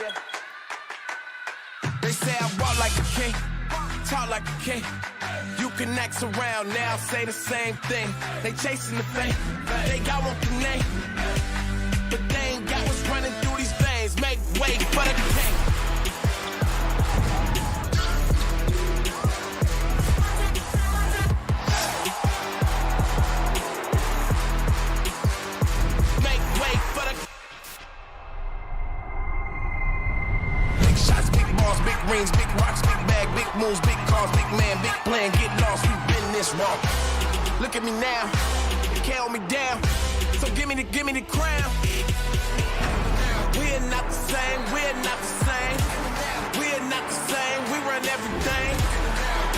Yeah. They say I walk like a king, talk like a king. You can act around now, say the same thing. They chasing the fame, they got one name, but they ain't got what's running through these veins. Make way for the king. Make way for the big shots, big balls, big rings, big rocks, big bag, big moves, big cars, big man, big plan, get lost, we've been this wrong. Look at me now, you can't hold me down, so give me the crown. We're not the same, we're not the same, we're not the same, we run everything.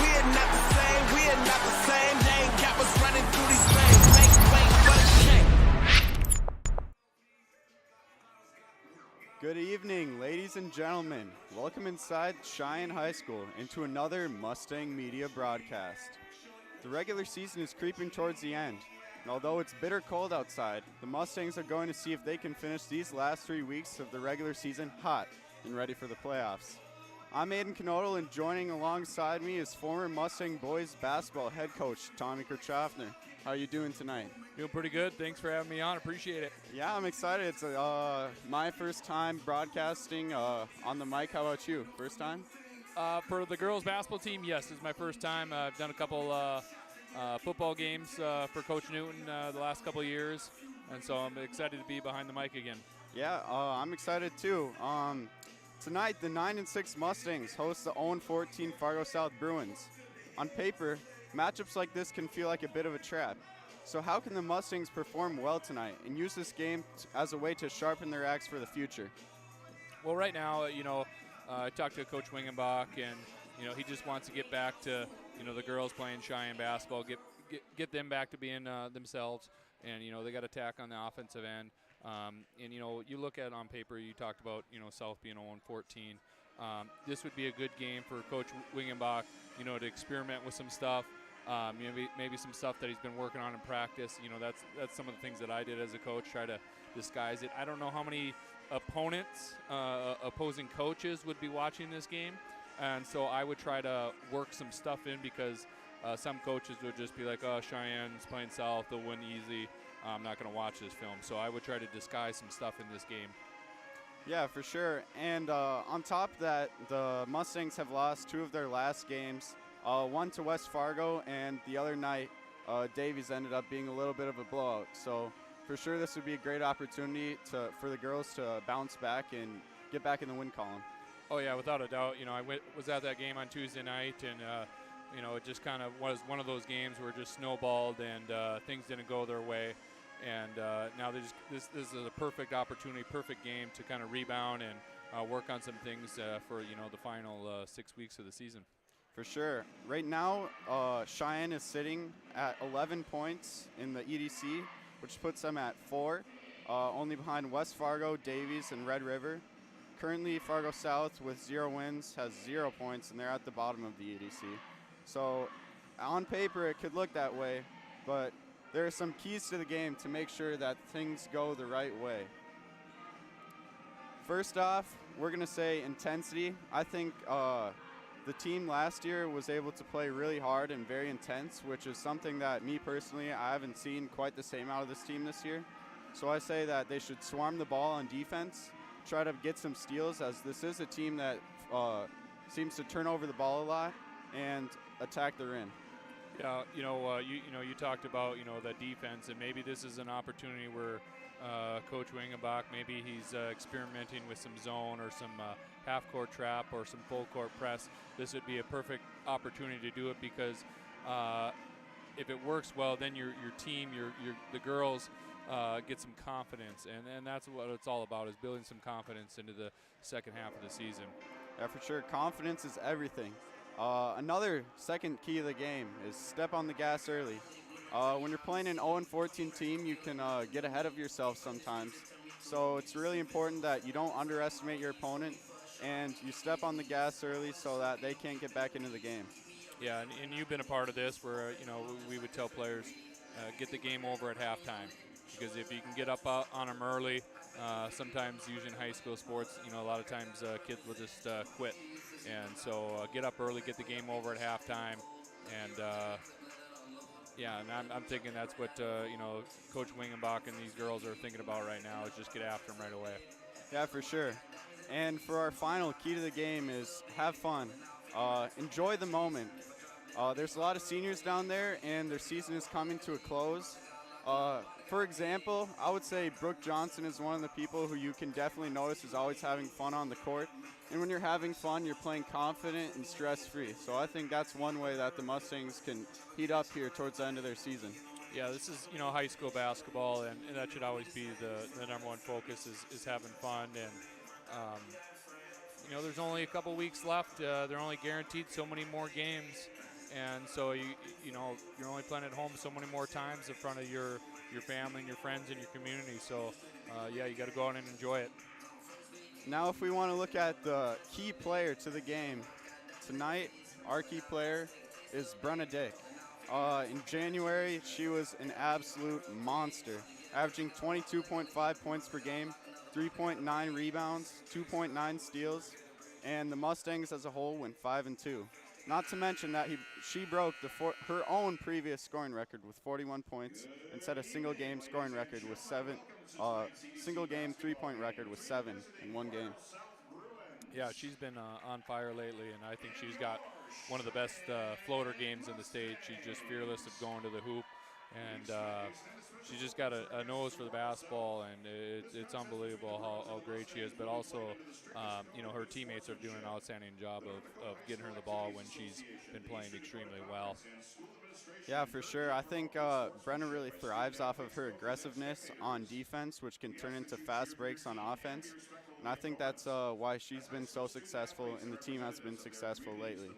We're not the same, we're not the same, they ain't got what's running through these veins. Make way for the king. Good evening, ladies and gentlemen. Welcome inside Cheyenne High School into another Mustang Media broadcast. The regular season is creeping towards the end, and although it's bitter cold outside, the Mustangs are going to see if they can finish these last 3 weeks of the regular season hot and ready for the playoffs. I'm Aiden Knodel, and joining alongside me is former Mustang boys basketball head coach Tommy Kirchhoffner. How are you doing tonight? Doing pretty good. Thanks for having me on. Appreciate it. Yeah, I'm excited. It's my first time broadcasting on the mic. How about you? First time? For the girls basketball team, yes, this is my first time. I've done a couple football games for Coach Newton the last couple of years, and so I'm excited to be behind the mic again. Yeah, I'm excited too. Tonight, the 9-6 Mustangs host the 0-14 Fargo South Bruins. On paper, matchups like this can feel like a bit of a trap. So how can the Mustangs perform well tonight and use this game as a way to sharpen their axe for the future? Well, right now, I talked to Coach Wingenbach, and he just wants to get back to the girls playing Sheyenne Basketball, get them back to being themselves, and they got attack on the offensive end. You look at it on paper. You talked about South being 0-14. This would be a good game for Coach Wingenbach, to experiment with some stuff. Maybe some stuff that he's been working on in practice. That's some of the things that I did as a coach, try to disguise it. I don't know how many opponents, opposing coaches would be watching this game, and so I would try to work some stuff in, because some coaches would just be like, oh, Cheyenne's playing South, they'll win easy, I'm not going to watch this film. So I would try to disguise some stuff in this game. Yeah, for sure. And on top of that, the Mustangs have lost 2 of their last games. One to West Fargo, and the other night, Davies ended up being a little bit of a blowout. So for sure, this would be a great opportunity for the girls to bounce back and get back in the win column. Oh yeah, without a doubt. I was at that game on Tuesday night, and it just kind of was one of those games where it just snowballed, and things didn't go their way. And now this is a perfect opportunity, perfect game to kind of rebound and work on some things for the final 6 weeks of the season. For sure. Right now, Cheyenne is sitting at 11 points in the EDC, which puts them at 4, only behind West Fargo, Davies, and Red River. Currently, Fargo South, with 0 wins, has 0 points, and they're at the bottom of the EDC. So on paper, it could look that way, but there are some keys to the game to make sure that things go the right way. First off, we're going to say intensity. I think the team last year was able to play really hard and very intense, which is something that me personally, I haven't seen quite the same out of this team this year. So I say that they should swarm the ball on defense, try to get some steals, as this is a team that seems to turn over the ball a lot and attack the rim. Yeah, you talked about the defense, and maybe this is an opportunity where Coach Wingenbach, maybe he's experimenting with some zone or some half-court trap or some full-court press. This would be a perfect opportunity to do it, because if it works well, then your team, the girls get some confidence, and that's what it's all about, is building some confidence into the second half of the season. Yeah, for sure. Confidence is everything. Another second key of the game is step on the gas early. When you're playing an 0-14 team, you can get ahead of yourself sometimes. So it's really important that you don't underestimate your opponent and you step on the gas early so that they can't get back into the game. Yeah, and you've been a part of this where, we would tell players, get the game over at halftime. Because if you can get up on them early, sometimes usually in high school sports, a lot of times kids will just quit. And so get up early, get the game over at halftime, and yeah, and I'm thinking that's what Coach Wingenbach and these girls are thinking about right now is just get after them right away. Yeah, for sure. And for our final key to the game is have fun. Enjoy the moment. There's a lot of seniors down there, and their season is coming to a close. For example, I would say Brooke Johnson is one of the people who you can definitely notice is always having fun on the court. And when you're having fun, you're playing confident and stress-free. So I think that's one way that the Mustangs can heat up here towards the end of their season. Yeah, this is high school basketball, and that should always be the number one focus is having fun. And there's only a couple weeks left. They're only guaranteed so many more games, and so you're only playing at home so many more times in front of your family and your friends and your community. So yeah, you got to go out and enjoy it. Now, if we want to look at the key player to the game tonight, our key player is Brenna Dick. In January, she was an absolute monster, averaging 22.5 points per game, 3.9 rebounds, 2.9 steals, and the Mustangs as a whole went 5-2. Not to mention that she broke her own previous scoring record with 41 points and set a single-game scoring record with single-game three-point record with 7 in one game. Yeah, she's been on fire lately, and I think she's got one of the best floater games in the state. She's just fearless of going to the hoop, and she's just got a nose for the basketball, and it's unbelievable how great she is. But also, her teammates are doing an outstanding job of getting her the ball when she's been playing extremely well. Yeah, for sure. I think Brenna really thrives off of her aggressiveness on defense, which can turn into fast breaks on offense. And I think that's why she's been so successful and the team has been successful lately.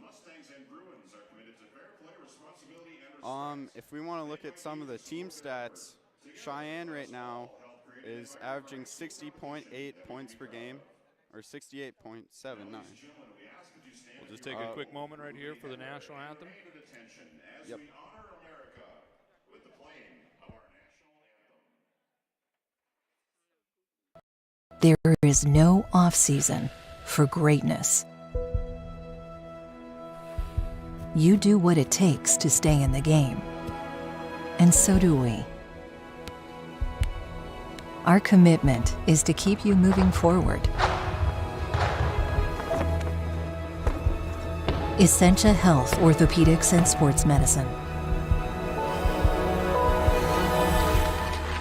If we want to look at some of the team stats, Sheyenne right now is averaging 60.8 points per game, or 68.79. We'll just take a quick moment right here for the national anthem. Yep. There is no off-season for greatness. You do what it takes to stay in the game. And so do we. Our commitment is to keep you moving forward. Essentia Health, Orthopedics, and Sports Medicine.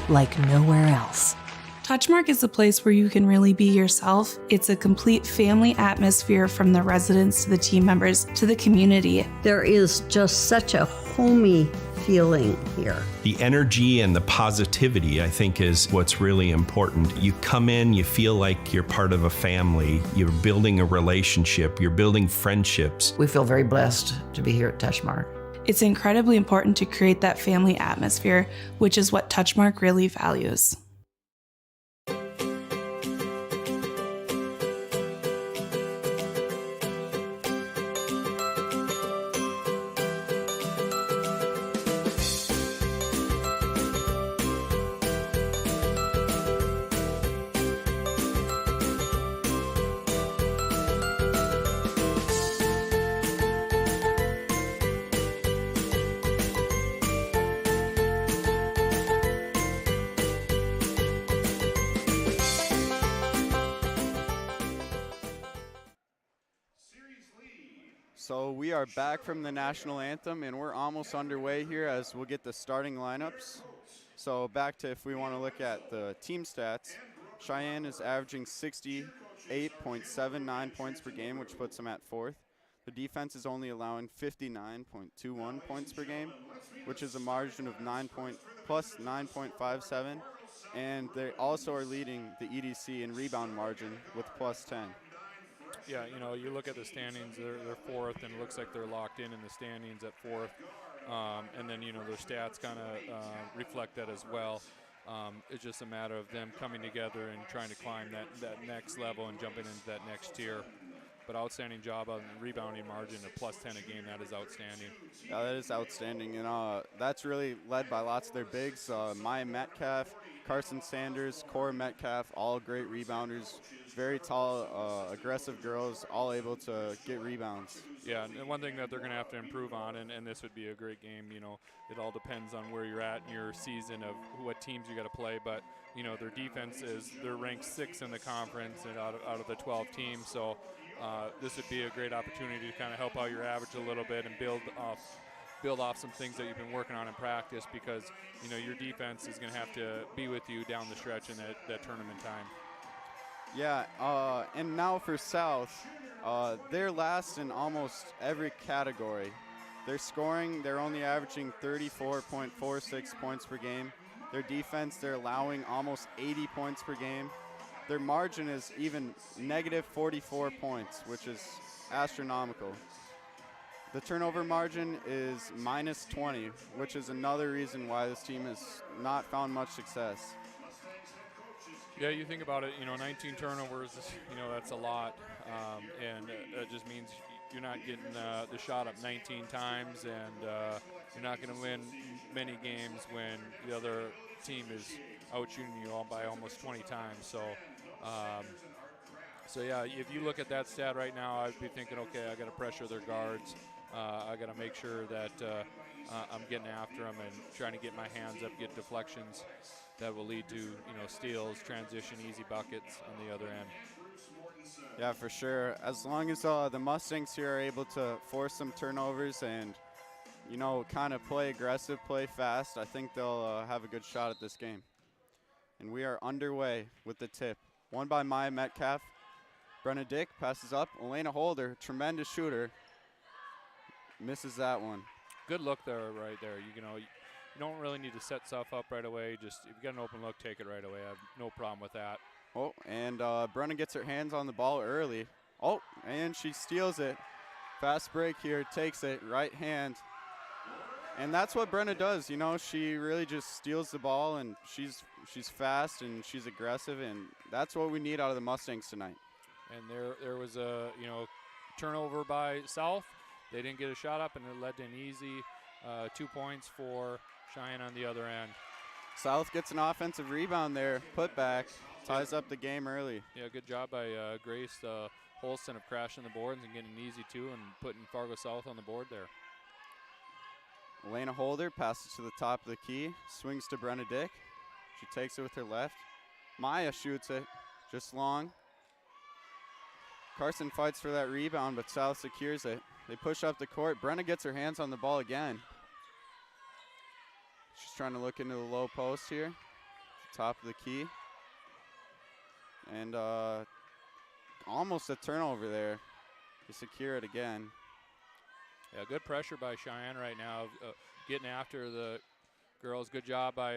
Like nowhere else. Touchmark is a place where you can really be yourself. It's a complete family atmosphere from the residents to the team members to the community. There is just such a homey feeling here. The energy and the positivity, I think, is what's really important. You come in, you feel like you're part of a family. You're building a relationship. You're building friendships. We feel very blessed to be here at Touchmark. It's incredibly important to create that family atmosphere, which is what Touchmark really values. So we are back from the national anthem, and we're almost underway here as we'll get the starting lineups. So back to if we want to look at the team stats, Sheyenne is averaging 68.79 points per game, which puts them at 4th. The defense is only allowing 59.21 points per game, which is a margin of plus 9.57. And they also are leading the EDC in rebound margin with plus 10. Yeah, you look at the standings, they're 4th, and it looks like they're locked in the standings at 4th. And then, their stats kind of reflect that as well. It's just a matter of them coming together and trying to climb that next level and jumping into that next tier. But outstanding job on the rebounding margin of plus 10 a game. That is outstanding. Yeah, that is outstanding. And that's really led by lots of their bigs. Maya Metcalf, Carson Sanders, Cora Metcalf, all great rebounders. Very tall, aggressive girls, all able to get rebounds. Yeah, and one thing that they're going to have to improve on, and this would be a great game, you know, it all depends on where you're at in your season of what teams you got to play, but, you know, their defense is, they're ranked 6th in the conference and out of the 12 teams, so this would be a great opportunity to kind of help out your average a little bit and build off some things that you've been working on in practice, because, you know, your defense is going to have to be with you down the stretch in that tournament time. Yeah, and now for South, they're last in almost every category. They're scoring, they're only averaging 34.46 points per game. Their defense, they're allowing almost 80 points per game. Their margin is even negative 44 points, which is astronomical. The turnover margin is minus 20, which is another reason why this team has not found much success. Yeah, you think about it, you know, 19 turnovers, you know, that's a lot, and it just means you're not getting the shot up 19 times, and you're not going to win many games when the other team is out-shooting you all by almost 20 times. So, yeah, if you look at that stat right now, I'd be thinking, okay, I got to pressure their guards. I got to make sure that I'm getting after them and trying to get my hands up, get deflections that will lead to, you know, steals, transition, easy buckets on the other end. Yeah, for sure. As long as the Mustangs here are able to force some turnovers and, you know, kind of play aggressive, play fast, I think they'll have a good shot at this game. And we are underway with the tip. Won by Maya Metcalf. Brenna Dick passes up. Elena Holder, tremendous shooter. Misses that one. Good look there, right there. You know, you don't really need to set stuff up right away. Just if you got an open look, take it right away. I have no problem with that. Oh, and Brenna gets her hands on the ball early. Oh, and she steals it. Fast break here, takes it, right hand. And that's what Brenna does. You know, she really just steals the ball, and she's fast and she's aggressive, and that's what we need out of the Mustangs tonight. And there was a, you know, turnover by South. They didn't get a shot up, and it led to an easy 2 points for Cheyenne on the other end. South gets an offensive rebound there, put back, ties up the game early. Yeah, good job by Grace Holston of crashing the boards and getting an easy 2 and putting Fargo South on the board there. Elena Holder passes to the top of the key, swings to Brenna Dick. She takes it with her left. Maya shoots it, just long. Carson fights for that rebound, but South secures it. They push up the court. Brenna gets her hands on the ball again. She's trying to look into the low post here. Top of the key. And almost a turnover there. They secure it again. Yeah, good pressure by Cheyenne right now, getting after the girls. Good job by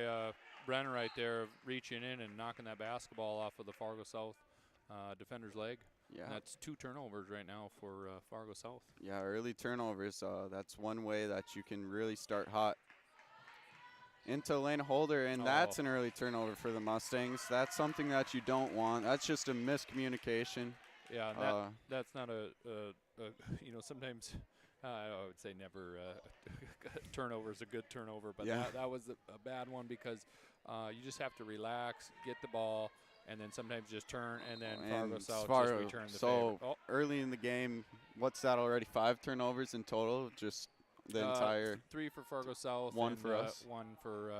Brenna right there of reaching in and knocking that basketball off of the Fargo South defender's leg. Yeah. And that's 2 turnovers right now for Fargo South. Yeah, early turnovers. That's one way that you can really start hot. Into Elena Holder, and that's an early turnover for the Mustangs. That's something that you don't want. That's just a miscommunication. Yeah, that's not a you know, sometimes I would say never turnover is a good turnover, but yeah. that was a bad one because you just have to relax, get the ball, and then sometimes just turn, and then Fargo South just return the favor. So early in the game, what's that already? 5 turnovers in total, just the entire. 3 for Fargo South. 1 and, for us. 1 for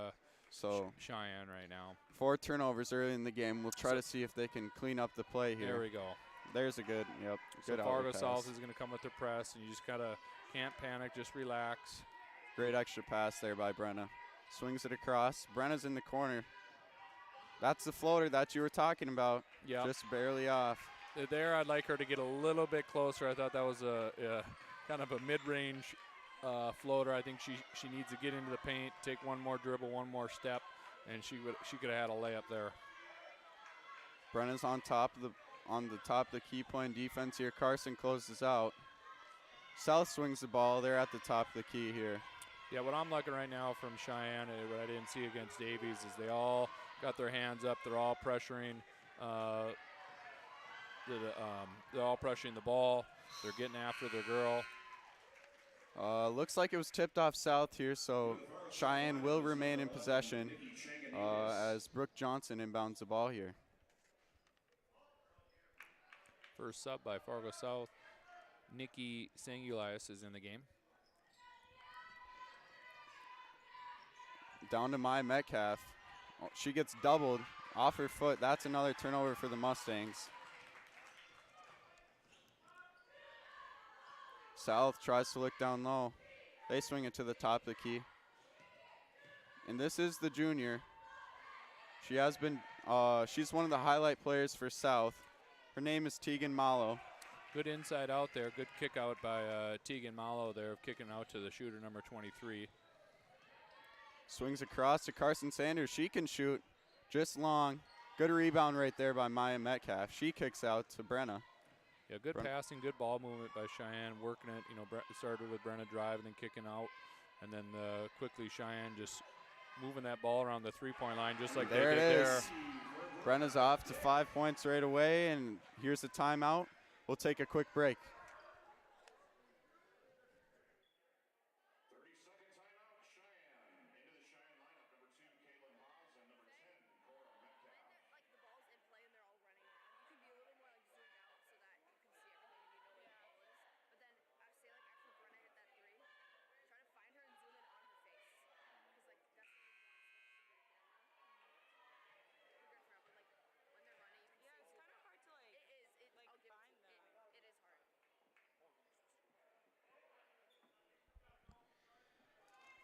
Cheyenne right now. 4 turnovers early in the game. We'll try to see if they can clean up the play here. There we go. There's a good, yep. So good Fargo pass. South is going to come with their press, and you just can't panic, just relax. Great extra pass there by Brenna. Swings it across. Brenna's in the corner. That's the floater that you were talking about. Yeah. Just barely off. There, I'd like her to get a little bit closer. I thought that was a kind of a mid-range floater. I think she needs to get into the paint, take one more dribble, one more step, and she could have had a layup there. Brenna's on the top of the key playing defense here. Carson closes out. South swings the ball. They're at the top of the key here. Yeah, what I'm liking right now from Cheyenne, what I didn't see against Davies, is they all got their hands up. They're all pressuring. They're all pressuring the ball. They're getting after their girl. Looks like it was tipped off South here, so Cheyenne will remain in possession. as Brooke Johnson inbounds the ball here. First sub by Fargo South. Nikki Sangulius is in the game. Down to Maya Metcalf. Oh, she gets doubled off her foot. That's another turnover for the Mustangs. South tries to look down low. They swing it to the top of the key. And this is the junior. She has been, she's one of the highlight players for South. Her name is Tegan Malo. Good inside out there. Good kick out by Tegan Malo there, kicking out to the shooter number 23. Swings across to Carson Sanders. She can shoot just long. Good rebound right there by Maya Metcalf. She kicks out to Brenna. Yeah, good passing, good ball movement by Cheyenne, working it. You know, started with Brenna driving and kicking out, and then quickly Cheyenne just moving that ball around the three-point line just like there they did it is. there. Brenna's off to 5 points right away, and here's the timeout. We'll take a quick break.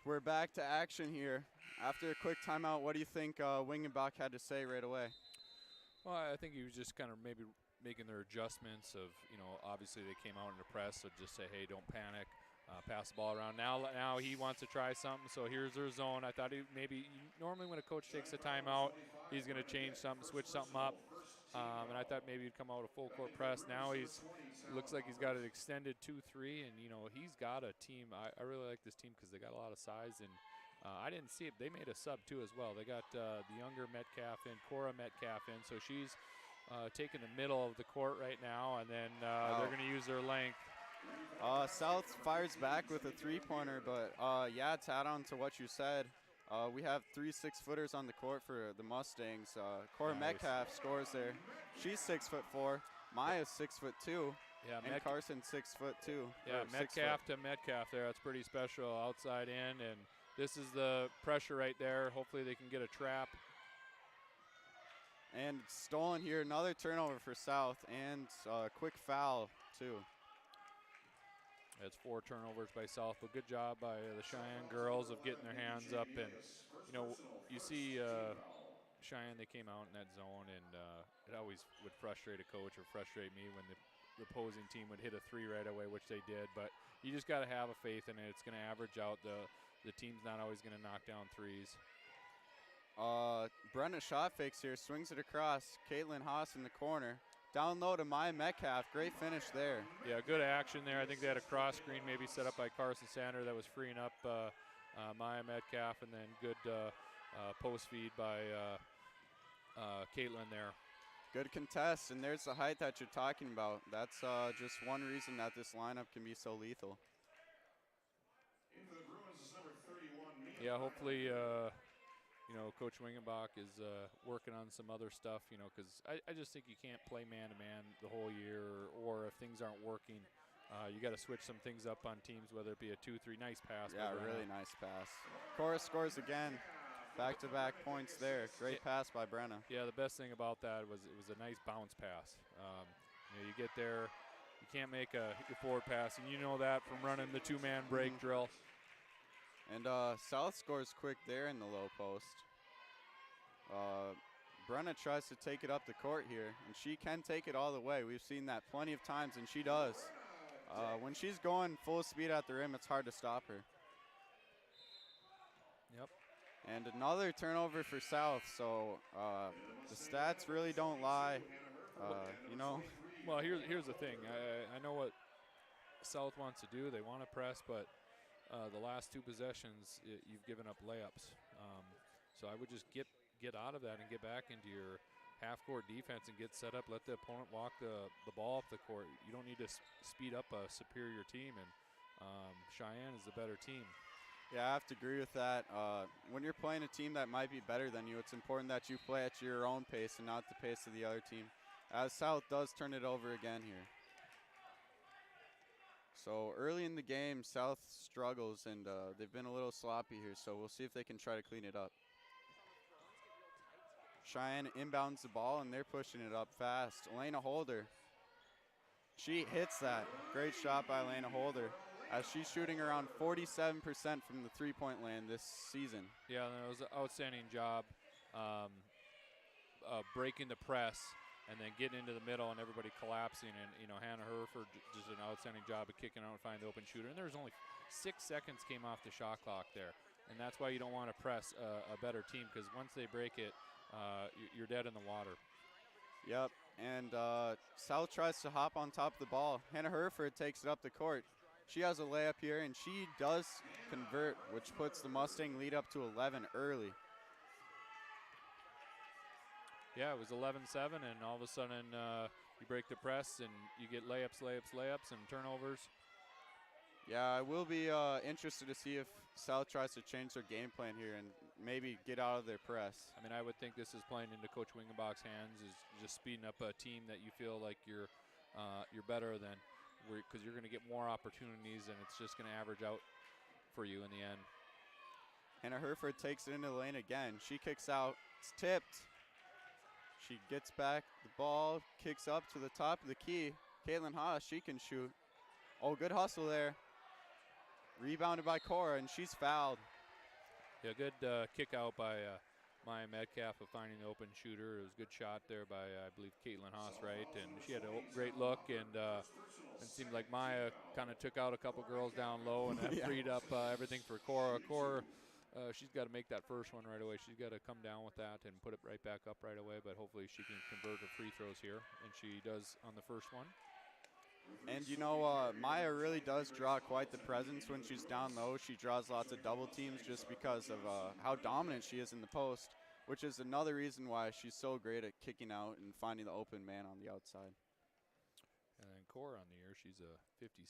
We're back to action here. After a quick timeout, what do you think Wingenbach had to say right away? Well, I think he was just kind of maybe making their adjustments of, you know, obviously they came out in the press, so just say, hey, don't panic, pass the ball around. Now he wants to try something, so here's their zone. I thought normally when a coach takes a timeout, he's going to change something, switch something up. And I thought maybe he'd come out a full court press. Now looks like he's got an extended 2-3, and you know he's got a team. I really like this team because they got a lot of size, and I didn't see it. They made a sub too as well. They got the younger Metcalf in, Cora Metcalf in, so she's taking the middle of the court right now, and then they're going to use their length. South fires back with a three-pointer, but yeah, to add on to what you said, we have 3 6-footers on the court for the Mustangs. Cora Metcalf scores there. She's 6'4". Maya's 6'2". Yeah, and Carson 6'2". Yeah, Metcalf to Metcalf there. That's pretty special. Outside in, and this is the pressure right there. Hopefully they can get a trap. And stolen here. Another turnover for South, and a quick foul too. That's 4 turnovers by South, but good job by the Cheyenne girls of getting their hands up. And, you know, you see Cheyenne, they came out in that zone, and it always would frustrate a coach or frustrate me when the opposing team would hit a 3 right away, which they did. But you just got to have a faith in it. It's going to average out. The team's not always going to knock down 3s. Brenna shot fakes here, swings it across. Caitlin Haas in the corner. Down low to Maya Metcalf. Great finish there. Yeah, good action there. I think they had a cross screen maybe set up by Carson Sander that was freeing up Maya Metcalf, and then good post feed by Caitlin there. Good contest, and there's the height that you're talking about. That's just one reason that this lineup can be so lethal. Yeah, hopefully you know, Coach Wingenbach is working on some other stuff, you know, because I just think you can't play man-to-man the whole year, or if things aren't working, you got to switch some things up on teams, whether it be a 2-3. Nice pass. Yeah, really nice pass. Cora scores again. Back-to-back points there. Great pass by Brenna. Yeah, the best thing about that was it was a nice bounce pass. You know, you get there, you can't make a forward pass, and you know that from running the 2-man break drill. And South scores quick there in the low post. Brenna tries to take it up the court here, and she can take it all the way. We've seen that plenty of times, and she does. When she's going full speed at the rim, it's hard to stop her. Yep. And another turnover for South, so the stats really don't lie, you know. Well, here's the thing. I know what South wants to do. They want to press, but the last 2 possessions, you've given up layups. So I would just get out of that and get back into your half-court defense and get set up. Let the opponent walk the ball up the court. You don't need to speed up a superior team, and Cheyenne is the better team. Yeah, I have to agree with that. When you're playing a team that might be better than you, it's important that you play at your own pace and not the pace of the other team. As South does turn it over again here. So early in the game, South struggles, and they've been a little sloppy here, so we'll see if they can try to clean it up. Cheyenne inbounds the ball, and they're pushing it up fast. Elena Holder, she hits that. Great shot by Elena Holder, as she's shooting around 47% from the three-point land this season. Yeah, that was an outstanding job breaking the press and then getting into the middle and everybody collapsing. And, you know, Hannah Herford just an outstanding job of kicking out and finding the open shooter. And there's only 6 seconds came off the shot clock there. And that's why you don't want to press a better team, because once they break it, you're dead in the water. Yep, and South tries to hop on top of the ball. Hannah Herford takes it up the court. She has a layup here, and she does convert, which puts the Mustang lead up to 11 early. Yeah, it was 11-7, and all of a sudden you break the press, and you get layups, and turnovers. Yeah, I will be interested to see if South tries to change their game plan here and maybe get out of their press. I mean, I would think this is playing into Coach Wingenbach's hands, is just speeding up a team that you feel like you're better than, because you're going to get more opportunities, and it's just going to average out for you in the end. Hannah Herford takes it into the lane again. She kicks out. It's tipped. She gets back the ball, kicks up to the top of the key. Caitlin Haas, she can shoot. Oh, good hustle there. Rebounded by Cora, and she's fouled. Yeah, good kick out by Maya Metcalf of finding the open shooter. It was a good shot there by, I believe, Caitlin Haas, right? And she had a great look, and it seemed like Maya kind of took out a couple girls down low, and that freed up everything for Cora. Cora, she's got to make that first one right away. She's got to come down with that and put it right back up right away, but hopefully she can convert her free throws here, and she does on the first one. And, you know, Maya really does draw quite the presence when she's down low. She draws lots of double teams just because of how dominant she is in the post, which is another reason why she's so great at kicking out and finding the open man on the outside. And then Cora on the year, she's a 57%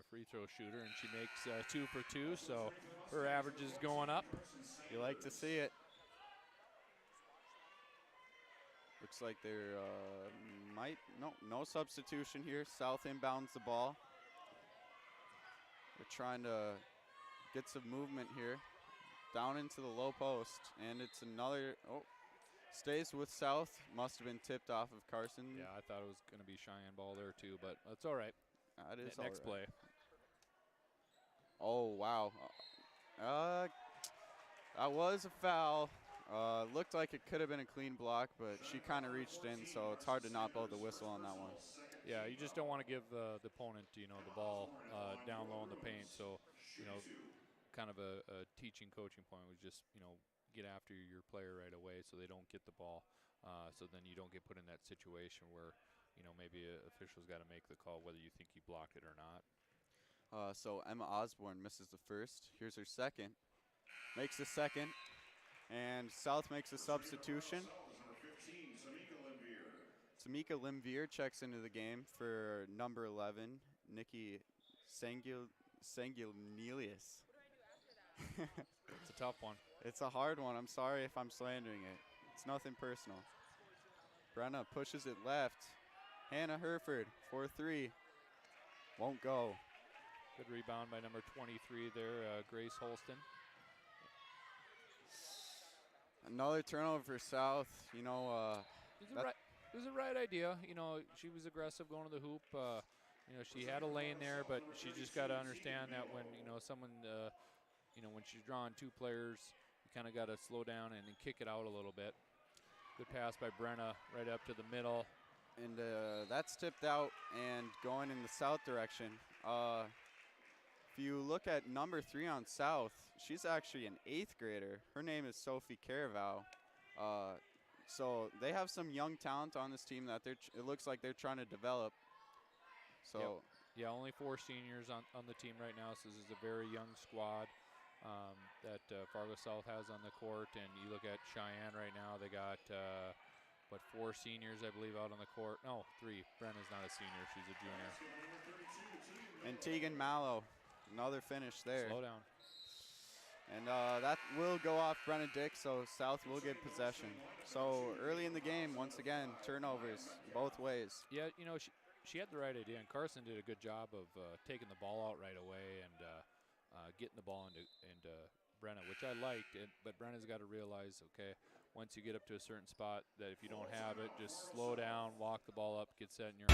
free throw shooter, and she makes 2 for 2, so her average is going up. You like to see it. Looks like there no substitution here. South inbounds the ball. They're trying to get some movement here. Down into the low post, and it's another, stays with South. Must have been tipped off of Carson. Yeah, I thought it was going to be Cheyenne ball there too, but that's all right. That is next play. Oh, wow. That was a foul. Looked like it could have been a clean block, but she kind of reached in, so it's hard to not blow the whistle on that one. Yeah, you just don't want to give the opponent, the ball down low in the paint. So, kind of a teaching, coaching point was just, get after your player right away so they don't get the ball. So then you don't get put in that situation where, maybe an official's got to make the call whether you think he blocked it or not. So Emma Osborne misses the first. Here's her second. Makes the second. And South makes a substitution. Tamika Limvier checks into the game for number 11, Nikki Sangulnelius. It's a tough one. It's a hard one. I'm sorry if I'm slandering it. It's nothing personal. Brenna pushes it left. Hannah Herford for 3. Won't go. Good rebound by number 23 there, Grace Holston. Another turnover for South. It was the right idea. She was aggressive going to the hoop. She had a lane there, but she just got to understand that when someone, when she's drawing 2 players, you kind of got to slow down and kick it out a little bit. Good pass by Brenna right up to the middle. And that's tipped out and going in the South direction. If you look at number 3 on South, she's actually an 8th grader. Her name is Sophie Caraval. So they have some young talent on this team that it looks like they're trying to develop. So yep. Yeah, only 4 seniors on the team right now, so this is a very young squad that Fargo South has on the court. And you look at Cheyenne right now, they got 4 seniors, I believe, out on the court. No, 3. Brenna's not a senior, she's a junior. And Tegan Mallow, another finish there. Slow down. And that will go off Brenna Dick, so South will get possession. So early in the game, once again, turnovers both ways. Yeah, you know, she had the right idea, and Carson did a good job of taking the ball out right away and getting the ball into Brenna, which I liked. But Brenna's got to realize, okay, once you get up to a certain spot, that if you don't have it, just slow down, walk the ball up, get set in your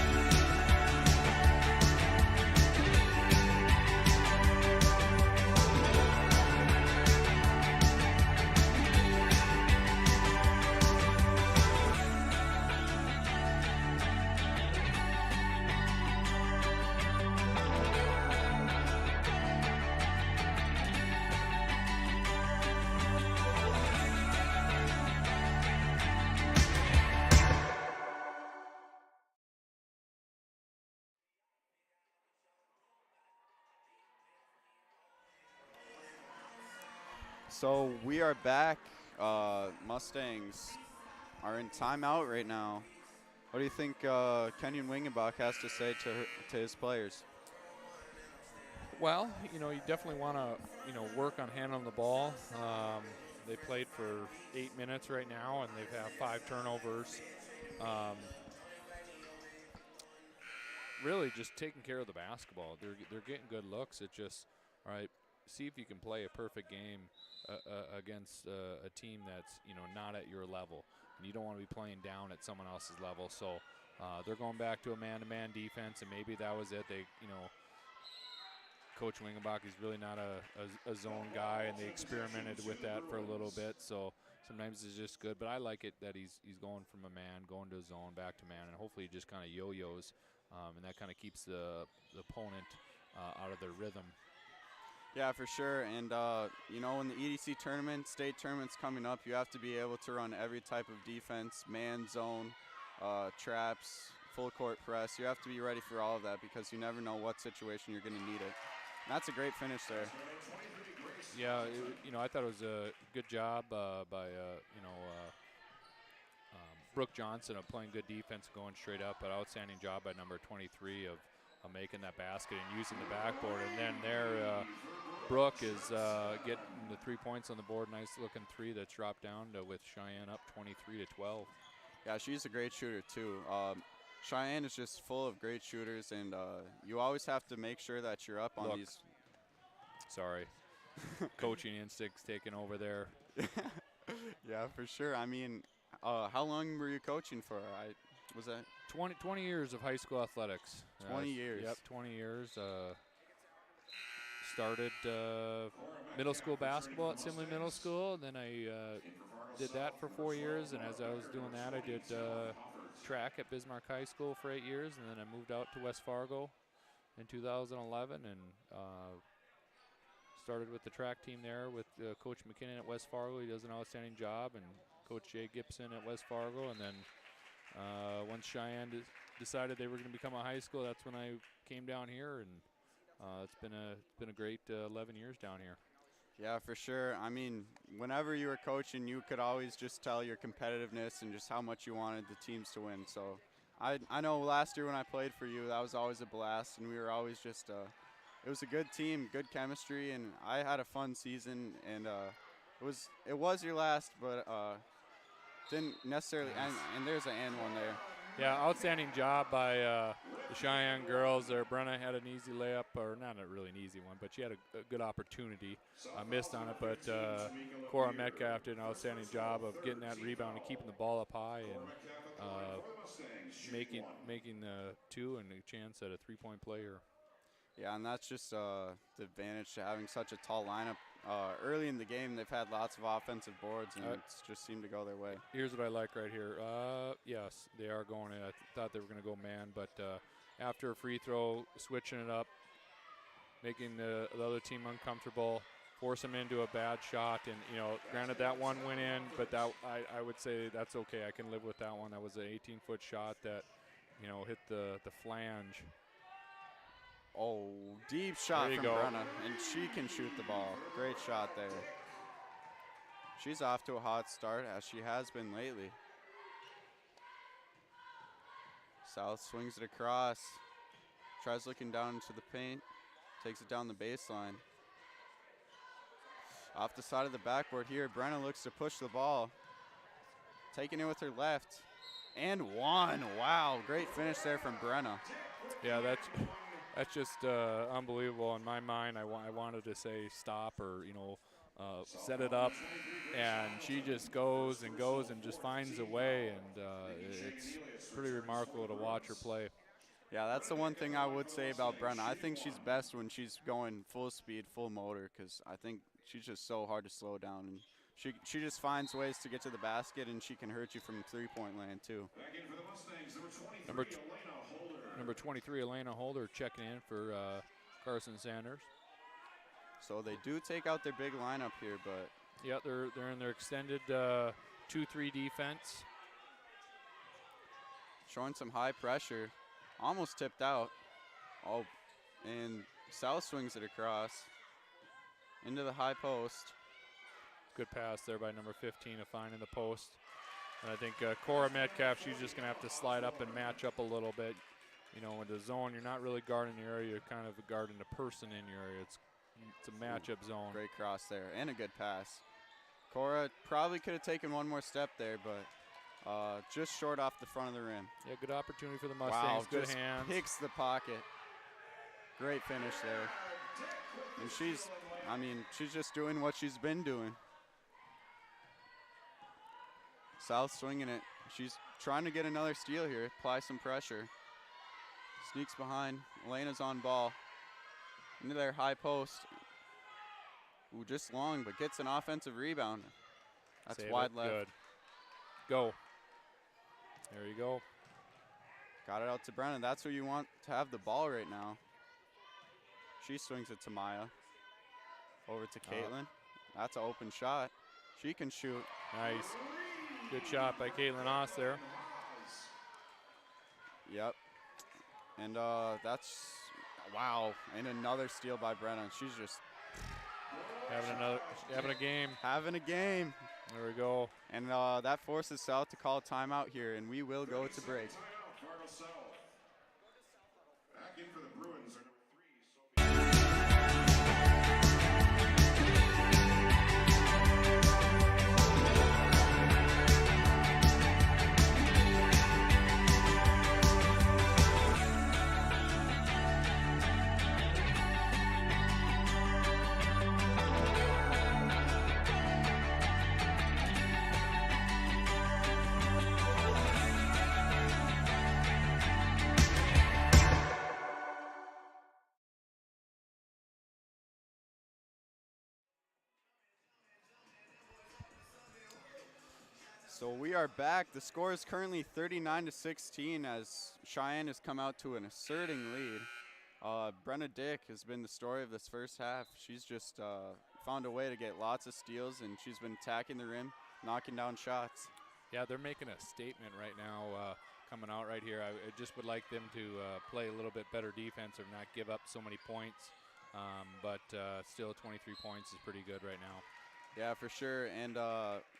So we are back. Mustangs are in timeout right now. What do you think Kenyon Wingenbach has to say to his players? Well, you know, you definitely want to, you know, work on handling the ball. They played for 8 minutes right now, and they've had 5 turnovers. Really just taking care of the basketball. They're getting good looks. It's just, all right, see if you can play a perfect game against a team that's, you know, not at your level. And you don't want to be playing down at someone else's level. So they're going back to a man-to-man defense, and maybe that was it. They, you know, Coach Wingenbach is really not a zone guy, and they experimented with that for a little bit. So sometimes it's just good. But I like it that he's going from a man, going to a zone, back to man, and hopefully he just kind of yo-yos, and that kind of keeps the opponent out of their rhythm. Yeah, for sure. And, you know, in the EDC tournament, state tournament's coming up, you have to be able to run every type of defense, man, zone, traps, full court press. You have to be ready for all of that because you never know what situation you're going to need it. And that's a great finish there. Yeah, you know, I thought it was a good job by, you know, Brooke Johnson of playing good defense, going straight up, but outstanding job by number 23 of making that basket and using the backboard. And then there, Brooke is getting the 3 points on the board. Nice looking three that's dropped down with Cheyenne up 23-12. Yeah, she's a great shooter too. Cheyenne is just full of great shooters, and you always have to make sure that you're up on these. Sorry, coaching instincts taking over there. Yeah, for sure. I mean, how long were you coaching for? Was that 20 years of high school athletics. 20 years. Yep, 20 years. Started middle school basketball at Simley Middle School. Then I did that for 4 years, and as I was doing that, I did track at Bismarck High School for 8 years, and then I moved out to West Fargo in 2011 and started with the track team there with Coach McKinnon at West Fargo. He does an outstanding job, and Coach Jay Gibson at West Fargo. And then once Cheyenne decided they were going to become a high school, that's when I came down here, and it's been a great 11 years down here. Yeah, for sure. I mean, whenever you were coaching, you could always just tell your competitiveness and just how much you wanted the teams to win. So I know last year when I played for you, that was always a blast, and we were always just it was a good team, good chemistry, and I had a fun season. And it was your last, but didn't necessarily end. And there's an and one there. Yeah, outstanding job by the Cheyenne girls there. Brenna had an easy layup, or not a really an easy one, but she had a good opportunity. Missed on it, but Cora Metcalf did an outstanding job of getting that rebound and keeping the ball up high and making the two and a chance at a three-point play here. Yeah, and that's just the advantage to having such a tall lineup. Early in the game, they've had lots of offensive boards, and it's just seemed to go their way. Here's what I like right here. Yes, they are going in. I thought they were going to go man, but after a free throw, switching it up, making the other team uncomfortable, force them into a bad shot. And, you know, granted that one went in, but that I would say that's okay. I can live with that one. That was an 18-foot shot that, you know, hit the flange. Oh, deep shot from Brenna, and she can shoot the ball. Great shot there. She's off to a hot start, as she has been lately. South swings it across. Tries looking down into the paint. Takes it down the baseline. Off the side of the backboard here, Brenna looks to push the ball. Taking it with her left. And one. Wow, great finish there from Brenna. Yeah, that's just unbelievable. In my mind, I wanted to say stop or, set it up. And she just goes and just finds a way. And it's pretty remarkable to watch her play. Yeah, that's the one thing I would say about Brenna. I think she's best when she's going full speed, full motor, because I think she's just so hard to slow down. And she just finds ways to get to the basket, and she can hurt you from three-point land, too. Number 23, Elena Holder, checking in for Carson Sanders. So they do take out their big lineup here, but... Yeah, they're in their extended 2-3 defense. Showing some high pressure. Almost tipped out. Oh, and South swings it across into the high post. Good pass there by number 15 to find in the post. And I think Cora Metcalf, she's just going to have to slide up and match up a little bit. In the zone, you're not really guarding the area. You're kind of guarding the person in your area. It's a matchup zone. Great cross there and a good pass. Cora probably could have taken one more step there, but just short off the front of the rim. Yeah, good opportunity for the Mustangs. Wow, good just hands. Picks the pocket. Great finish there. And she's just doing what she's been doing. South swinging it. She's trying to get another steal here, apply some pressure. Sneaks behind. Elena's on ball. Into their high post. Ooh, just long, but gets an offensive rebound. That's Save wide it. left. Good. Go. There you go. Got it out to Brennan. That's who you want to have the ball right now. She swings it to Maya. Over to Caitlin. That's an open shot. She can shoot. Nice. Good shot by Caitlin Oss there. Yep. And that's, wow. And another steal by Brennan. She's just having a game. Having a game. There we go. And that forces South to call timeout here, and we will go to break. Fargo South. Back in for the Bruins are So we are back. The score is currently 39-16 as Cheyenne has come out to an asserting lead. Brenna Dick has been the story of this first half. She's just found a way to get lots of steals, and she's been attacking the rim, knocking down shots. Yeah, they're making a statement right now coming out right here. I just would like them to play a little bit better defense or not give up so many points. But still 23 points is pretty good right now. Yeah, for sure. And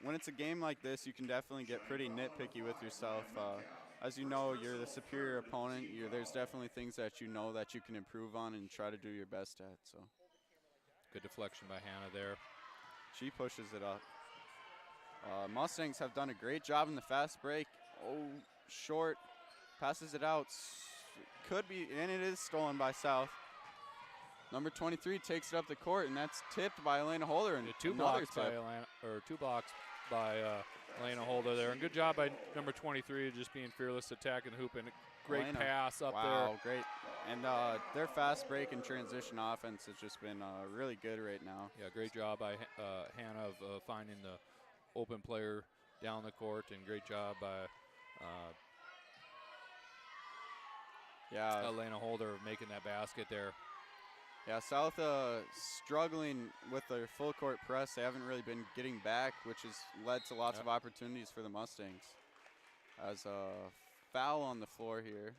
when it's a game like this, you can definitely get pretty nitpicky with yourself. As you know, you're the superior opponent. There's definitely things that you know that you can improve on and try to do your best at. So, good deflection by Hannah there. She pushes it up. Mustangs have done a great job in the fast break. Oh, short. Passes it out. Could be, and it is stolen by South. Number 23 takes it up the court, and that's tipped by Elena Holder. And two blocks by Elena Holder there. And good job by number 23, just being fearless, attacking the hoop, and a great pass up there. Wow, great. And their fast break and transition offense has just been really good right now. Yeah, great job by Hannah of finding the open player down the court, and great job by Elena Holder of making that basket there. Yeah, South struggling with their full court press. They haven't really been getting back, which has led to lots of opportunities for the Mustangs. As a foul on the floor here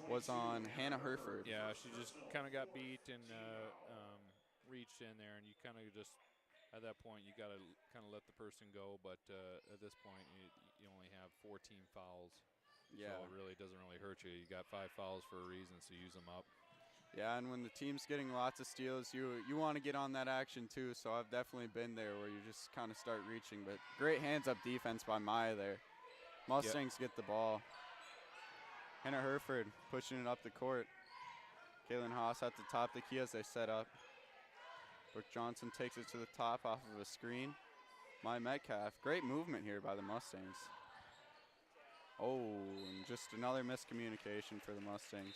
was on Hannah Herford. Yeah, she just kind of got beat and reached in there, and you kind of just, at that point, you got to kind of let the person go. But at this point, you only have 14 fouls. Yeah. So it really doesn't really hurt you. You got 5 fouls for a reason, so use them up. Yeah, and when the team's getting lots of steals, you want to get on that action too. So I've definitely been there where you just kind of start reaching. But great hands-up defense by Maya there. Mustangs get the ball. Hannah Herford pushing it up the court. Kaylin Haas at the top of the key as they set up. Brooke Johnson takes it to the top off of a screen. Maya Metcalf, great movement here by the Mustangs. Oh, and just another miscommunication for the Mustangs.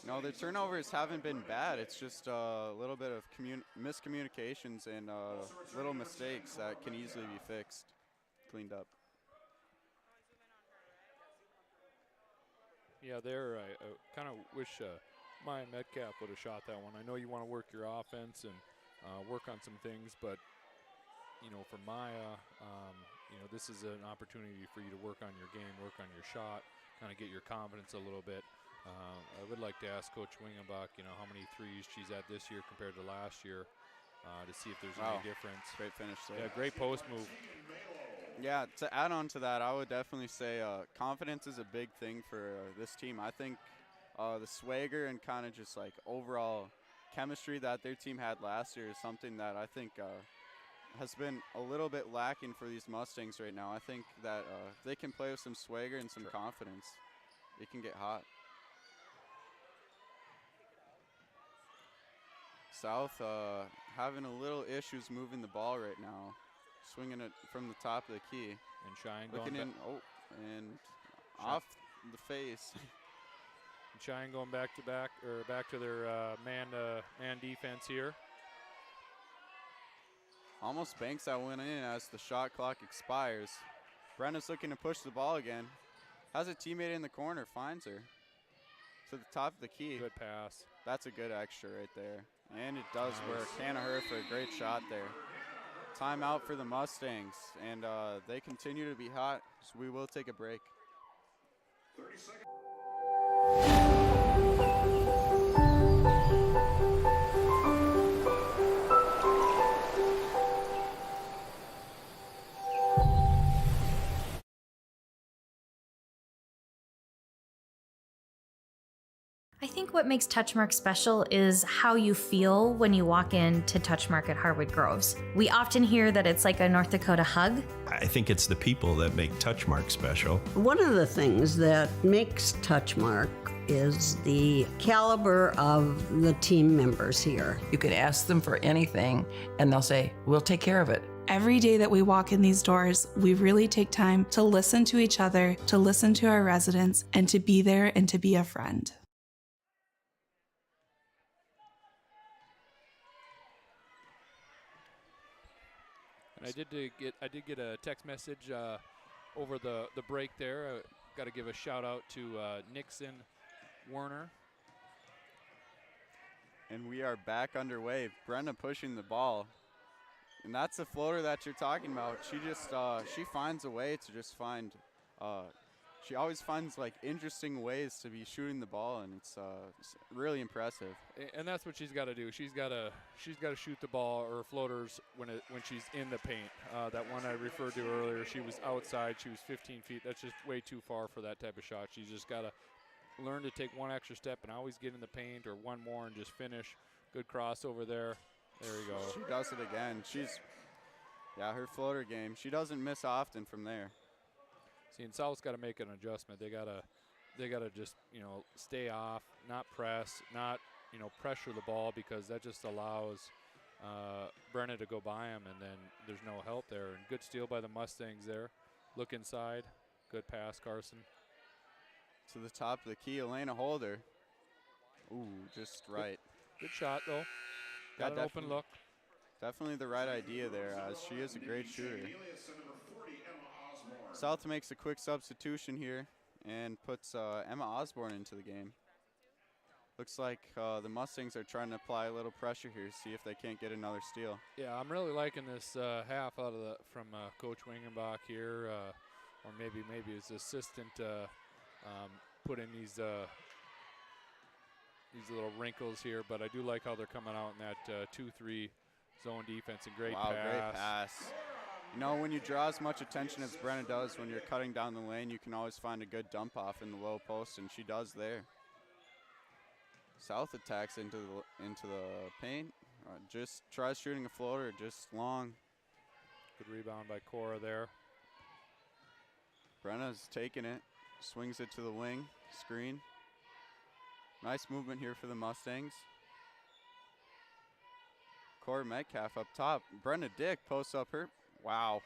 No, the turnovers haven't been bad. It's just a little bit of miscommunications and little mistakes that can easily be fixed, cleaned up. Yeah, there, I kind of wish Maya Metcalf would have shot that one. I know you want to work your offense and work on some things, but, you know, for Maya, you know, this is an opportunity for you to work on your game, work on your shot, kind of get your confidence a little bit. I would like to ask Coach Wingenbach, you know, how many threes she's at this year compared to last year to see if there's any difference. Great finish there. Yeah, great post move. Yeah, to add on to that, I would definitely say confidence is a big thing for this team. I think the swagger and kind of just like overall chemistry that their team had last year is something that I think has been a little bit lacking for these Mustangs right now. I think that if they can play with some swagger and some confidence, it can get hot. South having a little issues moving the ball right now. Swinging it from the top of the key. And Sheyenne looking going in, and off the face. And Sheyenne going back to their man defense here. Almost banks that one in as the shot clock expires. Brenna's looking to push the ball again. Has a teammate in the corner, finds her. To the top of the key. Good pass. That's a good extra right there. And it does work. Hannah Herford, great shot there. Timeout for the Mustangs, and they continue to be hot, so we will take a break. 30 seconds. I think what makes Touchmark special is how you feel when you walk into Touchmark at Harwood Groves. We often hear that it's like a North Dakota hug. I think it's the people that make Touchmark special. One of the things that makes Touchmark is the caliber of the team members here. You could ask them for anything, and they'll say, we'll take care of it. Every day that we walk in these doors, we really take time to listen to each other, to listen to our residents, and to be there and to be a friend. And I did get a text message over the break there. Got to give a shout out to Nixon Werner. And we are back underway. Brenna pushing the ball. And that's the floater that you're talking about. She just, she finds a way to just find, she always finds like interesting ways to be shooting the ball, and it's really impressive. And that's what she's got to do. She's got to shoot the ball or floaters when she's in the paint. That one I referred to earlier, she was outside. She was 15 feet. That's just way too far for that type of shot. She's just got to learn to take one extra step and always get in the paint, or one more and just finish. Good crossover there. There you go. She does it again. Yeah, her floater game. She doesn't miss often from there. See, and South's got to make an adjustment. They gotta just, you know, stay off, not press, not, you know, pressure the ball, because that just allows Brenna to go by him, and then there's no help there. And good steal by the Mustangs there. Look inside. Good pass, Carson. To the top of the key, Elena Holder. Ooh, just right. Good shot, though. Got an open look. Definitely the right idea there, as she is a great shooter. South makes a quick substitution here and puts Emma Osborne into the game. Looks like the Mustangs are trying to apply a little pressure here, see if they can't get another steal. Yeah, I'm really liking this half out of from Coach Wingenbach here, or maybe his assistant put in these little wrinkles here, but I do like how they're coming out in that 2-3 zone defense. And great pass. Great pass. You know, when you draw as much attention as Brenna does when you're cutting down the lane, you can always find a good dump off in the low post, and she does there. South attacks into the paint. Just tries shooting a floater, just long. Good rebound by Cora there. Brenna's taking it, swings it to the wing, screen. Nice movement here for the Mustangs. Cora Metcalf up top. Brenna Dick posts up her. Wow.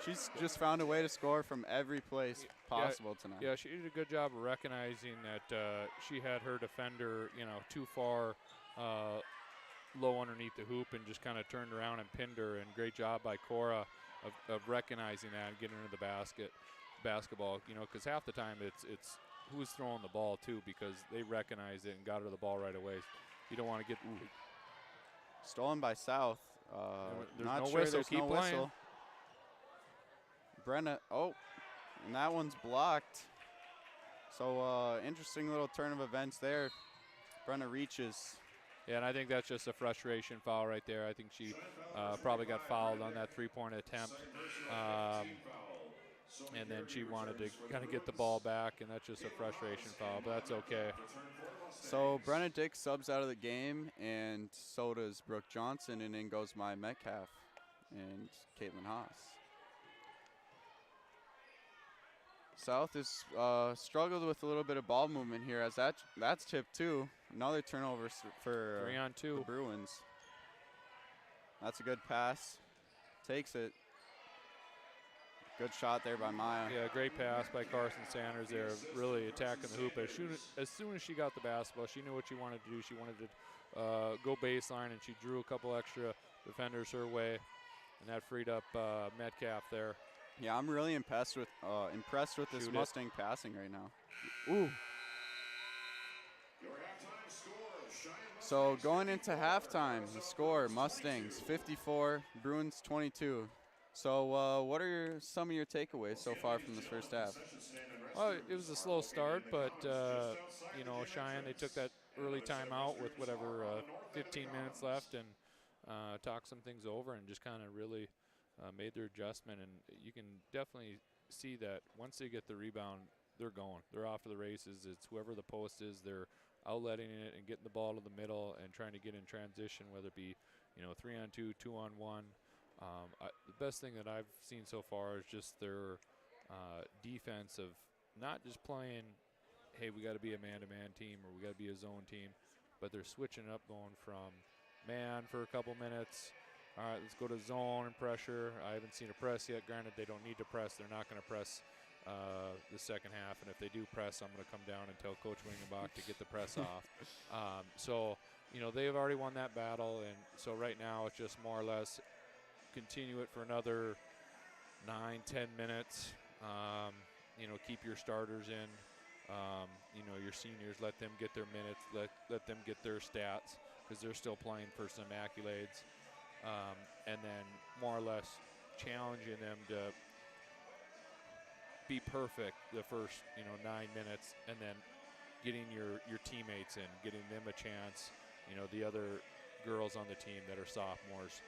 She's just found a way to score from every place possible tonight. Yeah, she did a good job of recognizing that she had her defender, too far low underneath the hoop and just kind of turned around and pinned her. And great job by Cora of recognizing that and getting into the basketball. Because half the time it's who's throwing the ball too, because they recognized it and got her the ball right away. You don't want to get stolen by South. There's not no sure whistle. there's Keep no playing. whistle. Brenna, and that one's blocked. So interesting little turn of events there. Brenna reaches. Yeah, and I think that's just a frustration foul right there. I think she probably got fouled on that three-point attempt. And then she wanted to kind of get the ball back, and that's just a frustration foul, but that's okay. So Brenna Dick subs out of the game, and so does Brooke Johnson, and in goes Maya Metcalf and Caitlin Haas. South has struggled with a little bit of ball movement here, as that's tipped too. Another turnover for 3-on-2 the Bruins. That's a good pass. Takes it. Good shot there by Maya. Yeah, great pass by Carson Sanders there, really attacking the hoop. As soon as she got the basketball, she knew what she wanted to do. She wanted to go baseline, and she drew a couple extra defenders her way, and that freed up Metcalf there. Yeah, I'm really impressed with this Mustang passing right now. Ooh. So going into halftime, the score, Mustangs 54, Bruins 22. So what are some of your takeaways so far from this first half? Well, it was a slow start, but, Cheyenne, they took that early timeout with 15 minutes left and talked some things over and just kind of really made their adjustment. And you can definitely see that once they get the rebound, they're going. They're off to the races. It's whoever the post is, they're outletting it and getting the ball to the middle and trying to get in transition, whether it be, 3-on-2, 2-on-1. The best thing that I've seen so far is just their defense of not just playing, hey, we got to be a man-to-man team or we got to be a zone team, but they're switching up, going from man for a couple minutes. All right, let's go to zone and pressure. I haven't seen a press yet. Granted, they don't need to press. They're not going to press the second half, and if they do press, I'm going to come down and tell Coach Wingenbach to get the press off. So, they've already won that battle, and so right now it's just more or less continue it for another 9-10 minutes. Keep your starters in. Your seniors, let them get their minutes, let them get their stats, because they're still playing for some accolades. And then more or less challenging them to be perfect the first 9 minutes, and then getting your teammates in, getting them a chance, the other girls on the team that are sophomores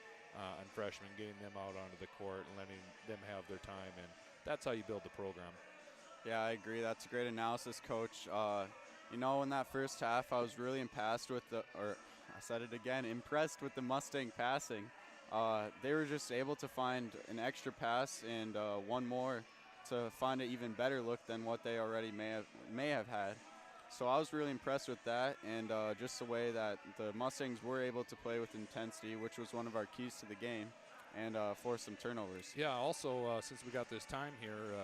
and freshmen, getting them out onto the court and letting them have their time, and that's how you build the program. Yeah, I agree. That's a great analysis, Coach. In that first half, I was really impressed with impressed with the Mustang passing. They were just able to find an extra pass and one more to find an even better look than what they already may have had. So I was really impressed with that, and just the way that the Mustangs were able to play with intensity, which was one of our keys to the game, and force some turnovers. Yeah, also, since we got this time here,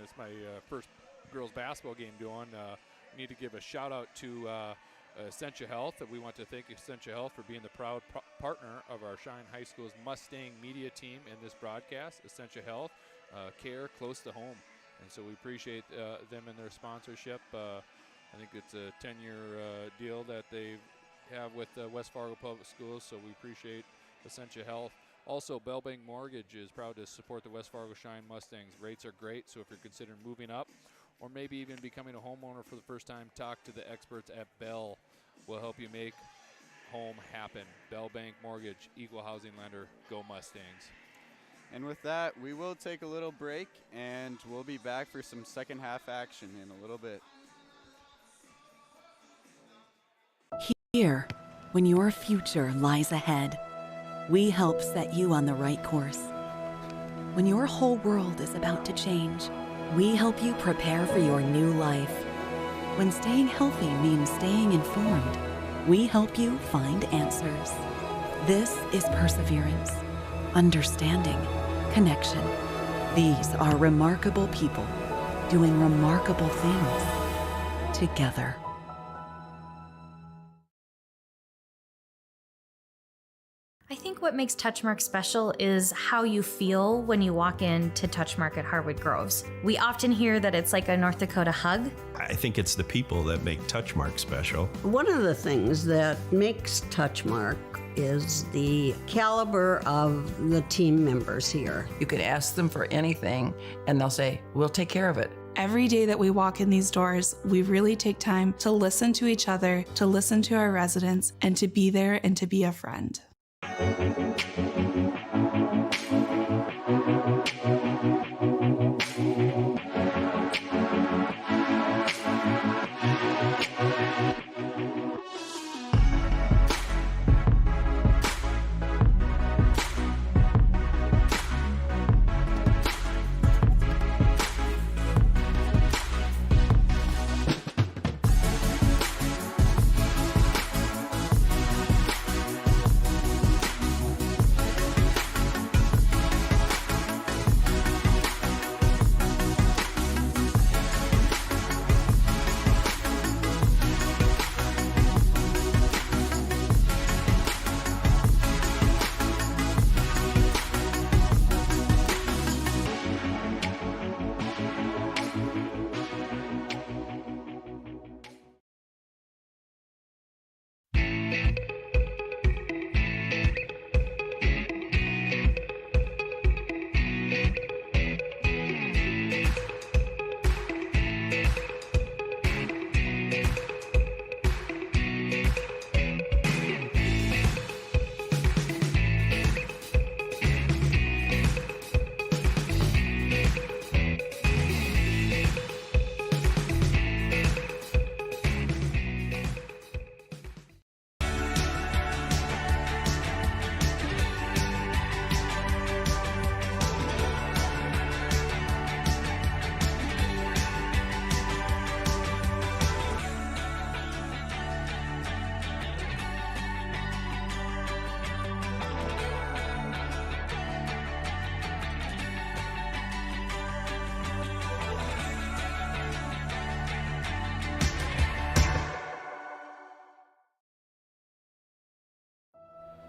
it's my first girls basketball game doing, we need to give a shout-out to Essentia Health. We want to thank Essentia Health for being the proud partner of our Cheyenne High School's Mustang media team in this broadcast. Essentia Health, care close to home. And so we appreciate them and their sponsorship. I think it's a 10-year deal that they have with West Fargo Public Schools, so we appreciate Essentia Health. Also, Bellbank Mortgage is proud to support the West Fargo Cheyenne Mustangs. Rates are great, so if you're considering moving up or maybe even becoming a homeowner for the first time, talk to the experts at Bell. We'll help you make home happen. Bellbank Mortgage, equal housing lender. Go Mustangs. And with that, we will take a little break, and we'll be back for some second half action in a little bit. Here, when your future lies ahead, we help set you on the right course. When your whole world is about to change, we help you prepare for your new life. When staying healthy means staying informed, we help you find answers. This is perseverance, understanding, connection. These are remarkable people doing remarkable things together. I think what makes Touchmark special is how you feel when you walk into Touchmark at Harwood Groves. We often hear that it's like a North Dakota hug. I think it's the people that make Touchmark special. One of the things that makes Touchmark is the caliber of the team members here. You could ask them for anything, and they'll say, we'll take care of it. Every day that we walk in these doors, we really take time to listen to each other, to listen to our residents, and to be there and to be a friend.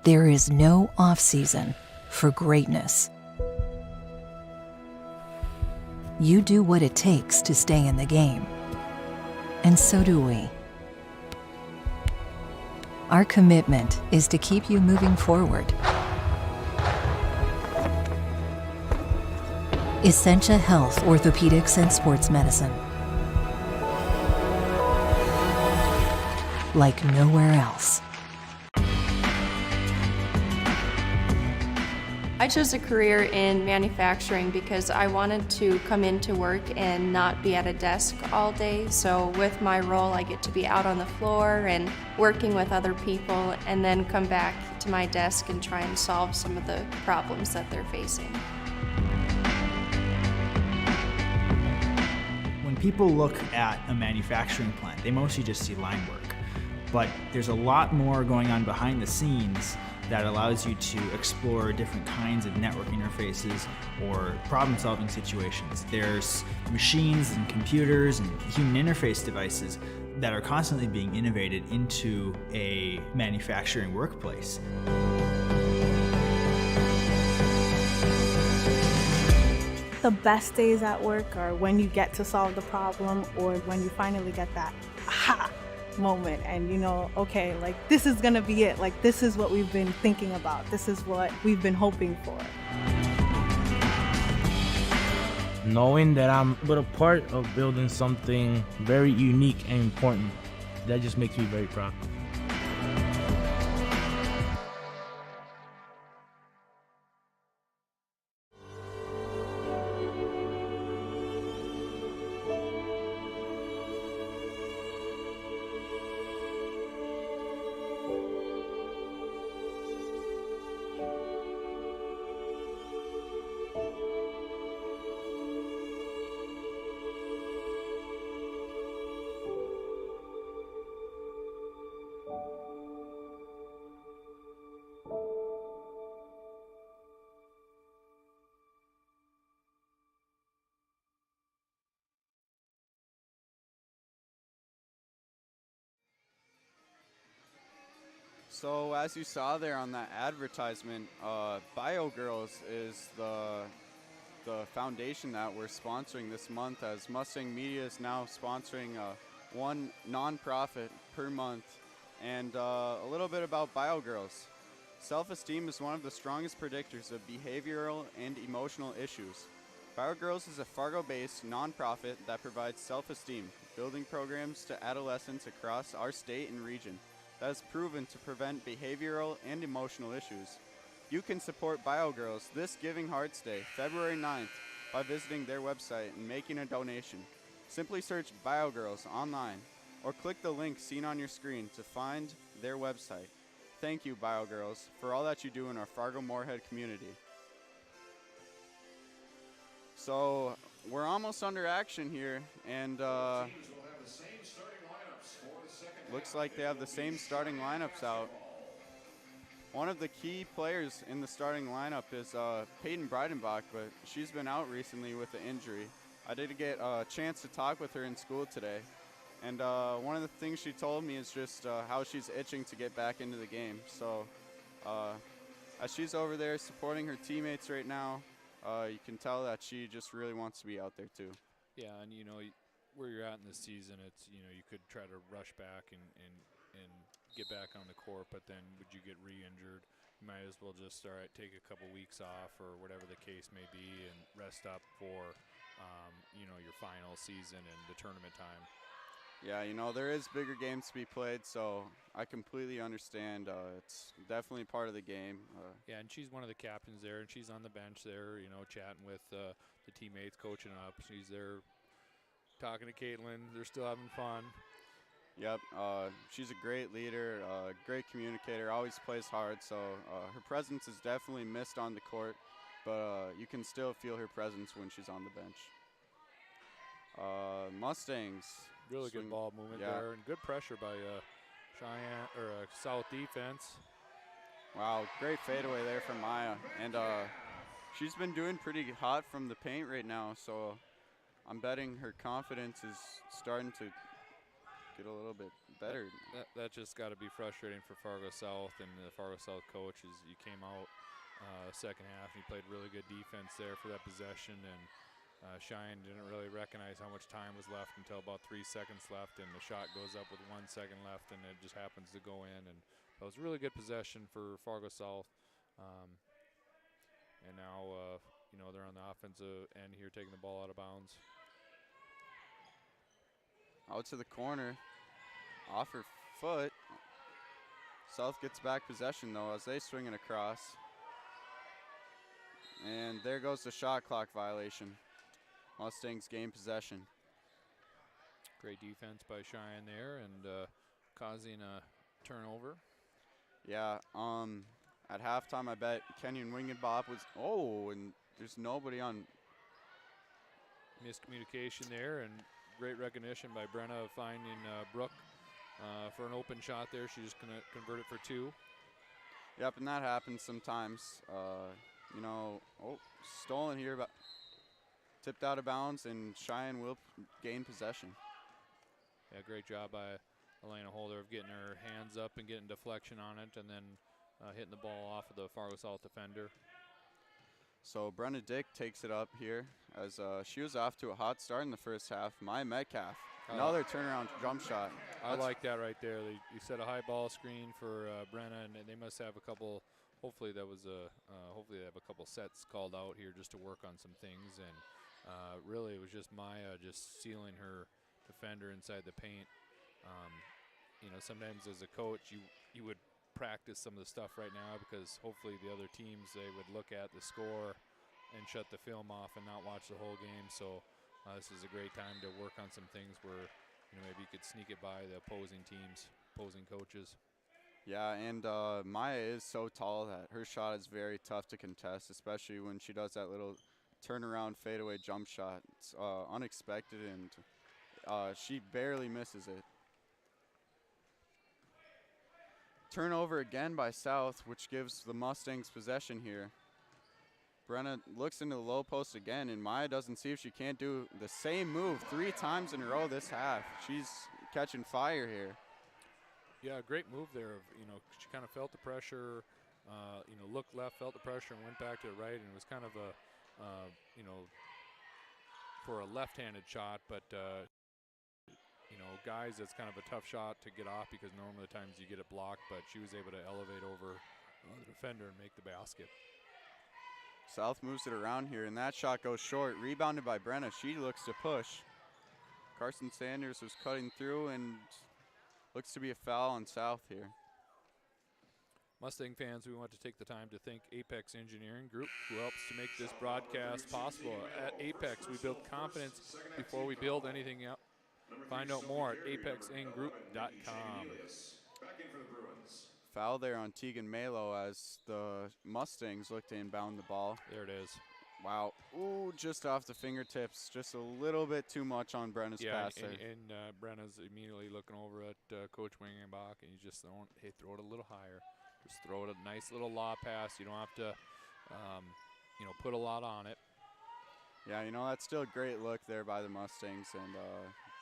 There is no off-season for greatness. You do what it takes to stay in the game. And so do we. Our commitment is to keep you moving forward. Essentia Health, Orthopedics and Sports Medicine. Like nowhere else. I chose a career in manufacturing because I wanted to come into work and not be at a desk all day. So with my role, I get to be out on the floor and working with other people, and then come back to my desk and try and solve some of the problems that they're facing. When people look at a manufacturing plant, they mostly just see line work. But there's a lot more going on behind the scenes that allows you to explore different kinds of network interfaces or problem-solving situations. There's machines and computers and human interface devices that are constantly being innovated into a manufacturing workplace. The best days at work are when you get to solve the problem, or when you finally get that aha moment and you know, okay, like this is gonna be it, like this is what we've been thinking about, this is what we've been hoping for. Knowing that I'm but a part of building something very unique and important, that just makes me very proud. So as you saw there on that advertisement, Bio Girls is the foundation that we're sponsoring this month, as Mustang Media is now sponsoring one nonprofit per month. And a little bit about Bio Girls. Self-esteem is one of the strongest predictors of behavioral and emotional issues. Fargo Girls is a Fargo-based nonprofit that provides self-esteem, building programs to adolescents across our state and region that has proven to prevent behavioral and emotional issues. You can support Bio Girls this Giving Hearts Day, February 9th, by visiting their website and making a donation. Simply search Bio Girls online or click the link seen on your screen to find their website. Thank you, Bio Girls, for all that you do in our Fargo-Moorhead community. So we're almost under action here, and looks like they have the same starting lineups out. One of the key players in the starting lineup is Peyton Breidenbach, but she's been out recently with an injury. I did get a chance to talk with her in school today. And one of the things she told me is just how she's itching to get back into the game. So as she's over there supporting her teammates right now, you can tell that she just really wants to be out there too. Yeah, and you know, where you're at in the season, it's, you know, you could try to rush back and get back on the court, but then would you get re-injured? You might as well just, all right, take a couple weeks off or whatever the case may be and rest up for, you know, your final season and the tournament time. Yeah, you know, there is bigger games to be played, so I completely understand. It's definitely part of the game. Yeah, and she's one of the captains there, and she's on the bench there, you know, chatting with the teammates, coaching up. She's there talking to Caitlin. They're still having fun. Yep, she's a great leader, great communicator, always plays hard, so her presence is definitely missed on the court, but you can still feel her presence when she's on the bench. Mustangs. Really good ball movement there, and good pressure by Cheyenne or South defense. Wow, great fadeaway there from Maya, and she's been doing pretty hot from the paint right now. So I'm betting her confidence is starting to get a little bit better. That just got to be frustrating for Fargo South, and the Fargo South coach is you came out second half and you played really good defense there for that possession, and Sheyenne didn't really recognize how much time was left until about 3 seconds left, and the shot goes up with 1 second left, and it just happens to go in. And that was a really good possession for Fargo South. And now, you know, they're on the offensive end here, taking the ball out of bounds. Out to the corner, off her foot. South gets back possession though as they swing it across. And there goes the shot clock violation. Mustangs gain possession. Great defense by Cheyenne there, and causing a turnover. Yeah, at halftime I bet Kenyon Wingenbop was, and there's nobody on. Miscommunication there, and great recognition by Brenna of finding Brooke for an open shot there. She's just gonna convert it for 2. Yep, and that happens sometimes. You know, stolen here, but tipped out of bounds, and Cheyenne will gain possession. Yeah, great job by Elena Holder of getting her hands up and getting deflection on it, and then hitting the ball off of the Fargo South defender. So Brenna Dick takes it up here as she was off to a hot start in the first half. Maya Metcalf, another turnaround jump shot. I like that right there. You set a high ball screen for Brenna, and they must have a couple. Hopefully that was hopefully they have a couple sets called out here just to work on some things, and really it was just Maya just sealing her defender inside the paint. You know, sometimes as a coach you would practice some of the stuff right now, because hopefully the other teams, they would look at the score and shut the film off and not watch the whole game. So this is a great time to work on some things where, you know, maybe you could sneak it by the opposing teams, opposing coaches. Yeah, and Maya is so tall that her shot is very tough to contest, especially when she does that little turnaround fadeaway jump shot. It's unexpected, and she barely misses it. Turnover again by South, which gives the Mustangs possession here. Brenna looks into the low post again, and Maya doesn't see if she can't do the same move 3 times in a row this half. She's catching fire here. Yeah, great move there. She kind of felt the pressure, looked left, felt the pressure, and went back to the right, and it was kind of a, for a left-handed shot, but, guys, that's kind of a tough shot to get off because normally the times you get it blocked, but she was able to elevate over the defender and make the basket. South moves it around here, and that shot goes short. Rebounded by Brenna. She looks to push. Carson Sanders was cutting through, and looks to be a foul on South here. Mustang fans, we want to take the time to thank Apex Engineering Group, who helps to make this broadcast possible. At Apex, we build confidence before we build anything else. Find out more at apexingroup.com. Foul there on Tegan Malo as the Mustangs look to inbound the ball. There it is. Wow. Ooh, just off the fingertips. Just a little bit too much on Brenna's pass there. And Brenna's immediately looking over at Coach Wingenbach, and you just throw it a little higher. Just throw it a nice little lob pass. You don't have to, put a lot on it. Yeah, that's still a great look there by the Mustangs, and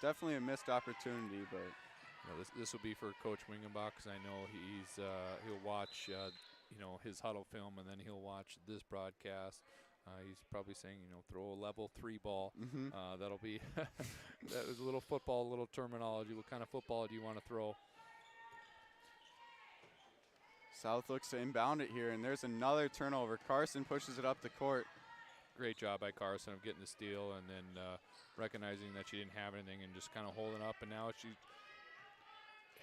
definitely a missed opportunity, but this will be for Coach Wingenbach because I know he'll watch his huddle film, and then he'll watch this broadcast. He's probably saying throw a level 3 ball. That'll be that was a little football, a little terminology. What kind of football do you want to throw? South looks to inbound it here, and there's another turnover. Carson pushes it up the court. Great job by Carson of getting the steal and then recognizing that she didn't have anything and just kind of holding up. And now she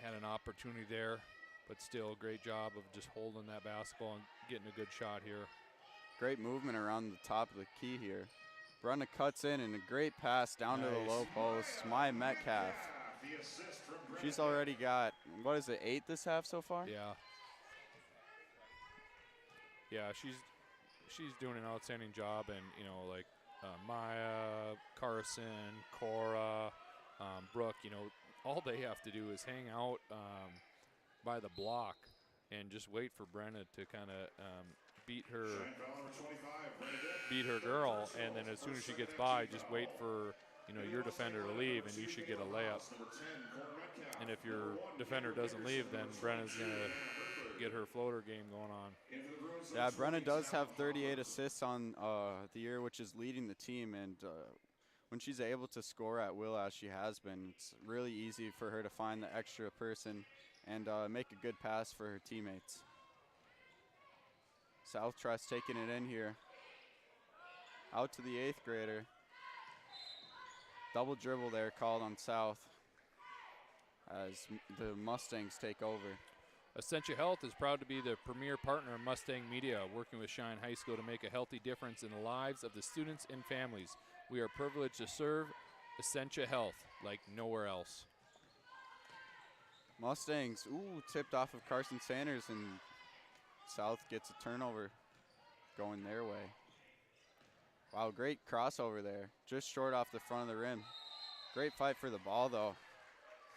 had an opportunity there, but still a great job of just holding that basketball and getting a good shot here. Great movement around the top of the key here. Brenna cuts in and a great pass down to the low post. Maya Metcalf. She's already got, 8 this half so far? Yeah. Yeah, she's doing an outstanding job, and Maya, Carson, Cora, Brooke, all they have to do is hang out by the block and just wait for Brenna to kind of beat her girl, and then as soon as she gets by, just wait for your defender to leave, and you should get a layup. And if your defender doesn't leave, then Brenna's gonna get her floater game going on. Yeah, Brenna does have 38 assists on the year, which is leading the team, and when she's able to score at will as she has been, it's really easy for her to find the extra person and make a good pass for her teammates. South tries taking it in here. Out to the 8th grader. Double dribble there called on South as the Mustangs take over. Essentia Health is proud to be the premier partner of Mustang Media, working with Sheyenne High School to make a healthy difference in the lives of the students and families. We are privileged to serve Essentia Health like nowhere else. Mustangs, tipped off of Carson Sanders, and South gets a turnover going their way. Wow, great crossover there. Just short off the front of the rim. Great fight for the ball, though.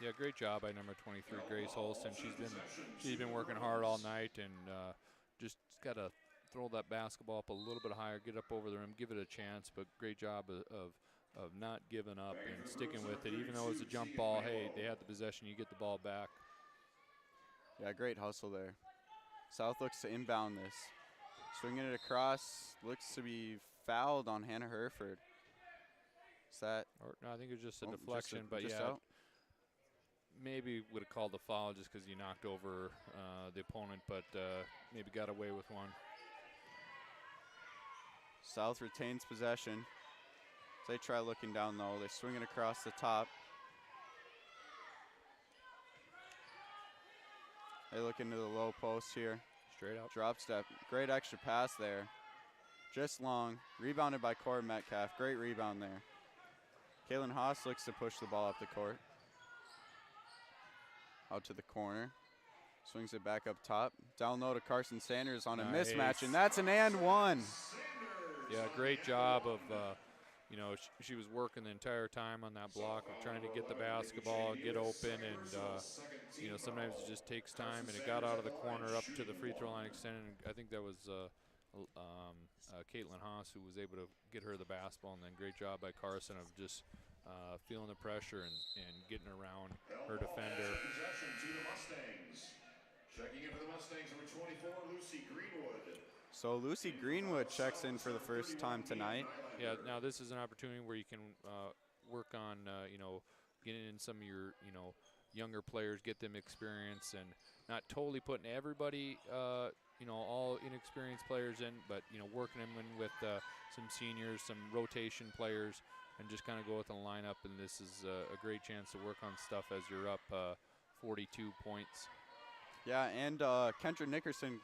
Yeah, great job by number 23, Grace Holston. She's been working hard all night, and just got to throw that basketball up a little bit higher, get up over the rim, give it a chance. But great job of not giving up and sticking with it. Even though it was a jump ball, hey, they had the possession, you get the ball back. Yeah, great hustle there. South looks to inbound this. Swinging it across, looks to be fouled on Hannah Hereford. Is that? No, I think it was just a deflection, but yeah. Out? Maybe would have called the foul just because you knocked over the opponent, but maybe got away with one. South retains possession. They try looking down low. They swing it across the top. They look into the low post here. Straight out. Drop step. Great extra pass there. Just long. Rebounded by Cora Metcalf. Great rebound there. Kaylin Haas looks to push the ball up the court. Out to the corner. Swings it back up top. Down low to Carson Sanders on a mismatch, and that's an and one. Yeah, great job of, she was working the entire time on that block of trying to get the basketball, get open, and, sometimes it just takes time, and it got out of the corner up to the free throw line extended. I think that was Caitlin Haas who was able to get her the basketball, and then great job by Carson of just feeling the pressure and getting around her defender. Possession to the Mustangs. Checking in for the Mustangs, number 24, Lucy Greenwood. So Lucy Greenwood checks in for the first time tonight. Yeah, now this is an opportunity where you can work on, getting in some of your, younger players, get them experience, and not totally putting everybody, all inexperienced players in, but, working them in with some seniors, some rotation players, and just kind of go with the lineup. And this is a great chance to work on stuff as you're up 42 points. Yeah, and Kendra Nickerson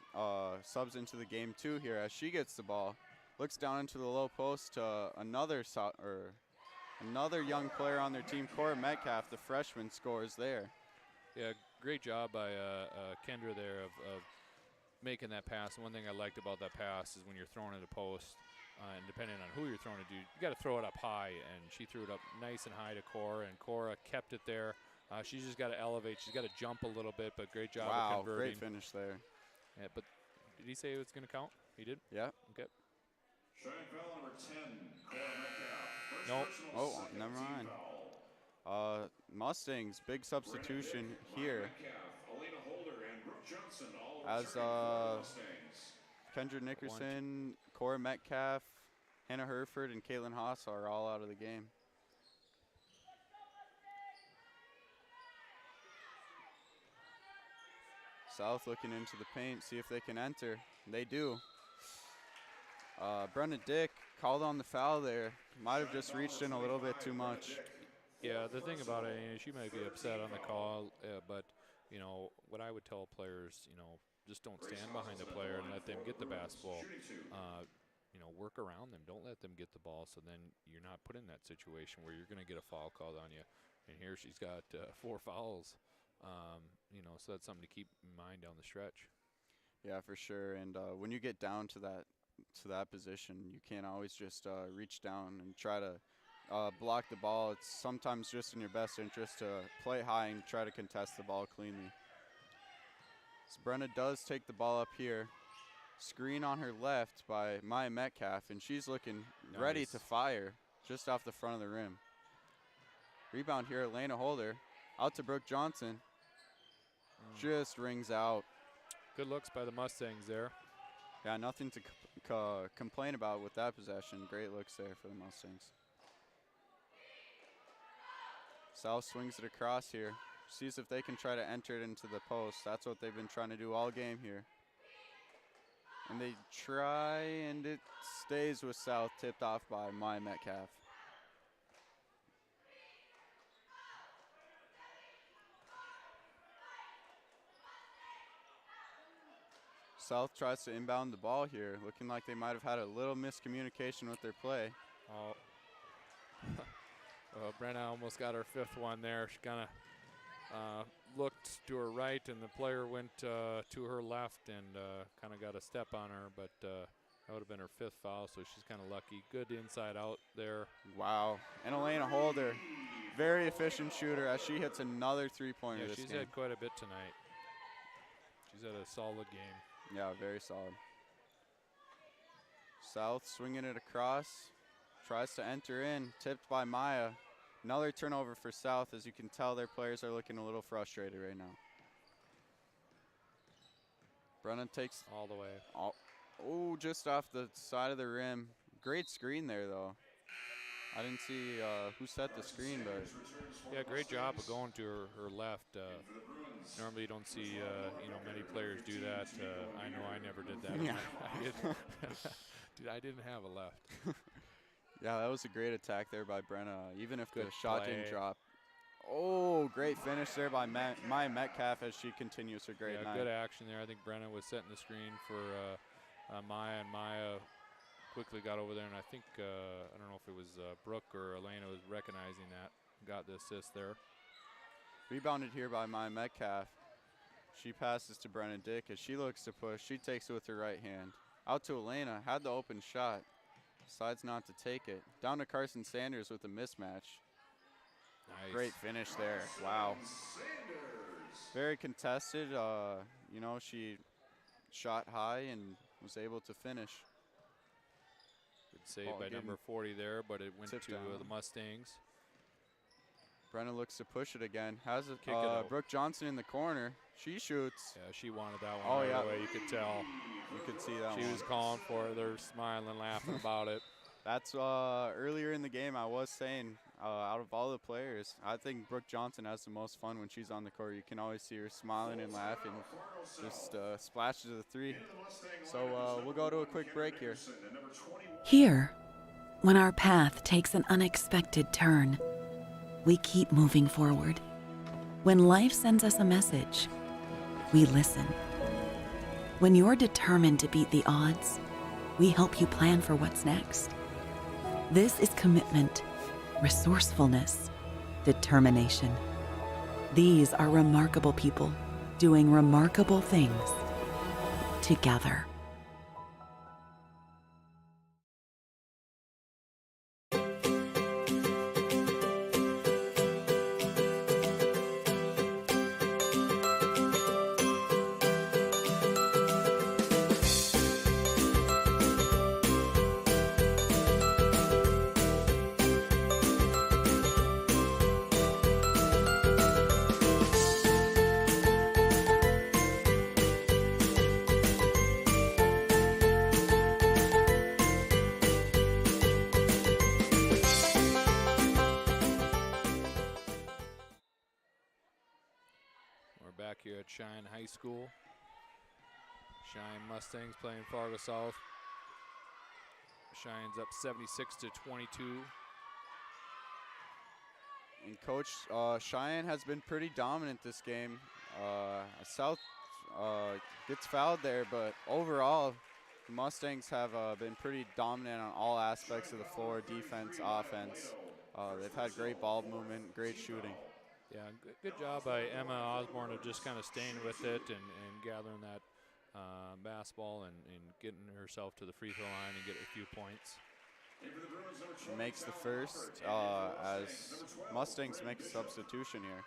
subs into the game too here as she gets the ball. Looks down into the low post to another young player on their team, Cora Metcalf, the freshman, scores there. Yeah, great job by Kendra there of making that pass. And one thing I liked about that pass is when you're throwing it a post, and depending on who you're throwing it to, you got to throw it up high. And she threw it up nice and high to Cora, and Cora kept it there. She's just got to elevate. She's got to jump a little bit, but great job of converting. Great finish there. Yeah, but did he say it was going to count? He did? Yeah. Okay. Showing foul number 10, Cora Metcalf. Nope. Oh, never mind. Mustangs, big substitution here. As Kendra Nickerson, Cora Metcalf, Hannah Herford, and Caitlin Haas are all out of the game. South looking into the paint, see if they can enter. They do. Brenna Dick called on the foul there. Might have just reached in a little bit too much. Yeah, the thing about it, she might be upset on the call, but, what I would tell players, just don't stand behind the player and let them get the basketball. Work around them. Don't let them get the ball, so then you're not put in that situation where you're going to get a foul called on you. And here she's got 4 fouls. So that's something to keep in mind down the stretch. Yeah, for sure. And when you get down to that position, you can't always just reach down and try to block the ball. It's sometimes just in your best interest to play high and try to contest the ball cleanly. So Brenna does take the ball up here. Screen on her left by Maya Metcalf, and she's looking ready to fire just off the front of the rim. Rebound here, Elena Holder. Out to Brooke Johnson. Just rings out. Good looks by the Mustangs there. Yeah, nothing to complain about with that possession. Great looks there for the Mustangs. South swings it across here. Sees if they can try to enter it into the post. That's what they've been trying to do all game here. And they try, and it stays with South, tipped off by Maya Metcalf. South tries to inbound the ball here, looking like they might have had a little miscommunication with their play. Oh, Brenna almost got her 5th one there. She kind of looked to her right, and the player went to her left and kind of got a step on her, but that would have been her 5th foul, so she's kind of lucky. Good inside out there. Wow. And Elena Holder, very efficient shooter as she hits another three-pointer this game. She's had quite a bit tonight. She's had a solid game. Yeah, very solid. South swinging it across. Tries to enter in. Tipped by Maya. Another turnover for South. As you can tell, their players are looking a little frustrated right now. Brennan takes all the way. Oh, just off the side of the rim. Great screen there, though. I didn't see who set the screen, but yeah, great job of going to her left. Normally, you don't see many players do that. I know I never did that. Yeah. I didn't have a left. Yeah, that was a great attack there by Brenna. Even if Good the shot play. didn't drop. Oh, great finish there by Maya Metcalf as she continues her great night. Good action there. I think Brenna was setting the screen for Maya, and Maya quickly got over there, and I think, I don't know if it was Brooke or Elena was recognizing that, got the assist there. Rebounded here by Maya Metcalf. She passes to Brenna Dick as she looks to push. She takes it with her right hand. Out to Elena, had the open shot. Decides not to take it. Down to Carson Sanders with a mismatch. Nice. Great finish there. Wow. Very contested. She shot high and was able to finish. Good save by number 40 there, but it went to down. the Mustangs. Brenna looks to push it again. Has it, Kick it out. Brooke Johnson in the corner. She shoots. Yeah, she wanted that one Oh, right yeah. away. You could tell. You could see that She one. was calling for it. They're smiling, laughing about it. That's earlier in the game I was saying, out of all the players, I think Brooke Johnson has the most fun when she's on the court. You can always see her smiling and laughing. Just splashes a three. So we'll go to a quick break here. Here, when our path takes an unexpected turn, we keep moving forward. When life sends us a message, we listen. When you're determined to beat the odds, we help you plan for what's next. This is commitment, resourcefulness, determination. These are remarkable people doing remarkable things together. We're back here at Sheyenne High School. Sheyenne Mustangs playing Fargo South. Cheyenne's up 76-22. And Coach, Cheyenne has been pretty dominant this game. South gets fouled there, but overall, the Mustangs have been pretty dominant on all aspects of the floor, defense, offense. They've had great ball movement, great shooting. Yeah, good job by Emma Osborne of just kind of staying with it and gathering that basketball and getting herself to the free throw line and get a few points. She makes the first as Mustangs make a substitution here.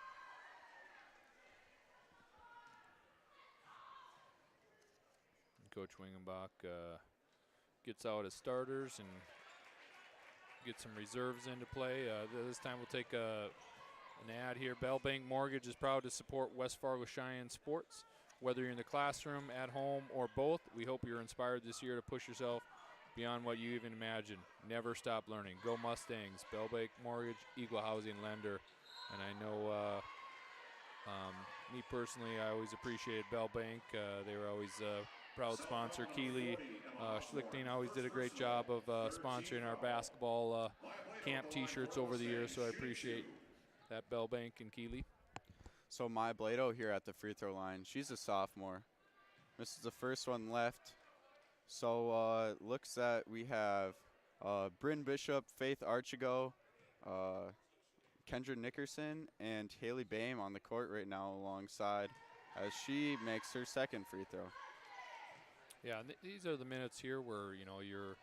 Coach Wingenbach gets out his starters and gets some reserves into play. This time we'll take an ad here. Bell Bank Mortgage is proud to support West Fargo Cheyenne sports. Whether you're in the classroom, at home, or both, we hope you're inspired this year to push yourself beyond what you even imagined. Never stop learning. Go Mustangs. Bell Bank Mortgage, Eagle Housing Lender. And I know me personally, I always appreciated Bell Bank. They were always a proud sponsor. Keeley Schlichting always did a great job of sponsoring our basketball camp t-shirts over the years, so I appreciate that, Bell Bank and Keeley. So Maya Blado here at the free throw line. She's a sophomore. This is the first one left. So looks that we have Bryn Bishop, Faith Archigo, Kendra Nickerson, and Haley Bame on the court right now alongside as she makes her second free throw. Yeah, these are the minutes here where, you know, you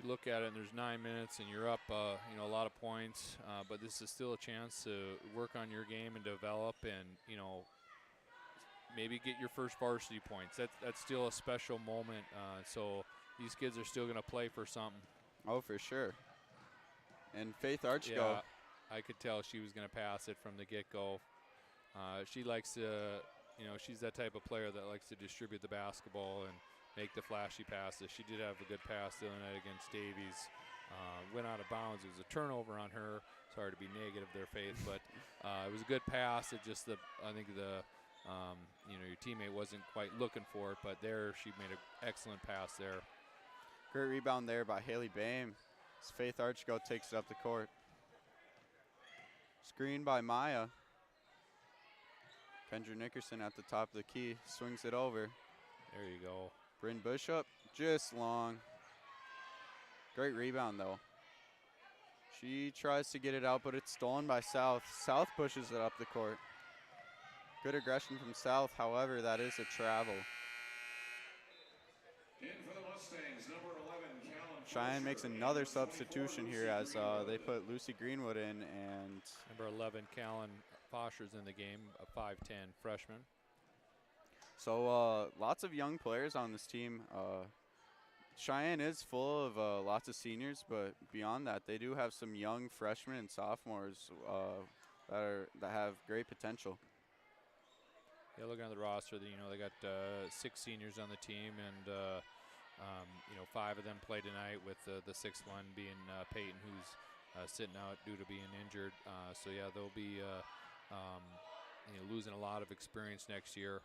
look at it and there's 9 minutes and you're up, you know, a lot of points, but this is still a chance to work on your game and develop and, you know, maybe get your first varsity points. That's still a special moment, so these kids are still going to play for something. Oh, for sure. And Faith Archigo. Yeah, I could tell she was going to pass it from the get-go. She likes to, you know, she's that type of player that likes to distribute the basketball and make the flashy passes. She did have a good pass the other night against Davies. Went out of bounds. It was a turnover on her. Sorry to be negative there, Faith, but it was a good pass. It just, I think you know, your teammate wasn't quite looking for it, but there she made an excellent pass there. Great rebound there by Haley Bame. As Faith Archigo takes it up the court. Screen by Maya. Kendra Nickerson at the top of the key, swings it over. There you go. Bryn Bishop, just long. Great rebound though. She tries to get it out, but it's stolen by South. South pushes it up the court. Good aggression from South, however, that is a travel. In for the Mustangs, number 11, Callan. Cheyenne makes another substitution here as they put Lucy Greenwood in, and number 11, Callan Fosher's in the game, a 5'10 freshman. So lots of young players on this team. Cheyenne is full of lots of seniors, but beyond that, they do have some young freshmen and sophomores that have great potential. Yeah, looking at the roster, they got 6 seniors on the team, and 5 of them play tonight, with the 6th one being Peyton, who's sitting out due to being injured. So yeah, they'll be losing a lot of experience next year.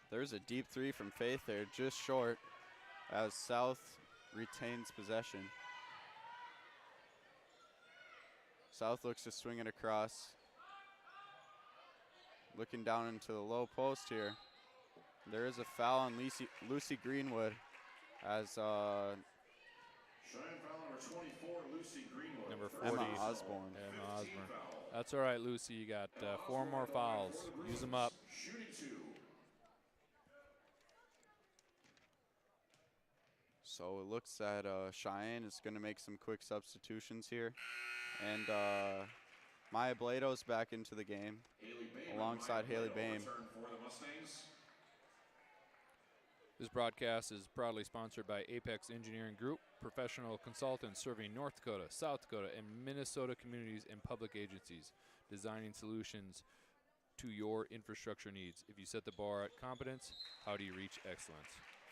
There's a deep three from Faith there, just short, as South retains possession. South looks to swing it across. Looking down into the low post here. There is a foul on Lucy Greenwood as Shine foul number 24, Lucy Greenwood. Number 40, Emma Osborne. Emma Osborne. That's all right, Lucy. You got 4 more fouls. Use them up. Shooting 2. So it looks that Cheyenne is going to make some quick substitutions here. And Maya Blado's back into the game alongside Haley Bame. This broadcast is proudly sponsored by Apex Engineering Group, professional consultants serving North Dakota, South Dakota, and Minnesota communities and public agencies, designing solutions to your infrastructure needs. If you set the bar at competence, how do you reach excellence?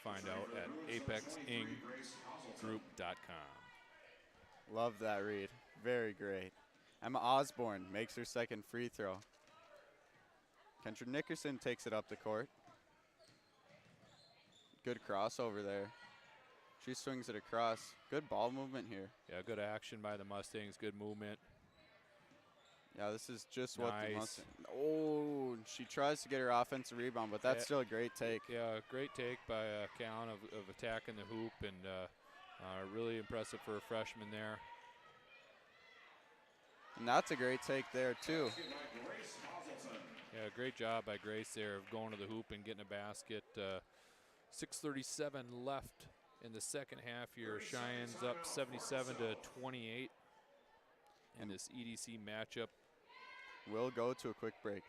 Find out at apexinggroup.com. Love that read. Very great. Emma Osborne makes her second free throw. Kendra Nickerson takes it up the court. Good crossover there. She swings it across. Good ball movement here. Yeah, good action by the Mustangs. Good movement. Yeah, this is just what the Mustangs. Oh, she tries to get her offensive rebound, but that's still a great take. Yeah, great take by Callan of attacking the hoop, and really impressive for a freshman there. And that's a great take there, too. Yeah, great job by Grace there of going to the hoop and getting a basket. 6:37 left in the second half here. Cheyenne's up 77-28 in this EDC matchup. We'll go to a quick break.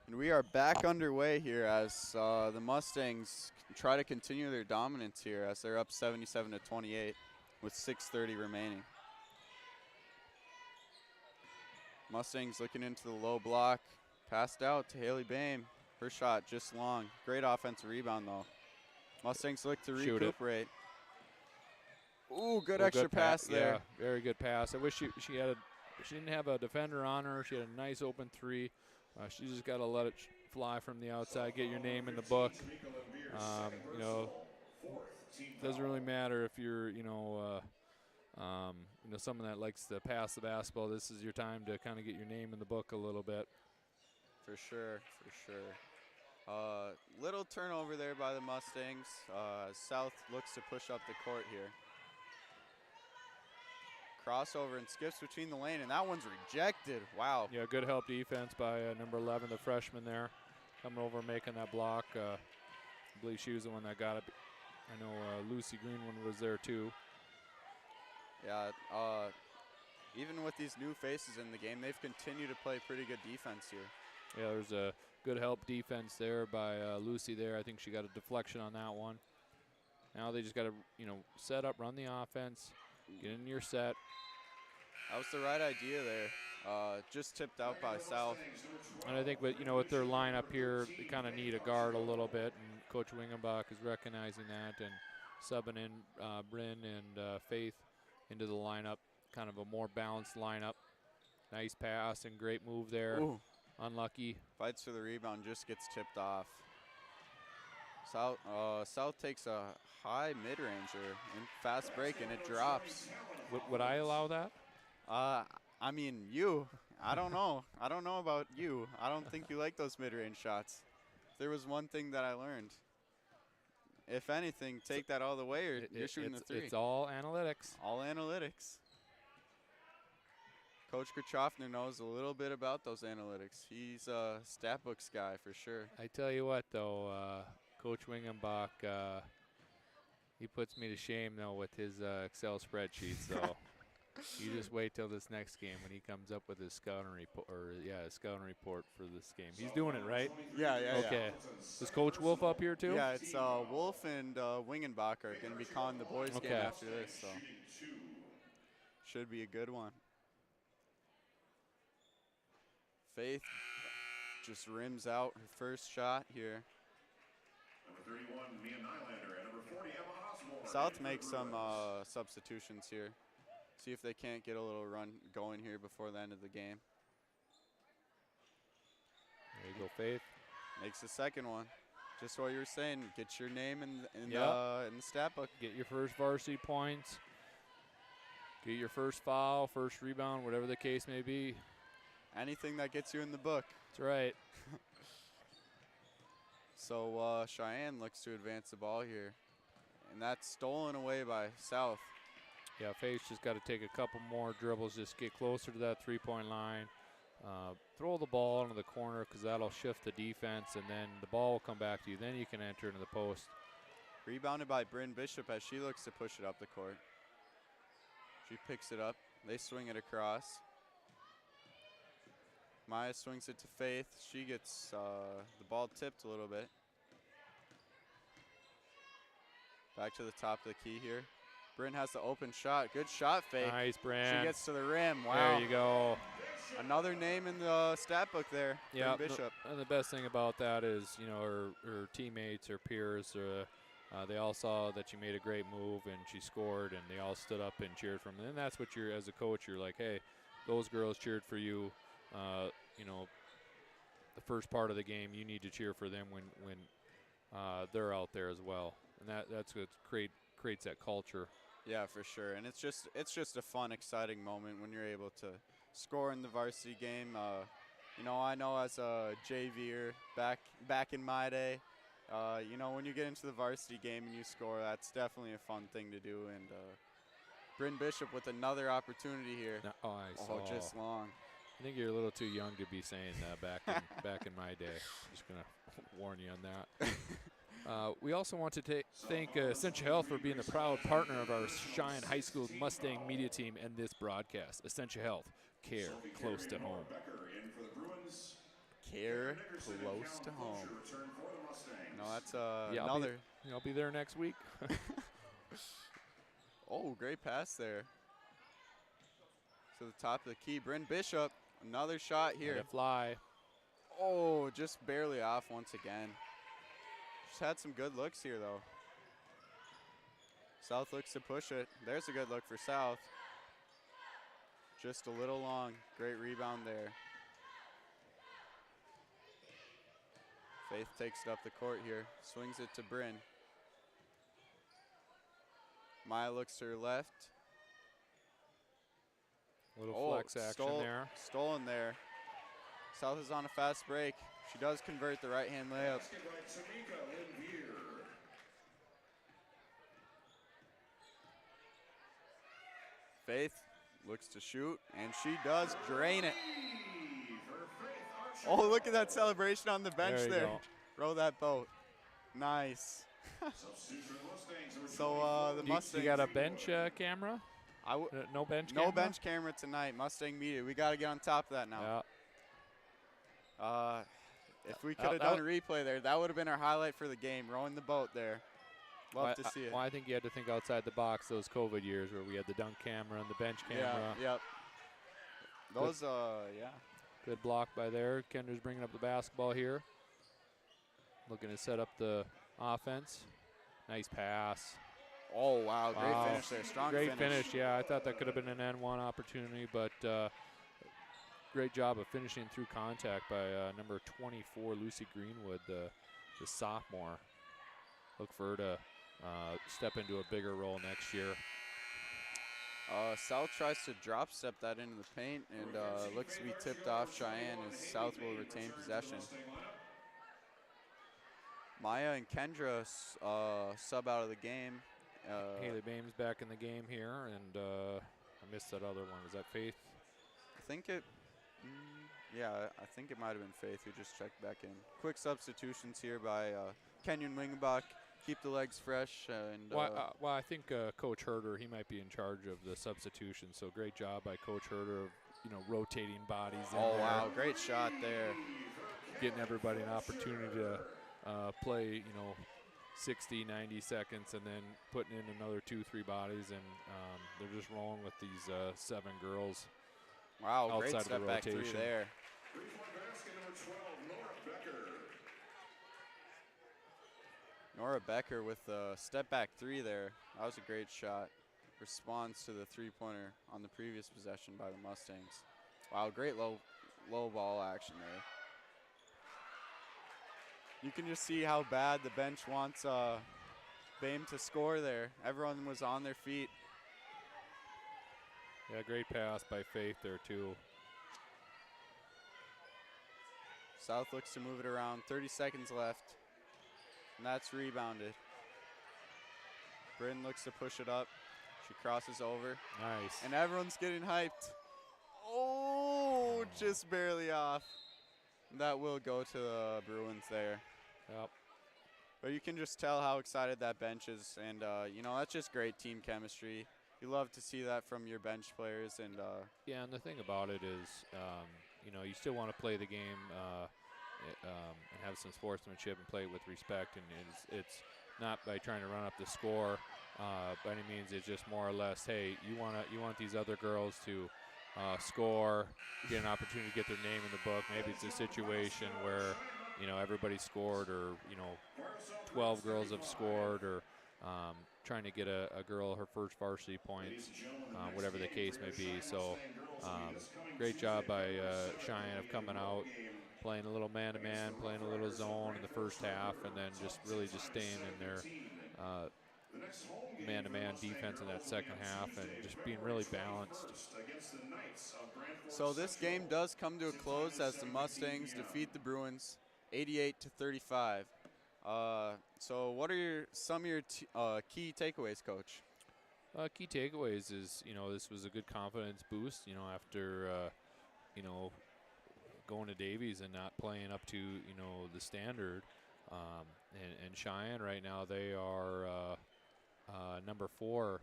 And we are back underway here as the Mustangs try to continue their dominance here as they're up 77-28 with 6:30 remaining. Mustangs looking into the low block. Passed out to Haley Bame. Her shot just long. Great offensive rebound though. Mustangs look to recuperate. Ooh, good extra pass there. Yeah, very good pass. I wish she didn't have a defender on her. She had a nice open three. She just got to let it fly from the outside, get your name in the book. Doesn't really matter if you're, someone that likes to pass the basketball. This is your time to kind of get your name in the book a little bit. For sure, for sure. Little turnover there by the Mustangs. South looks to push up the court here. Crossover and skips between the lane, and that one's rejected. Wow. Yeah, good help defense by number 11, the freshman there, coming over making that block. I believe she was the one that got it. I know Lucy Greenwood was there too. Yeah, even with these new faces in the game, they've continued to play pretty good defense here. Yeah, there's a good help defense there by Lucy there. I think she got a deflection on that one. Now they just got to, set up, run the offense, get in your set. That was the right idea there. Just tipped out by South. And I think with their lineup here, they kind of need a guard a little bit, and Coach Wingenbach is recognizing that and subbing in Bryn and Faith into the lineup, kind of a more balanced lineup. Nice pass and great move there. Ooh. Unlucky. Fights for the rebound, just gets tipped off. South takes a high mid-ranger and fast break, and it drops. Would I allow that? I mean, you. I don't know. I don't know about you. I don't think you like those mid-range shots. If there was one thing that I learned if anything, take that all the way, or you're shooting the 3. It's all analytics. All analytics. Coach Krachofner knows a little bit about those analytics. He's a stat books guy for sure. I tell you what, though, Coach Wingenbach, he puts me to shame, though, with his Excel spreadsheet. So you just wait till this next game when he comes up with his scouting report, scouting report for this game. He's doing it, right? Yeah. Okay. Is Coach Wolf up here, too? Yeah, it's Wolf and Wingenbach are going to be calling the boys' game after this, so should be a good one. Faith just rims out her first shot here. Number 31, Mia Nylander, and number 40, Emma Osborne. South makes some substitutions here. See if they can't get a little run going here before the end of the game. There you go, Faith. Makes the second one. Just what you were saying, get your name in the stat book. Get your first varsity points. Get your first foul, first rebound, whatever the case may be. Anything that gets you in the book. That's right. So Cheyenne looks to advance the ball here. And that's stolen away by South. Yeah, Faith's just got to take a couple more dribbles, just get closer to that three-point line. Throw the ball into the corner because that'll shift the defense, and then the ball will come back to you. Then you can enter into the post. Rebounded by Bryn Bishop as she looks to push it up the court. She picks it up. They swing it across. Maya swings it to Faith. She gets the ball tipped a little bit. Back to the top of the key here. Bryn has the open shot. Good shot, Faith. Nice, Bryn. She gets to the rim. Wow. There you go. Another name in the stat book there. Yeah, Bryn Bishop. And the best thing about that is, you know, her teammates, her peers, they all saw that she made a great move and she scored, and they all stood up and cheered for her. And that's what you're, as a coach, you're like, hey, those girls cheered for you. You know, the first part of the game, you need to cheer for them when they're out there as well, and that's what creates that culture. Yeah, for sure, and it's just a fun, exciting moment when you're able to score in the varsity game. You know, I know as a JVer back in my day, you know, when you get into the varsity game and you score, that's definitely a fun thing to do. And Bryn Bishop with another opportunity here. No, just long. I think you're a little too young to be saying back in my day. Just gonna warn you on that. We also want to thank Essentia Health for being the proud partner of our Sheyenne High School Mustang media team and this broadcast. Essentia Health, care close to home. Care close to home. No, that's another. I'll be there next week. Oh, great pass there. To the top of the key, Bryn Bishop. Another shot here. Let it fly. Oh, just barely off once again. Just had some good looks here, though. South looks to push it. There's a good look for South. Just a little long. Great rebound there. Faith takes it up the court here. Swings it to Bryn. Maya looks to her left. Little flex action there. Stolen there. South is on a fast break. She does convert the right-hand layup. Faith looks to shoot, and she does drain it. Oh, look at that celebration on the bench there. Row that boat. Nice. So the Mustangs. You got a bench camera? No bench camera? No bench camera tonight. Mustang Media. We got to get on top of that now. Yeah. If we could have done a replay there, that would have been our highlight for the game, rowing the boat there. Love to see it. Well, I think you had to think outside the box those COVID years where we had the dunk camera and the bench camera. Yeah, yep. Those, yeah. Good block by there. Kendra's bringing up the basketball here. Looking to set up the offense. Nice pass. Oh, wow. Great finish there. Strong finish. Great finish, yeah. I thought that could have been an N1 opportunity, but great job of finishing through contact by number 24, Lucy Greenwood, the sophomore. Look for her to step into a bigger role next year. South tries to drop step that into the paint and looks to be tipped off Cheyenne as South will retain possession. Maya and Kendra sub out of the game. Haley Bames back in the game here, and I missed that other one. Was that Faith? I think it, yeah, I think it might have been Faith who just checked back in. Quick substitutions here by Kenyon Wingenbach. Keep the legs fresh. And well, I think Coach Herder, he might be in charge of the substitution. So great job by Coach Herder of, rotating bodies. Oh, in wow, there, great shot there. getting everybody an opportunity to play, 60, 90 seconds, and then putting in another 2-3 bodies, and they're just rolling with these 7 girls. Wow, outside great of step the back rotation. 3 there. Nora Becker with a step back 3 there. That was a great shot. Responds to the 3-pointer on the previous possession by the Mustangs. Wow, great low ball action there. You can just see how bad the bench wants Bame to score there. Everyone was on their feet. Yeah, great pass by Faith there too. South looks to move it around. 30 seconds left. And that's rebounded. Bryn looks to push it up. She crosses over. Nice. And everyone's getting hyped. Oh, just barely off. That will go to the Bruins there. Yep. But you can just tell how excited that bench is. And, that's just great team chemistry. You love to see that from your bench players. And yeah, and the thing about it is, you still want to play the game and have some sportsmanship and play it with respect. And it's not by trying to run up the score by any means. It's just more or less, hey, you want these other girls to score, get an opportunity to get their name in the book. Maybe it's a situation where everybody scored, or 12 girls have scored, or trying to get a girl her first varsity points, whatever the case may be. So great job by Cheyenne of coming out, playing a little man-to-man, playing a little zone in the first half, and then just staying in their man-to-man defense in that second half, and just being really balanced. So this game does come to a close as the Mustangs defeat the Bruins 88-35. So what are some of your key takeaways, Coach? Key takeaways is, this was a good confidence boost, after, going to Davies and not playing up to, the standard. And Cheyenne right now, they are number 4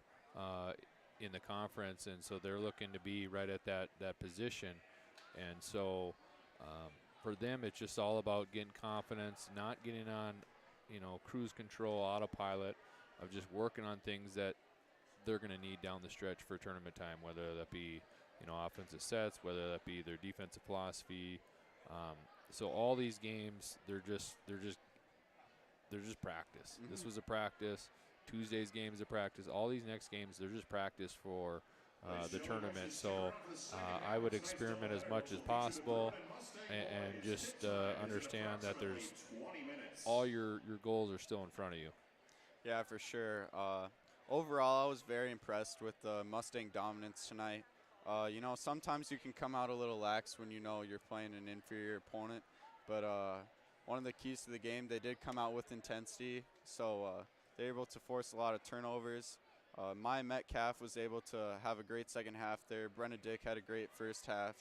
in the conference, and so they're looking to be right at that position. And so for them, it's just all about getting confidence, not getting on, cruise control, autopilot, of just working on things that they're going to need down the stretch for tournament time, whether that be, offensive sets, whether that be their defensive philosophy. So all these games, they're just practice. Mm-hmm. This was a practice. Tuesday's game is a practice. All these next games, they're just practice for the tournament. So I would experiment as much as possible, and just understand that there's all your goals are still in front of you. Yeah, for sure. Overall, I was very impressed with the Mustang dominance tonight. Sometimes you can come out a little lax when you're playing an inferior opponent, but one of the keys to the game, they did come out with intensity, so they're able to force a lot of turnovers. Maya Metcalf was able to have a great second half there. Brenna Dick had a great first half,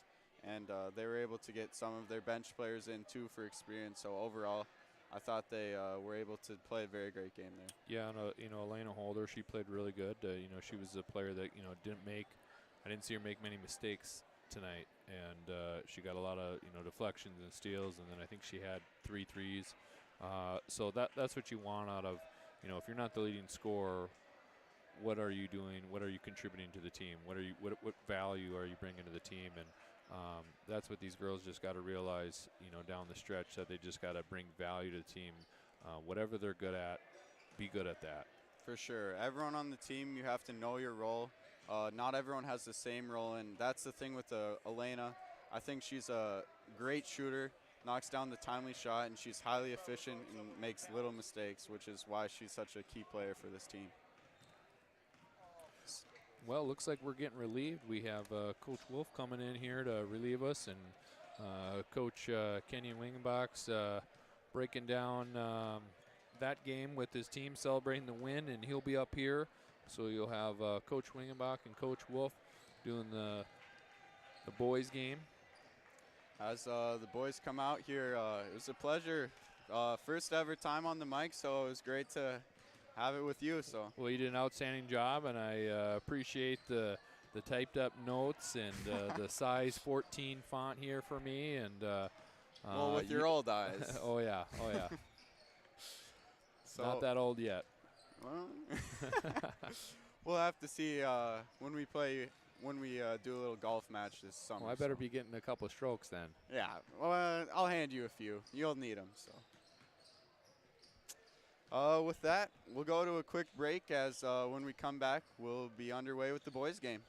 and they were able to get some of their bench players in too for experience. So overall, I thought they were able to play a very great game there. Yeah, and Elena Holder, she played really good. She was a player that I didn't see her make many mistakes tonight, and she got a lot of deflections and steals, and then I think she had 3 threes. So that's what you want out of if you're not the leading scorer. What are you doing? What are you contributing to the team? What value are you bringing to the team? And that's what these girls just got to realize, down the stretch, that they just got to bring value to the team. Whatever they're good at, be good at that. For sure. Everyone on the team, you have to know your role. Not everyone has the same role, and that's the thing with Elena. I think she's a great shooter, knocks down the timely shot, and she's highly efficient and makes little mistakes, which is why she's such a key player for this team. Well, looks like we're getting relieved. We have Coach Wolf coming in here to relieve us, and Coach Kenyon Wingenbach's breaking down that game with his team celebrating the win, and he'll be up here. So you'll have Coach Wingenbach and Coach Wolf doing the boys game. As the boys come out here, it was a pleasure. First ever time on the mic, so it was great to have it with you. So well, you did an outstanding job, and I appreciate the typed up notes and the size 14 font here for me. And well, with your old eyes. Oh yeah. So not that old yet. Well, we'll have to see when we do a little golf match this summer. Well, I better be getting a couple strokes then. Yeah, well, I'll hand you a few. You'll need them. So, with that, we'll go to a quick break. As when we come back, we'll be underway with the boys' game.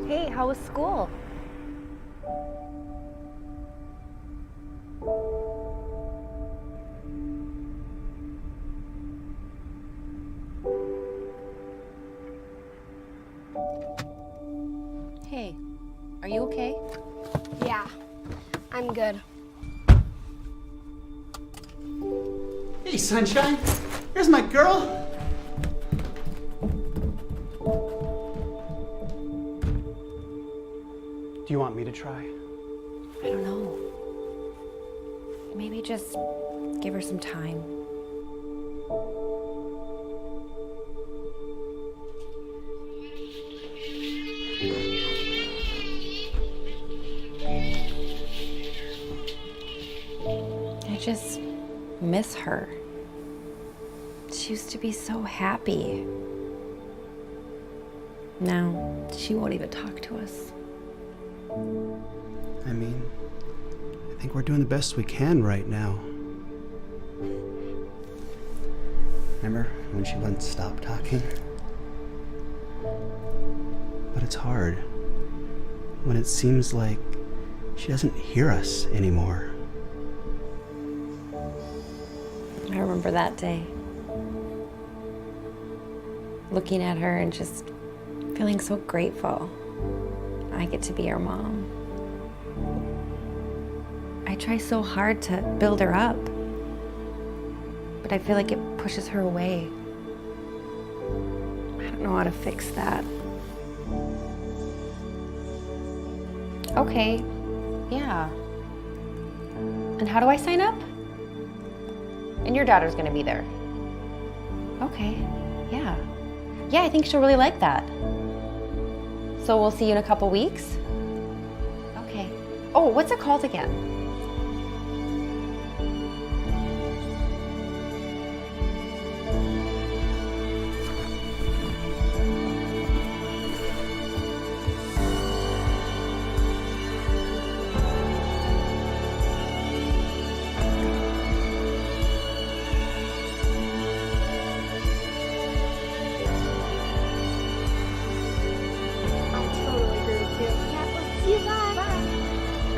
Hey, how was school? Hey, are you okay? Yeah, I'm good. Hey, Sunshine. Here's my girl. Do you want me to try? I don't know. Maybe just give her some time. I just miss her. She used to be so happy. Now she won't even talk to us. I mean, I think we're doing the best we can right now. Remember when she wouldn't stop talking? But it's hard when it seems like she doesn't hear us anymore. I remember that day. Looking at her and just feeling so grateful. I get to be her mom. I try so hard to build her up, but I feel like it pushes her away. I don't know how to fix that. Okay, yeah. And how do I sign up? And your daughter's gonna be there. Okay, yeah. Yeah, I think she'll really like that. So we'll see you in a couple weeks? Okay. Oh, what's it called again?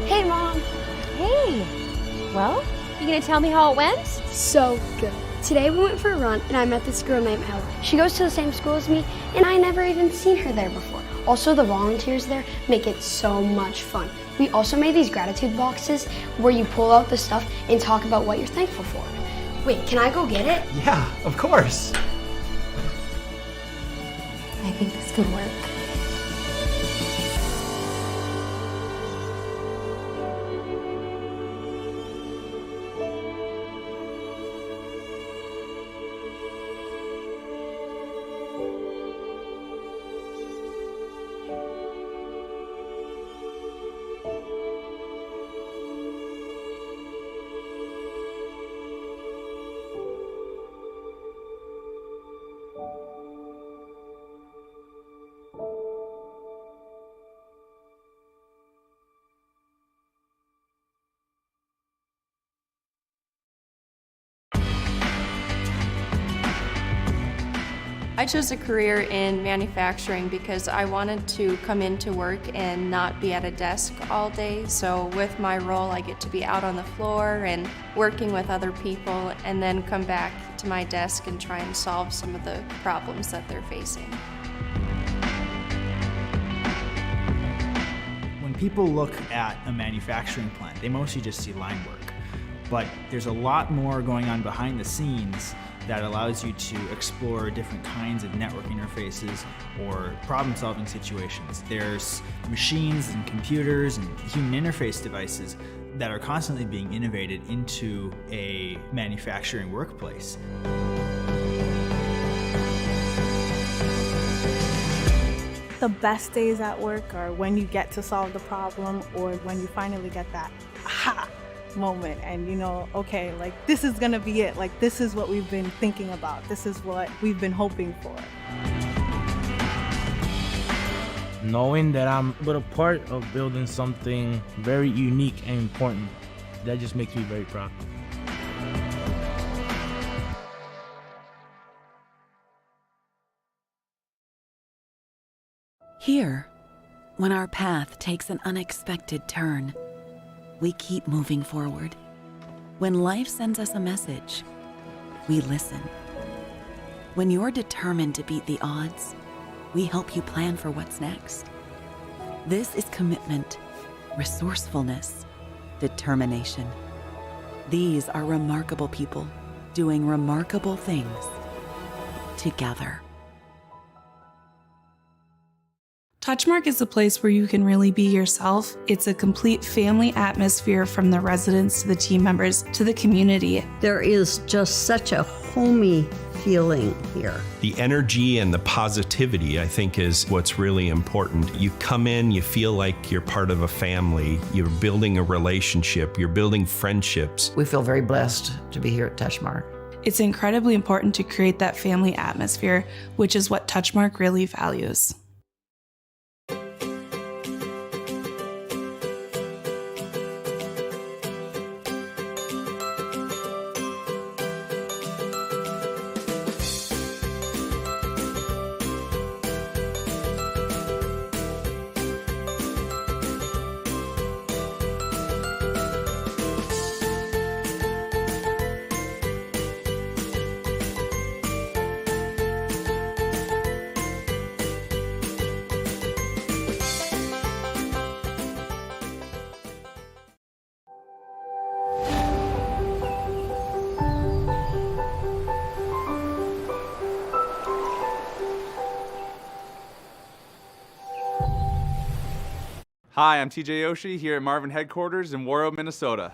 Hey, Mom. Hey. Well, You gonna tell me how it went? So good. Today we went for a run and I met this girl named Ella. She goes to the same school as me and I never even seen her there before. Also, the volunteers there make it so much fun. We also made these gratitude boxes where you pull out the stuff and talk about what you're thankful for. Wait, can I go get it? Yeah, of course. I think this could work. I chose a career in manufacturing because I wanted to come into work and not be at a desk all day. So with my role, I get to be out on the floor and working with other people and then come back to my desk and try and solve some of the problems that they're facing. When people look at a manufacturing plant, they mostly just see line work. But there's a lot more going on behind the scenes that allows you to explore different kinds of network interfaces or problem-solving situations. There's machines and computers and human interface devices that are constantly being innovated into a manufacturing workplace. The best days at work are when you get to solve the problem or when you finally get that aha moment and you know, okay, like this is gonna be it. Like this is what we've been thinking about. This is what we've been hoping for. Knowing that I'm but a part of building something very unique and important, that just makes me very proud. Here, when our path takes an unexpected turn, we keep moving forward. When life sends us a message, we listen. When you're determined to beat the odds, we help you plan for what's next. This is commitment, resourcefulness, determination. These are remarkable people doing remarkable things together. Touchmark is a place where you can really be yourself. It's a complete family atmosphere from the residents to the team members to the community. There is just such a homey feeling here. The energy and the positivity, I think, is what's really important. You come in, you feel like you're part of a family. You're building a relationship. You're building friendships. We feel very blessed to be here at Touchmark. It's incredibly important to create that family atmosphere, which is what Touchmark really values. Hi, I'm TJ Yoshi here at Marvin headquarters in Warroad, Minnesota.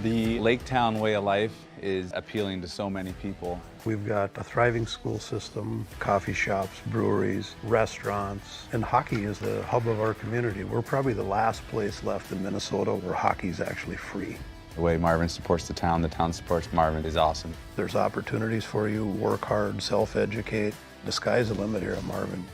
The Lake Town way of life is appealing to so many people. We've got a thriving school system, coffee shops, breweries, restaurants, and hockey is the hub of our community. We're probably the last place left in Minnesota where hockey is actually free. The way Marvin supports the town supports Marvin is awesome. There's opportunities for you, work hard, self-educate. The sky's the limit here at Marvin.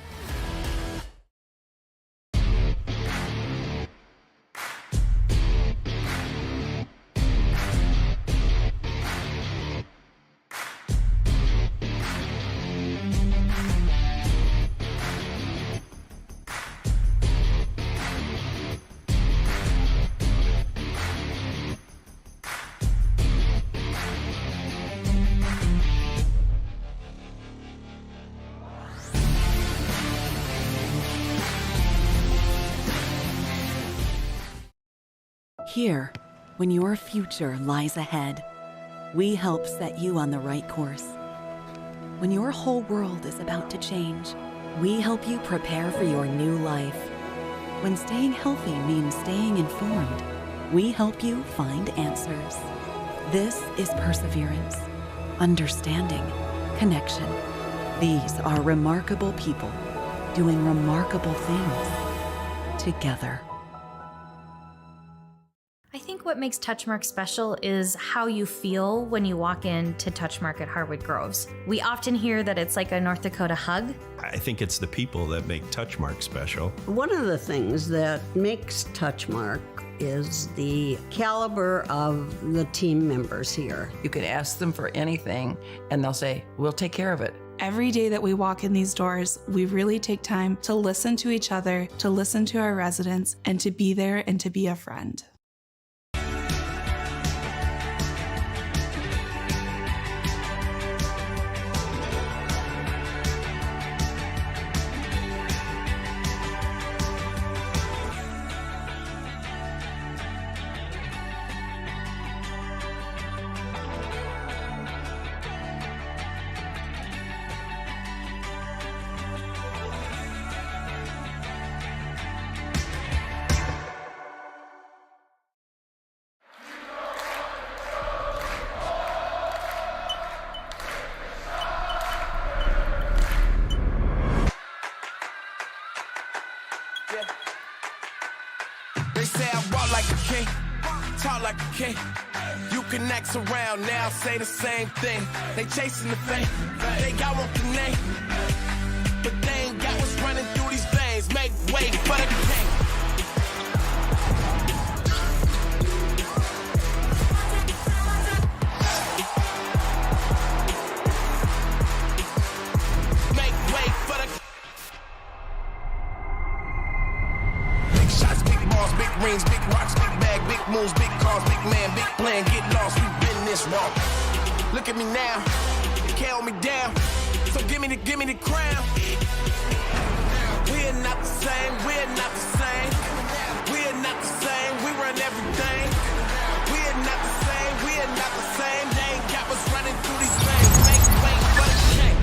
Here, when your future lies ahead, we help set you on the right course. When your whole world is about to change, we help you prepare for your new life. When staying healthy means staying informed, we help you find answers. This is perseverance, understanding, connection. These are remarkable people doing remarkable things together. I think what makes Touchmark special is how you feel when you walk into Touchmark at Harwood Groves. We often hear that it's like a North Dakota hug. I think it's the people that make Touchmark special. One of the things that makes Touchmark is the caliber of the team members here. You could ask them for anything, and they'll say, we'll take care of it. Every day that we walk in these doors, we really take time to listen to each other, to listen to our residents, and to be there and to be a friend. They say I walk like a king, talk like a king. You can act around now, say the same thing. They chasing the fame, they got one the name, but they ain't got what's running through these veins. Make way for the king. Make way for the big shots, big balls, big rings, big rocks, big bag, big moves, big cars, big man, big plan, get lost, we've been this wrong. Look at me now, they can't hold me down, so give me the crown. We're not the same, we're not the same, we're not the same, we run everything. We're not the same, we're not the same, they ain't got what's running through these veins. Make way for the king.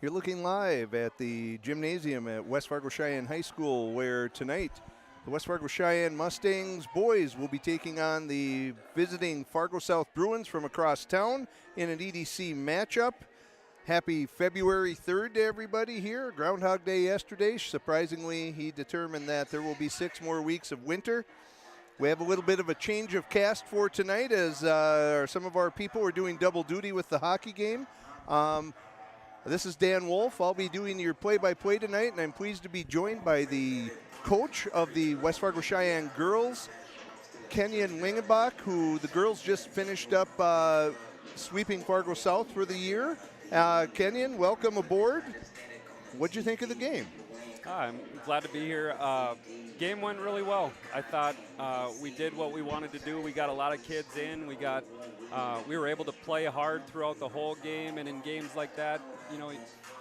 You're looking live at the gymnasium at West Fargo Sheyenne High School, where tonight the West Fargo Cheyenne Mustangs boys will be taking on the visiting Fargo South Bruins from across town in an EDC matchup. Happy February 3rd to everybody here. Groundhog Day yesterday. Surprisingly, he determined that there will be 6 more weeks of winter. We have a little bit of a change of cast for tonight, as some of our people are doing double duty with the hockey game. This is Dan Wolf. I'll be doing your play-by-play tonight, and I'm pleased to be joined by the coach of the West Fargo Cheyenne girls, Kenyon Wingenbach, who the girls just finished up sweeping Fargo South for the year. Kenyon, welcome aboard. What'd you think of the game? I'm glad to be here. Game went really well. I thought we did what we wanted to do. We got a lot of kids in. We were able to play hard throughout the whole game, and in games like that, you know,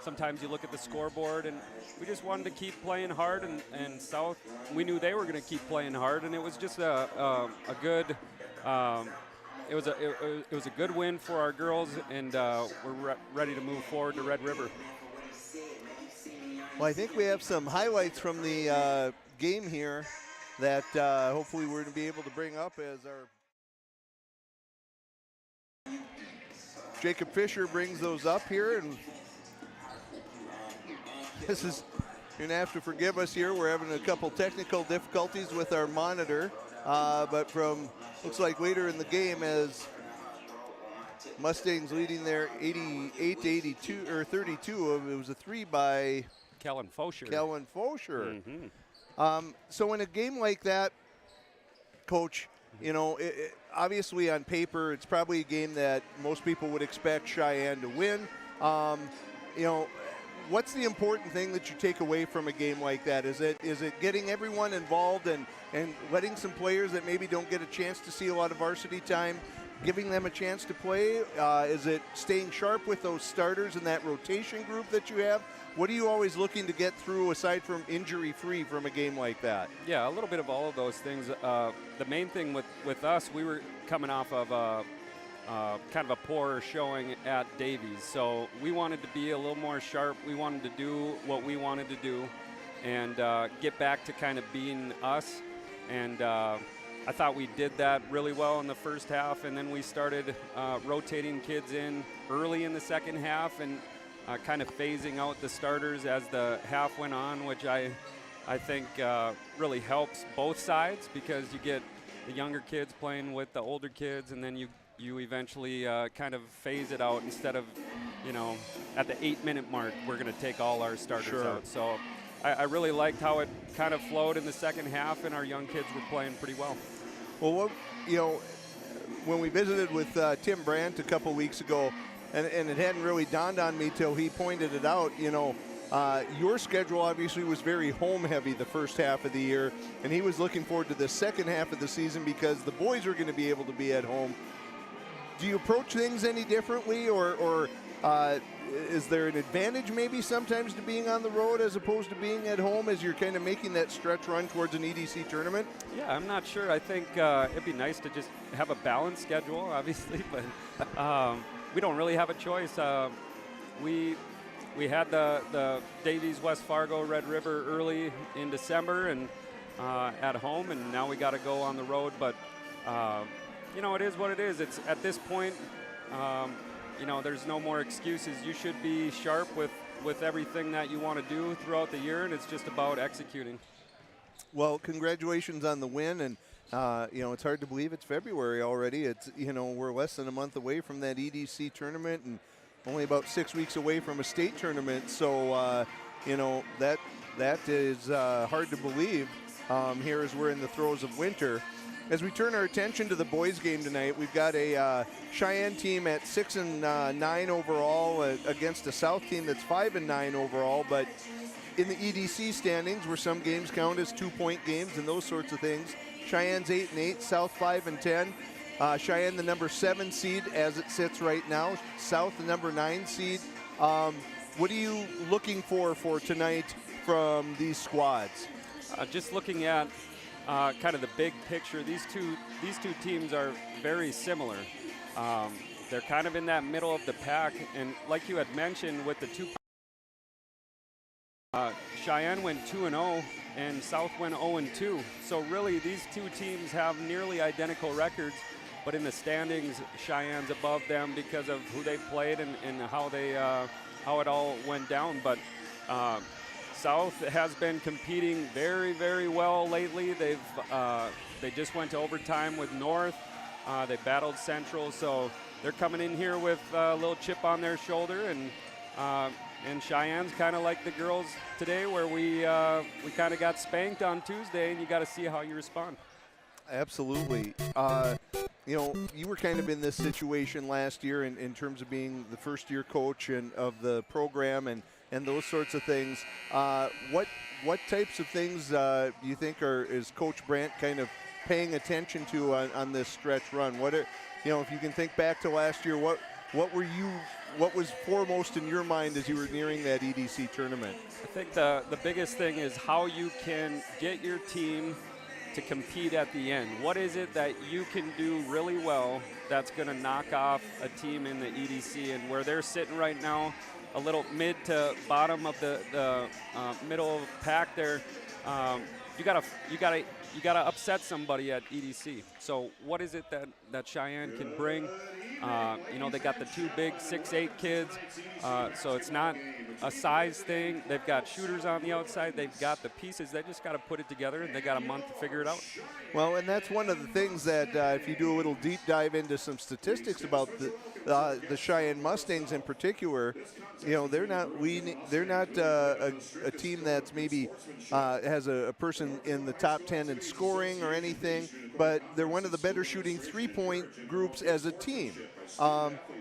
sometimes you look at the scoreboard, and we just wanted to keep playing hard, and South, we knew they were going to keep playing hard, and it was just a good it was a good win for our girls, and we're ready to move forward to Red River. Well, I think we have some highlights from the game here that hopefully we're going to be able to bring up as our Jacob Fisher brings those up here, and this is, you're going to have to forgive us here. We're having a couple technical difficulties with our monitor, but from, looks like later in the game, as Mustangs leading there 88-82, or 32, it was a 3 by Kellen Fosher. Mm-hmm. So in a game like that, Coach, you know, obviously on paper, it's probably a game that most people would expect Cheyenne to win. You know, what's the important thing that you take away from a game like that? Is it getting everyone involved and letting some players that maybe don't get a chance to see a lot of varsity time, giving them a chance to play? Is it staying sharp with those starters and that rotation group that you have? what are you always looking to get through aside from injury-free from a game like that? Yeah, a little bit of all of those things. The main thing with us, we were coming off of kind of a poor showing at Davies, so we wanted to be a little more sharp. We wanted to do what we wanted to do and get back to kind of being us. And I thought we did that really well in the first half, and then we started rotating kids in early in the second half and kind of phasing out the starters as the half went on, which I think really helps both sides, because you get the younger kids playing with the older kids, and then you eventually kind of phase it out instead of, at the 8-minute mark, we're going to take all our starters out. So I really liked how it kind of flowed in the second half, and our young kids were playing pretty well. Well, when we visited with Tim Brandt a couple weeks ago, and it hadn't really dawned on me till he pointed it out, your schedule obviously was very home-heavy the first half of the year, and he was looking forward to the second half of the season because the boys are going to be able to be at home. Do you approach things any differently, or is there an advantage maybe sometimes to being on the road as opposed to being at home as you're kind of making that stretch run towards an EDC tournament? Yeah, I'm not sure. I think it'd be nice to just have a balanced schedule, obviously, but we don't really have a choice. We had the Davies, West Fargo, Red River early in December and at home, and now we got to go on the road. But it is what it is. It's at this point. There's no more excuses. You should be sharp with everything that you want to do throughout the year, and it's just about executing. Well, congratulations on the win, and it's hard to believe it's February already. It's we're less than a month away from that EDC tournament, and only about 6 weeks away from a state tournament. So that is hard to believe here as we're in the throes of winter. As we turn our attention to the boys' game tonight, we've got a Sheyenne team at 6-9 overall against a South team that's 5-9 overall. But in the EDC standings, where some games count as 2-point games and those sorts of things, Cheyenne's 8-8, South 5-10. Sheyenne, the number 7 seed as it sits right now. South, the number 9 seed. What are you looking for tonight from these squads? Just looking at kind of the big picture, these two teams are very similar. They're kind of in that middle of the pack, and like you had mentioned with the two, Sheyenne went 2-0 and South went 0-2. So really these two teams have nearly identical records, but in the standings, Cheyenne's above them because of who they played and how it all went down. But South has been competing very, very well lately. They just went to overtime with North. They battled Central, so they're coming in here with a little chip on their shoulder, and Cheyenne's kind of like the girls today, where we kind of got spanked on Tuesday, and you got to see how you respond. Absolutely. You were kind of in this situation last year in terms of being the first-year coach and of the program and those sorts of things. What types of things do you think is Coach Brandt kind of paying attention to on this stretch run? If you can think back to last year, what was foremost in your mind as you were nearing that EDC tournament? I think the biggest thing is how you can get your team to compete at the end. What is it that you can do really well that's going to knock off a team in the EDC, and where they're sitting right now, a little mid to bottom of the middle pack there. You gotta upset somebody at EDC. So what is it that Sheyenne can bring? They got the two big 6'8" kids, so it's not a size thing. They've got shooters on the outside. They've got the pieces. They just got to put it together, and they got a month to figure it out. Well, and that's one of the things that if you do a little deep dive into some statistics about the Sheyenne Mustangs in particular, they're not a team that's maybe has a person in the top 10 in scoring or anything, but they're one of the better shooting three-point groups as a team.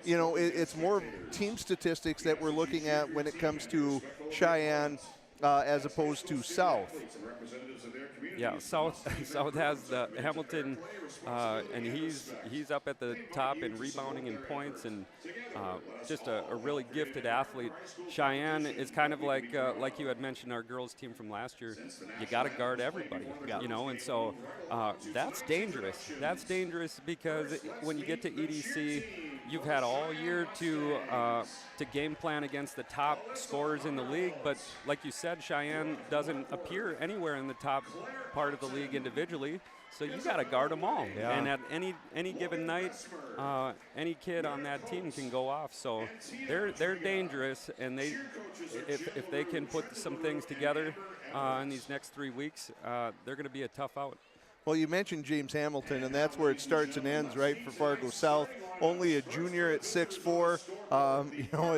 It's more team statistics that we're looking at when it comes to Sheyenne. as opposed to South. Yeah, South has the Hamilton, and he's up at the top in rebounding and points, and just a really gifted athlete. Sheyenne is kind of like you had mentioned, our girls team from last year. You got to guard everybody, you know, and so that's dangerous. That's dangerous because when you get to EDC, you've had all year to game plan against the top scorers in the league, but like you said, Sheyenne doesn't appear anywhere in the top part of the league individually, so you got to guard them all. Yeah. And at any given night, any kid on that team can go off. So they're dangerous, and if they can put some things together in these next 3 weeks, they're going to be a tough out. Well, you mentioned James Hamilton, and that's where it starts and ends, right, for Fargo South. Only a junior at 6'4". You know,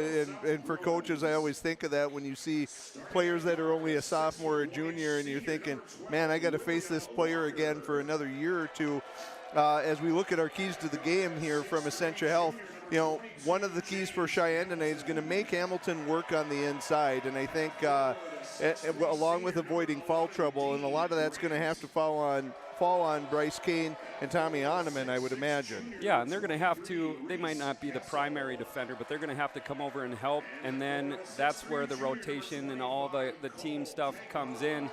and for coaches, I always think of that when you see players that are only a sophomore or junior, and you're thinking, man, I got to face this player again for another year or two. As we look at our keys to the game here from Essentia Health, you know, one of the keys for Sheyenne tonight is going to make Hamilton work on the inside, and I think along with avoiding foul trouble, and a lot of that's going to have to fall on Bryce Kane and Tommy Oneman, I would imagine. Yeah, and they're going to have to, they might not be the primary defender, but they're going to have to come over and help, and then that's where the rotation and all the team stuff comes in.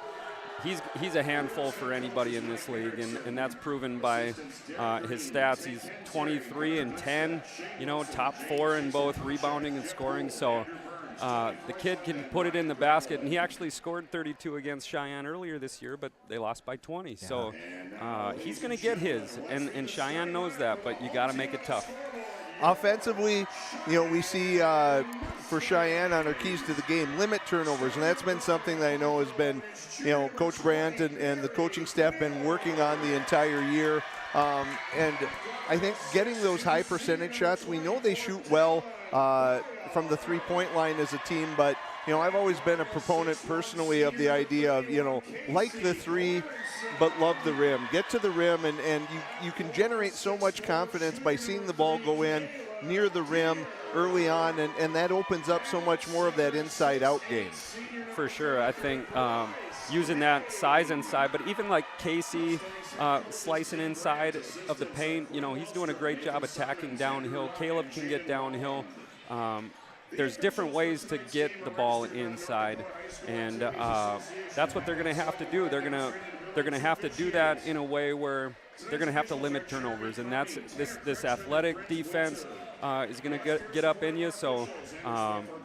He's a handful for anybody in this league, and that's proven by his stats. He's 23 and 10, you know, top 4 in both rebounding and scoring. So the kid can put it in the basket, and he actually scored 32 against Sheyenne earlier this year, but they lost by 20. Yeah. So he's going to get his, and Sheyenne knows that, but you got to make it tough. Offensively, you know, we see for Sheyenne on our keys to the game, limit turnovers, and that's been something that I know has been, you know, Coach Brandt and the coaching staff been working on the entire year. And I think getting those high percentage shots, we know they shoot well from the three-point line as a team, but, you know, I've always been a proponent personally of the idea of, you know, like the three, but love the rim. Get to the rim, and you can generate so much confidence by seeing the ball go in near the rim early on, and that opens up so much more of that inside-out game. For sure. I think using that size inside, but even like Casey slicing inside of the paint, you know, he's doing a great job attacking downhill. Caleb can get downhill. There's different ways to get the ball inside, and that's what they're going to have to do. They're going to have to do that in a way where they're going to have to limit turnovers, and that's this athletic defense is going to get up in you, so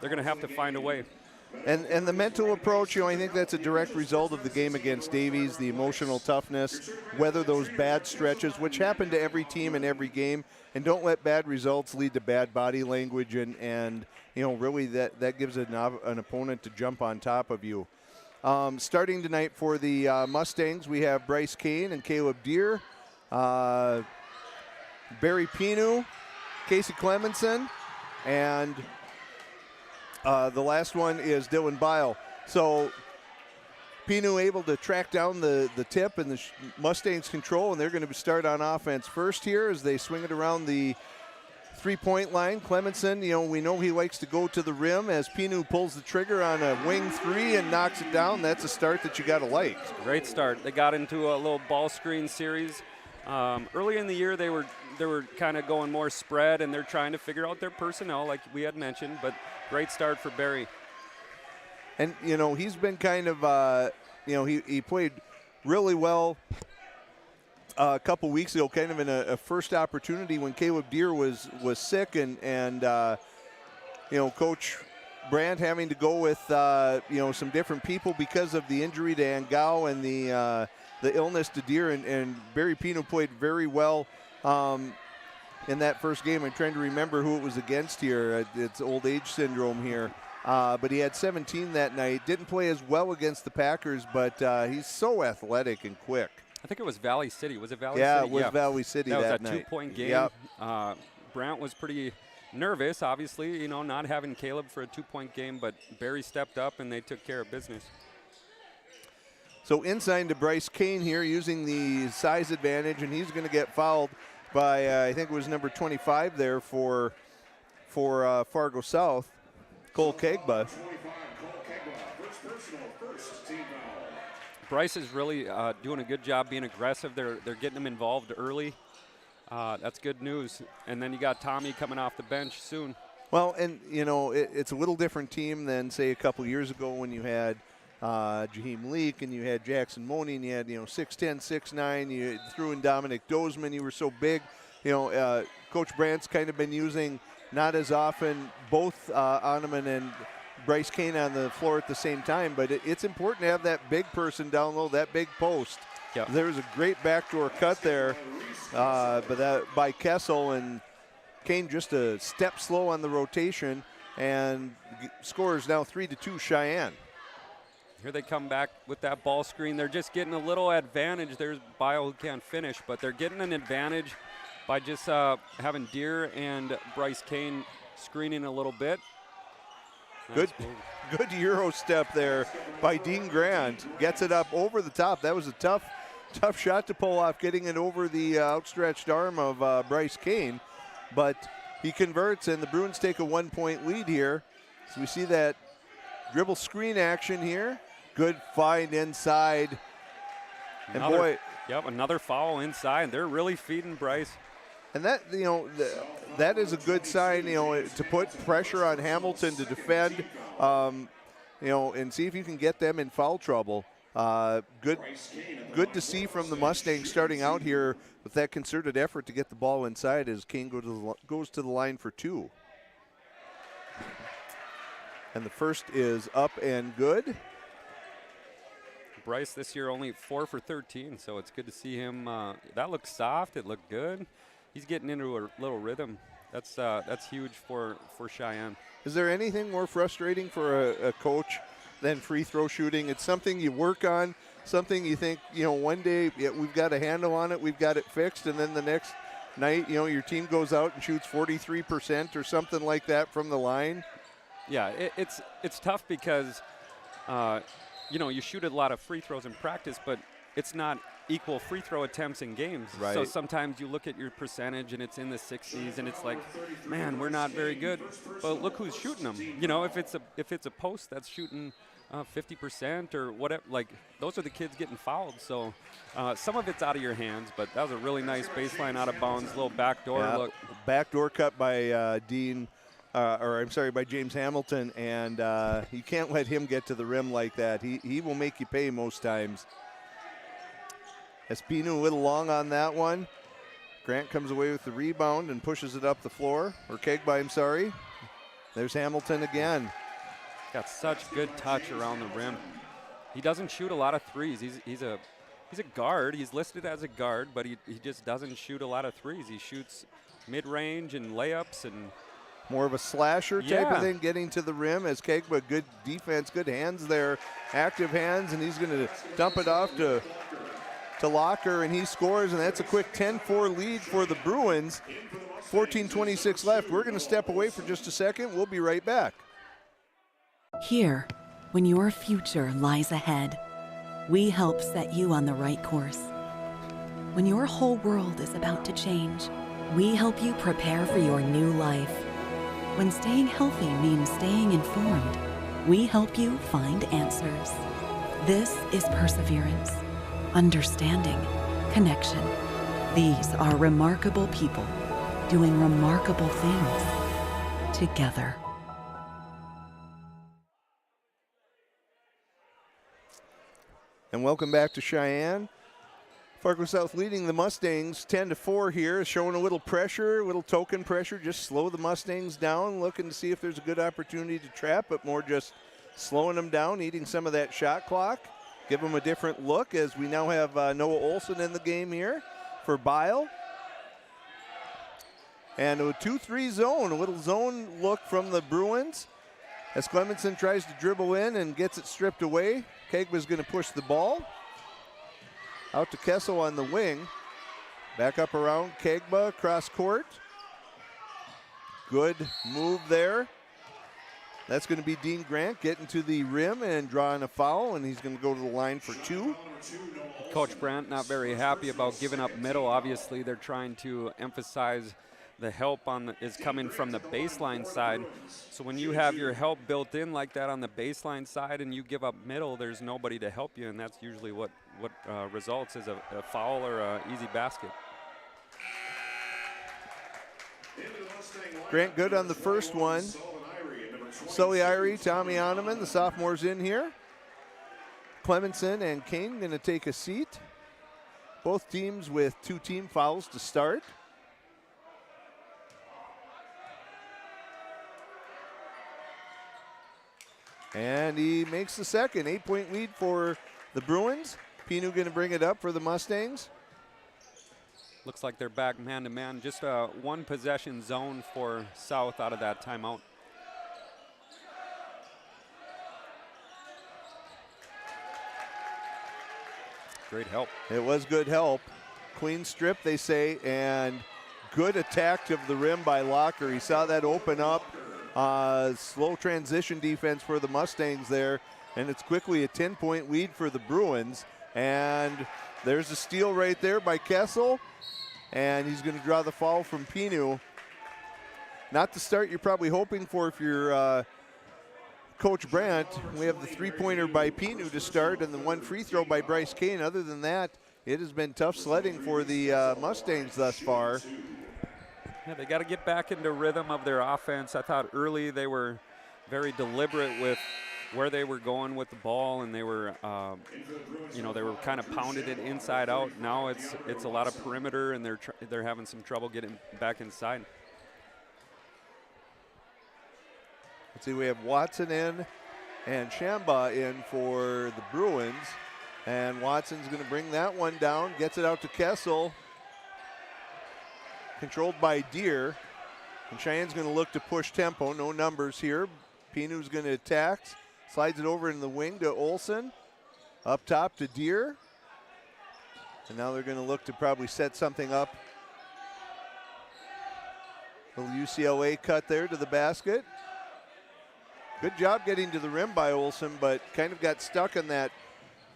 they're going to have to find a way. And the mental approach, you know, I think that's a direct result of the game against Davies, the emotional toughness, weather those bad stretches, which happen to every team in every game, and don't let bad results lead to bad body language, and you know, really that gives an opponent to jump on top of you. Starting tonight for the Mustangs, we have Bryce Kane and Caleb Deere, Barry Pinu, Casey Clemenson, and the last one is Dylan Bile. So Pinu able to track down the tip, and the Mustangs control, and they're going to start on offense first here as they swing it around the three-point line. Clemenson, you know, we know he likes to go to the rim as Pinu pulls the trigger on a wing three and knocks it down. That's a start that you got to like. Great start. They got into a little ball screen series. Early in the year, they were kind of going more spread, and they're trying to figure out their personnel, like we had mentioned, but great start for Barry. And, you know, he's been kind of, you know, he played really well a couple weeks ago, kind of in a first opportunity when Caleb Deere was sick, and you know, Coach Brandt having to go with, you know, some different people because of the injury to Angao and the illness to Deere, and Barry Pino played very well in that first game. I'm trying to remember who it was against here. It's old age syndrome here. But he had 17 that night. Didn't play as well against the Packers, but he's so athletic and quick. I think it was Valley City. Was it Valley City? Yeah, it was Valley City that night. That was a 2-point game. Yep. Brandt was pretty nervous, obviously, you know, not having Caleb for a 2-point game, but Barry stepped up and they took care of business. So inside to Bryce Kane here using the size advantage, and he's going to get fouled by, I think it was number 25 there for Fargo South, Cole Kegba. Bryce is really doing a good job being aggressive. They're getting him involved early. That's good news. And then you got Tommy coming off the bench soon. Well, and, you know, it's a little different team than, say, a couple years ago when you had Jaheim Leak and you had Jackson Money and you had, 6'10", 6'9", you threw in Dominic Dozeman. You were so big. Coach Brandt's kind of been using not as often both Oneman and Bryce Kane on the floor at the same time, but it's important to have that big person down low, that big post. Yep. There was a great backdoor cut there by Kessel, and Kane just a step slow on the rotation, and scores now 3-2 Cheyenne. Here they come back with that ball screen. They're just getting a little advantage. There's Bio who can't finish, but they're getting an advantage by just having Deere and Bryce Kane screening a little bit. Nice Good Euro step there by Dean Grant. Gets it up over the top. That was a tough shot to pull off, getting it over the outstretched arm of Bryce Kane. But he converts, and the Bruins take a 1-point lead here. So we see that dribble screen action here. Good find inside. Another foul inside. They're really feeding Bryce. And that, that is a good sign, to put pressure on Hamilton to defend, and see if you can get them in foul trouble. Good to see from the Mustangs starting out here with that concerted effort to get the ball inside as Kane goes to the line for 2. And the first is up and good. Bryce this year only 4 for 13, so it's good to see him. That looked soft. It looked good. He's getting into a little rhythm. That's huge for Cheyenne. Is there anything more frustrating for a coach than free throw shooting? It's something you work on, something you think, one day we've got a handle on it, we've got it fixed, and then the next night, your team goes out and shoots 43% or something like that from the line. Yeah, it's tough because, you shoot a lot of free throws in practice, but it's not equal free throw attempts in games. Right. So sometimes you look at your percentage and it's in the 60s and it's like, man, we're not very good. But look who's shooting them. If it's a post that's shooting 50% or whatever, like those are the kids getting fouled. So some of it's out of your hands, but that was a really nice baseline out of bounds, little backdoor look. Backdoor cut by by James Hamilton, and you can't let him get to the rim like that. He will make you pay most times. Espino a little long on that one. Grant comes away with the rebound and pushes it up the floor. Or Kegby, I'm sorry. There's Hamilton again. Got such good touch around the rim. He doesn't shoot a lot of threes. He's a guard. He's listed as a guard, but he just doesn't shoot a lot of threes. He shoots mid-range and layups and more of a slasher type of thing, getting to the rim as Kegby, good defense, good hands there, active hands, and he's going to dump it off to Locker, and he scores, and that's a quick 10-4 lead for the Bruins. 14:26 left. We're going to step away for just a second. We'll be right back. Here, when your future lies ahead, we help set you on the right course. When your whole world is about to change, we help you prepare for your new life. When staying healthy means staying informed, we help you find answers. This is perseverance, understanding, connection. These are remarkable people doing remarkable things together. And welcome back to Cheyenne. Fargo South leading the Mustangs 10-4 here, showing a little pressure, a little token pressure, just slow the Mustangs down, looking to see if there's a good opportunity to trap, but more just slowing them down, eating some of that shot clock. Give them a different look as we now have Noah Olson in the game here for Bile. And a 2-3 zone, a little zone look from the Bruins as Clemenson tries to dribble in and gets it stripped away. Kegby's going to push the ball. Out to Kessel on the wing. Back up around Kegby, cross court. Good move there. That's going to be Dean Grant getting to the rim and drawing a foul, and he's going to go to the line for 2. Coach Brandt not very happy about giving up middle. Obviously, they're trying to emphasize the help is coming from the baseline side. So when you have your help built in like that on the baseline side and you give up middle, there's nobody to help you, and that's usually what results is a foul or an easy basket. Grant good on the first one. Sully Irie, Tommy Oneman, the sophomores in here. Clemenson and Kane going to take a seat. Both teams with 2 team fouls to start. And he makes the second. 8-point lead for the Bruins. Pinu going to bring it up for the Mustangs. Looks like they're back man-to-man. Just a 1 possession zone for South out of that timeout. Great help. It was good help. Clean strip, they say, and good attack of the rim by Locker. He saw that open up. Slow transition defense for the Mustangs there, and it's quickly a 10-point lead for the Bruins. And there's a steal right there by Kessel, and he's going to draw the foul from Pinu. Not the start you're probably hoping for if you're Coach Brandt. We have the 3-pointer by Pinu to start and the 1 free throw by Bryce Kane. Other than that, it has been tough sledding for the Mustangs thus far. Yeah, they got to get back into rhythm of their offense. I thought early they were very deliberate with where they were going with the ball, and they were, they were kind of pounded it inside out. Now it's a lot of perimeter, and they're having some trouble getting back inside. Let's see, we have Watson in and Shamba in for the Bruins. And Watson's going to bring that one down, gets it out to Kessel. Controlled by Deere. And Cheyenne's going to look to push tempo, no numbers here. Pinu's going to attack, slides it over in the wing to Olsen. Up top to Deere. And now they're going to look to probably set something up. Little UCLA cut there to the basket. Good job getting to the rim by Olsen, but kind of got stuck in that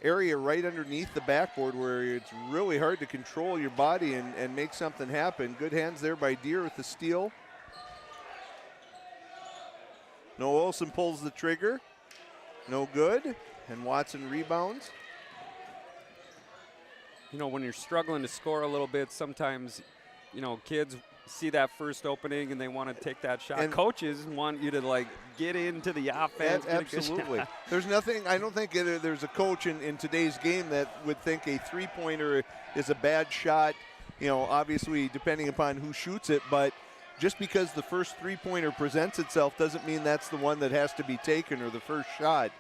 area right underneath the backboard where it's really hard to control your body and make something happen. Good hands there by Deere with the steal. No, Olsen pulls the trigger. No good. And Watson rebounds. You know, when you're struggling to score a little bit, sometimes, kids see that first opening and they want to take that shot. And coaches want you to get into the offense. Absolutely. There's nothing, I don't think there's a coach in today's game that would think a 3-pointer is a bad shot, obviously depending upon who shoots it, but just because the first 3-pointer presents itself doesn't mean that's the one that has to be taken or the first shot.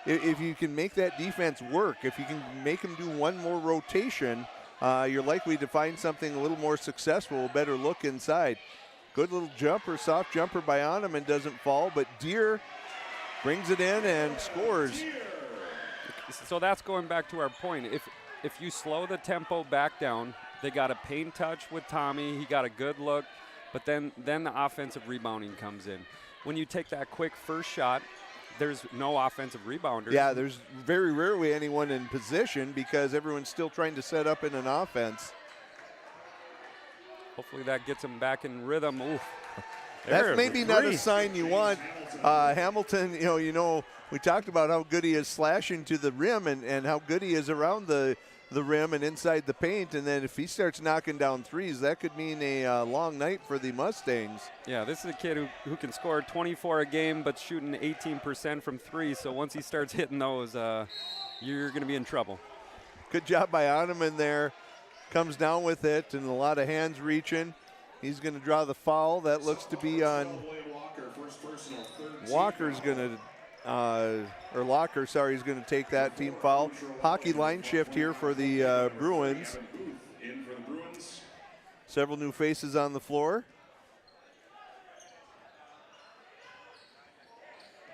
If you can make that defense work, if you can make them do one more rotation, you're likely to find something a little more successful, a better look inside. Good little jumper, soft jumper by Oneman, doesn't fall, but Deere brings it in and scores. So that's going back to our point. If you slow the tempo back down, they got a paint touch with Tommy. He got a good look, but then the offensive rebounding comes in. When you take that quick first shot, there's no offensive rebounder. Yeah, there's very rarely anyone in position because everyone's still trying to set up in an offense. Hopefully that gets them back in rhythm. Oof. That's maybe not a sign you want. Hamilton, we talked about how good he is slashing to the rim and how good he is around the rim and inside the paint, and then if he starts knocking down threes, that could mean a long night for the Mustangs. Yeah, this is a kid who can score 24 a game but shooting 18% from three, so once he starts hitting those, you're going to be in trouble. Good job by Oneman there. Comes down with it and a lot of hands reaching. He's going to draw the foul. That looks to be on Walker's going to Locker, he's going to take that team foul. Hockey line shift here for the Bruins. Several new faces on the floor.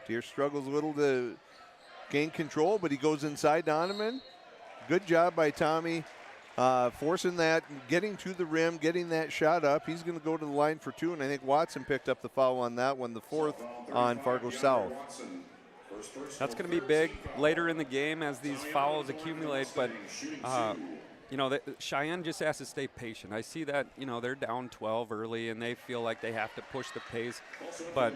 Deere struggles a little to gain control, but he goes inside to Oneman. Good job by Tommy forcing that, getting to the rim, getting that shot up. He's going to go to the line for 2, and I think Watson picked up the foul on that one, the 4th on Fargo South. That's going to be big later in the game as these fouls accumulate, but Cheyenne just has to stay patient. I see that, they're down 12 early and they feel like they have to push the pace, but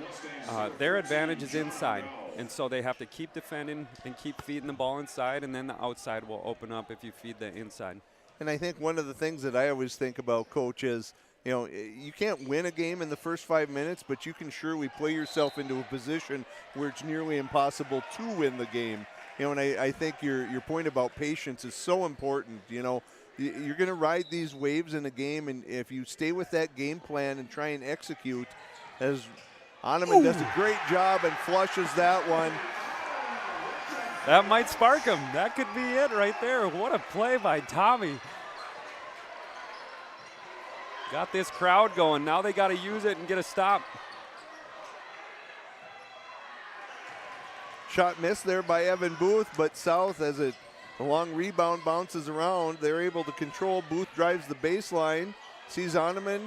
their advantage is inside. And so they have to keep defending and keep feeding the ball inside, and then the outside will open up if you feed the inside. And I think one of the things that I always think about, Coach, is, you can't win a game in the first 5 minutes, but you can surely play yourself into a position where it's nearly impossible to win the game. And I think your point about patience is so important. You're going to ride these waves in a game, and if you stay with that game plan and try and execute, as Oneman does a great job and flushes that one. That might spark him. That could be it right there. What a play by Tommy. Got this crowd going. Now they got to use it and get a stop. Shot missed there by Evan Booth, but South, as a long rebound bounces around, they're able to control. Booth drives the baseline, sees Oneman,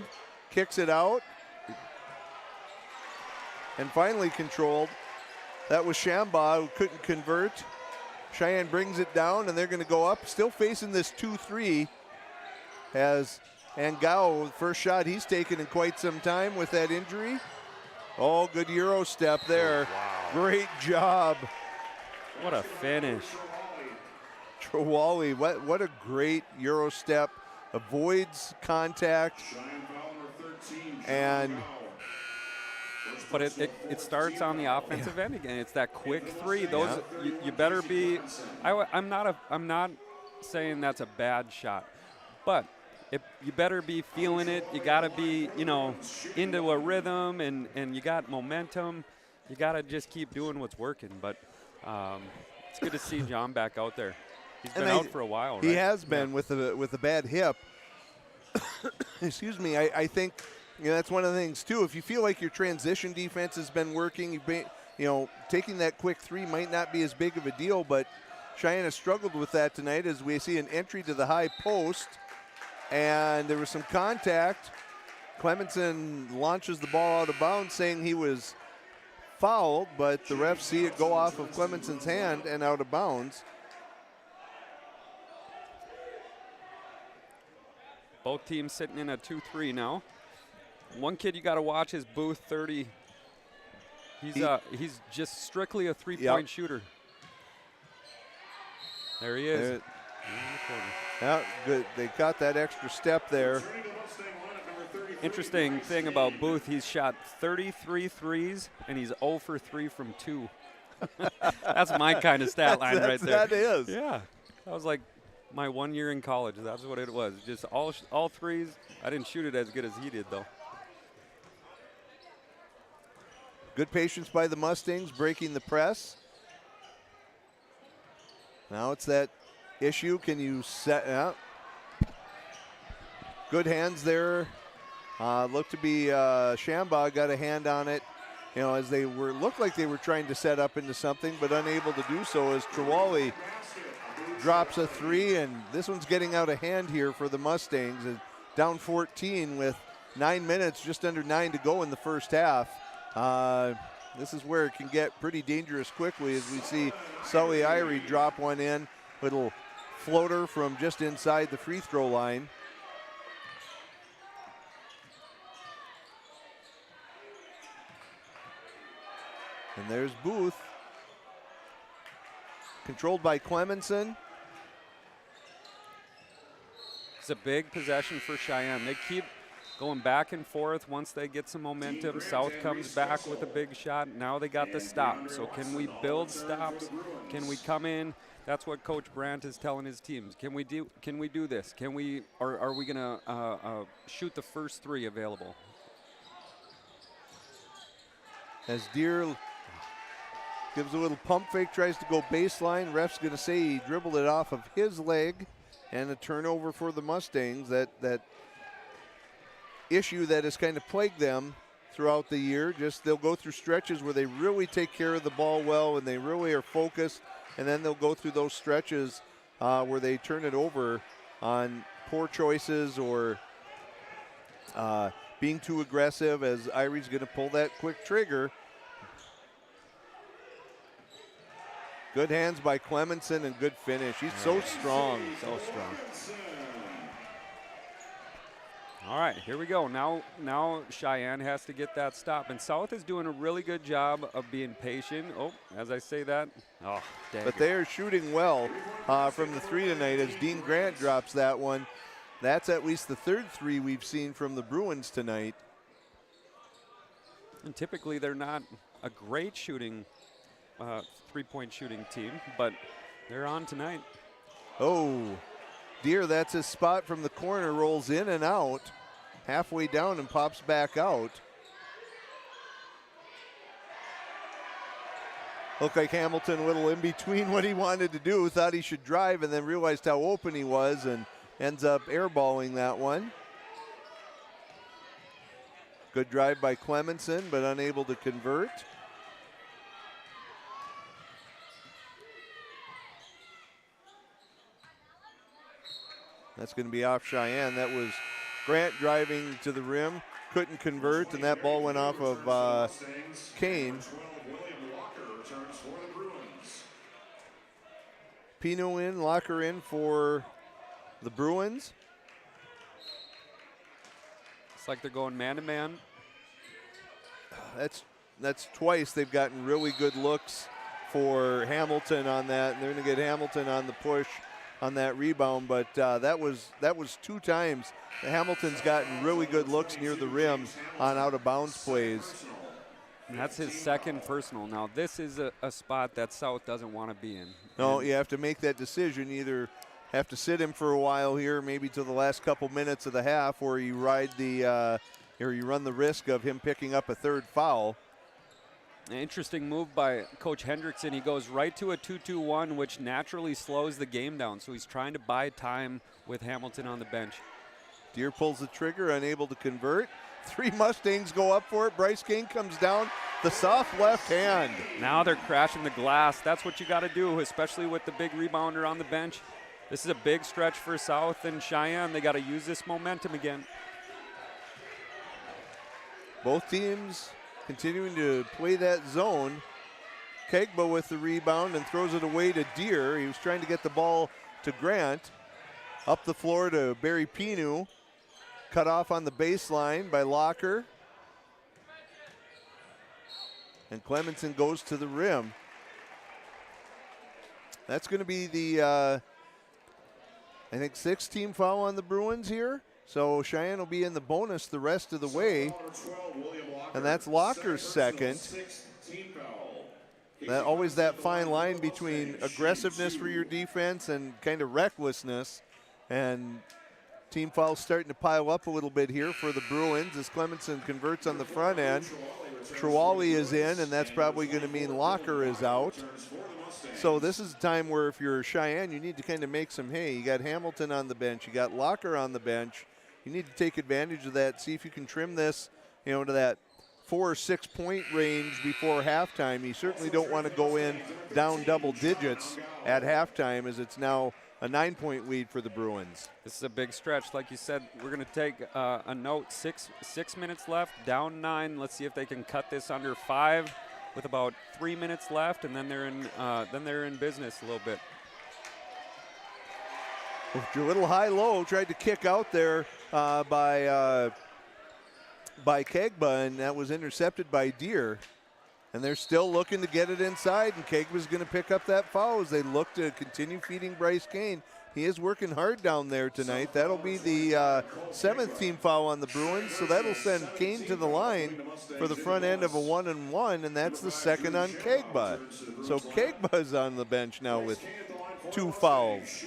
kicks it out, and finally controlled. That was Shambaugh who couldn't convert. Cheyenne brings it down, and they're going to go up, still facing this 2-3 as Angao, first shot he's taken in quite some time with that injury. Oh, good Euro step there. Oh, wow. Great job. What a finish. Trawali, what a great Euro step. Avoids contact. But it starts on the offensive end again. It's that quick three. Those you better be. I'm not saying that's a bad shot, but you better be feeling it. You got to be into a rhythm, and you got momentum. You got to just keep doing what's working. But it's good to see John back out there. He's been out for a while. He right? has been with a bad hip. Excuse me. I think. That's one of the things, too. If you feel like your transition defense has been working, you've been, taking that quick three might not be as big of a deal, but Cheyenne has struggled with that tonight as we see an entry to the high post, and there was some contact. Clemenson launches the ball out of bounds, saying he was fouled, but the refs see it go off of Clemenson's hand and out of bounds. Both teams sitting in a 2-3 now. One kid you got to watch is Booth, 30. He's just strictly a three-point shooter. There he is. Yeah, good. They got that extra step there. Interesting thing about Booth, he's shot 33 threes, and he's 0 for 3 from 2. That's my kind of stat line right there. That is. Yeah. That was like my 1 year in college. That's what it was. Just all threes. I didn't shoot it as good as he did, though. Good patience by the Mustangs, breaking the press. Now it's that issue. Can you set up? Good hands there. Looked to be Shambaugh got a hand on it. As they looked like they were trying to set up into something, but unable to do so as Trawali drops a three, and this one's getting out of hand here for the Mustangs. And down 14 with 9 minutes, just under 9 to go in the first half. This is where it can get pretty dangerous quickly as we see Sully Irie drop one in. Little floater from just inside the free throw line. And there's Booth. Controlled by Clemenson. It's a big possession for Cheyenne. They keep going back and forth. Once they get some momentum, South comes back with a big shot. Now they got the stop. So can we build stops? Can we come in? That's what Coach Brandt is telling his teams. Can we do this? Can we, or are we gonna shoot the first three available? As Deere gives a little pump fake, tries to go baseline. Ref's gonna say he dribbled it off of his leg, and a turnover for the Mustangs. That issue that has kind of plagued them throughout the year. Just they'll go through stretches where they really take care of the ball well and they really are focused, and then they'll go through those stretches where they turn it over on poor choices or being too aggressive, as Irie's going to pull that quick trigger. Good hands by Clemenson and good finish. He's so strong. So strong. All right, here we go. Now Cheyenne has to get that stop. And South is doing a really good job of being patient. Oh, as I say that, oh, dang. But they are shooting well from the three tonight as Dean Grant drops that one. That's at least the third three we've seen from the Bruins tonight. And typically they're not a great shooting, three-point shooting team, but they're on tonight. Oh, Deere, that's his spot from the corner, rolls in and out, halfway down and pops back out. Looked like Hamilton a little in between what he wanted to do, thought he should drive and then realized how open he was and ends up airballing that one. Good drive by Clemenson, but unable to convert. That's going to be off Cheyenne. That was Grant driving to the rim, couldn't convert, and that ball went off of Kane. Pino in, Locker in for the Bruins. It's like they're going man-to-man. That's twice they've gotten really good looks for Hamilton on that, and they're going to get Hamilton on the push on that rebound, but that was 2 times Hamilton's gotten really good looks near the rim on out-of-bounds plays. And that's his second personal. Now, this is a spot that South doesn't want to be in. No, you have to make that decision. Either have to sit him for a while here, maybe to the last couple minutes of the half, or you ride the or you run the risk of him picking up a third foul. An interesting move by Coach Hendrickson. He goes right to a 2-2-1, which naturally slows the game down. So he's trying to buy time with Hamilton on the bench. Deere pulls the trigger, unable to convert. 3 Mustangs go up for it. Bryce King comes down, the soft left hand. Now they're crashing the glass. That's what you got to do, especially with the big rebounder on the bench. This is a big stretch for South and Cheyenne. They got to use this momentum again. Both teams continuing to play that zone. Kegba with the rebound and throws it away to Deere. He was trying to get the ball to Grant. Up the floor to Barry Pinu. Cut off on the baseline by Locker. And Clemenson goes to the rim. That's going to be the, I think, 6th team foul on the Bruins here. So Cheyenne will be in the bonus the rest of the way. And that's Locker's second. Always that fine line between aggressiveness for your defense and kind of recklessness. And team fouls starting to pile up a little bit here for the Bruins as Clemenson converts on the front end. Trewally is in, and that's probably going to mean Locker is out. So this is a time where if you're Cheyenne, you need to kind of make some hay. You got Hamilton on the bench. You got Locker on the bench. You need to take advantage of that, see if you can trim this, to that 4 or 6 point range before halftime. You certainly don't want to go in down double digits at halftime as it's now a 9-point lead for the Bruins. This is a big stretch. Like you said, we're going to take a note. Six minutes left, down 9. Let's see if they can cut this under 5 with about 3 minutes left, and then they're in business a little bit. A little high-low, tried to kick out there by Kegba, and that was intercepted by Deere. And they're still looking to get it inside, and Kegba's going to pick up that foul as they look to continue feeding Bryce Kane. He is working hard down there tonight. That'll be the 7th team foul on the Bruins, so that'll send Kane to the line for the front end of a 1-and-1, and that's the second on Kegba. So Kegba's on the bench now with 2 fouls.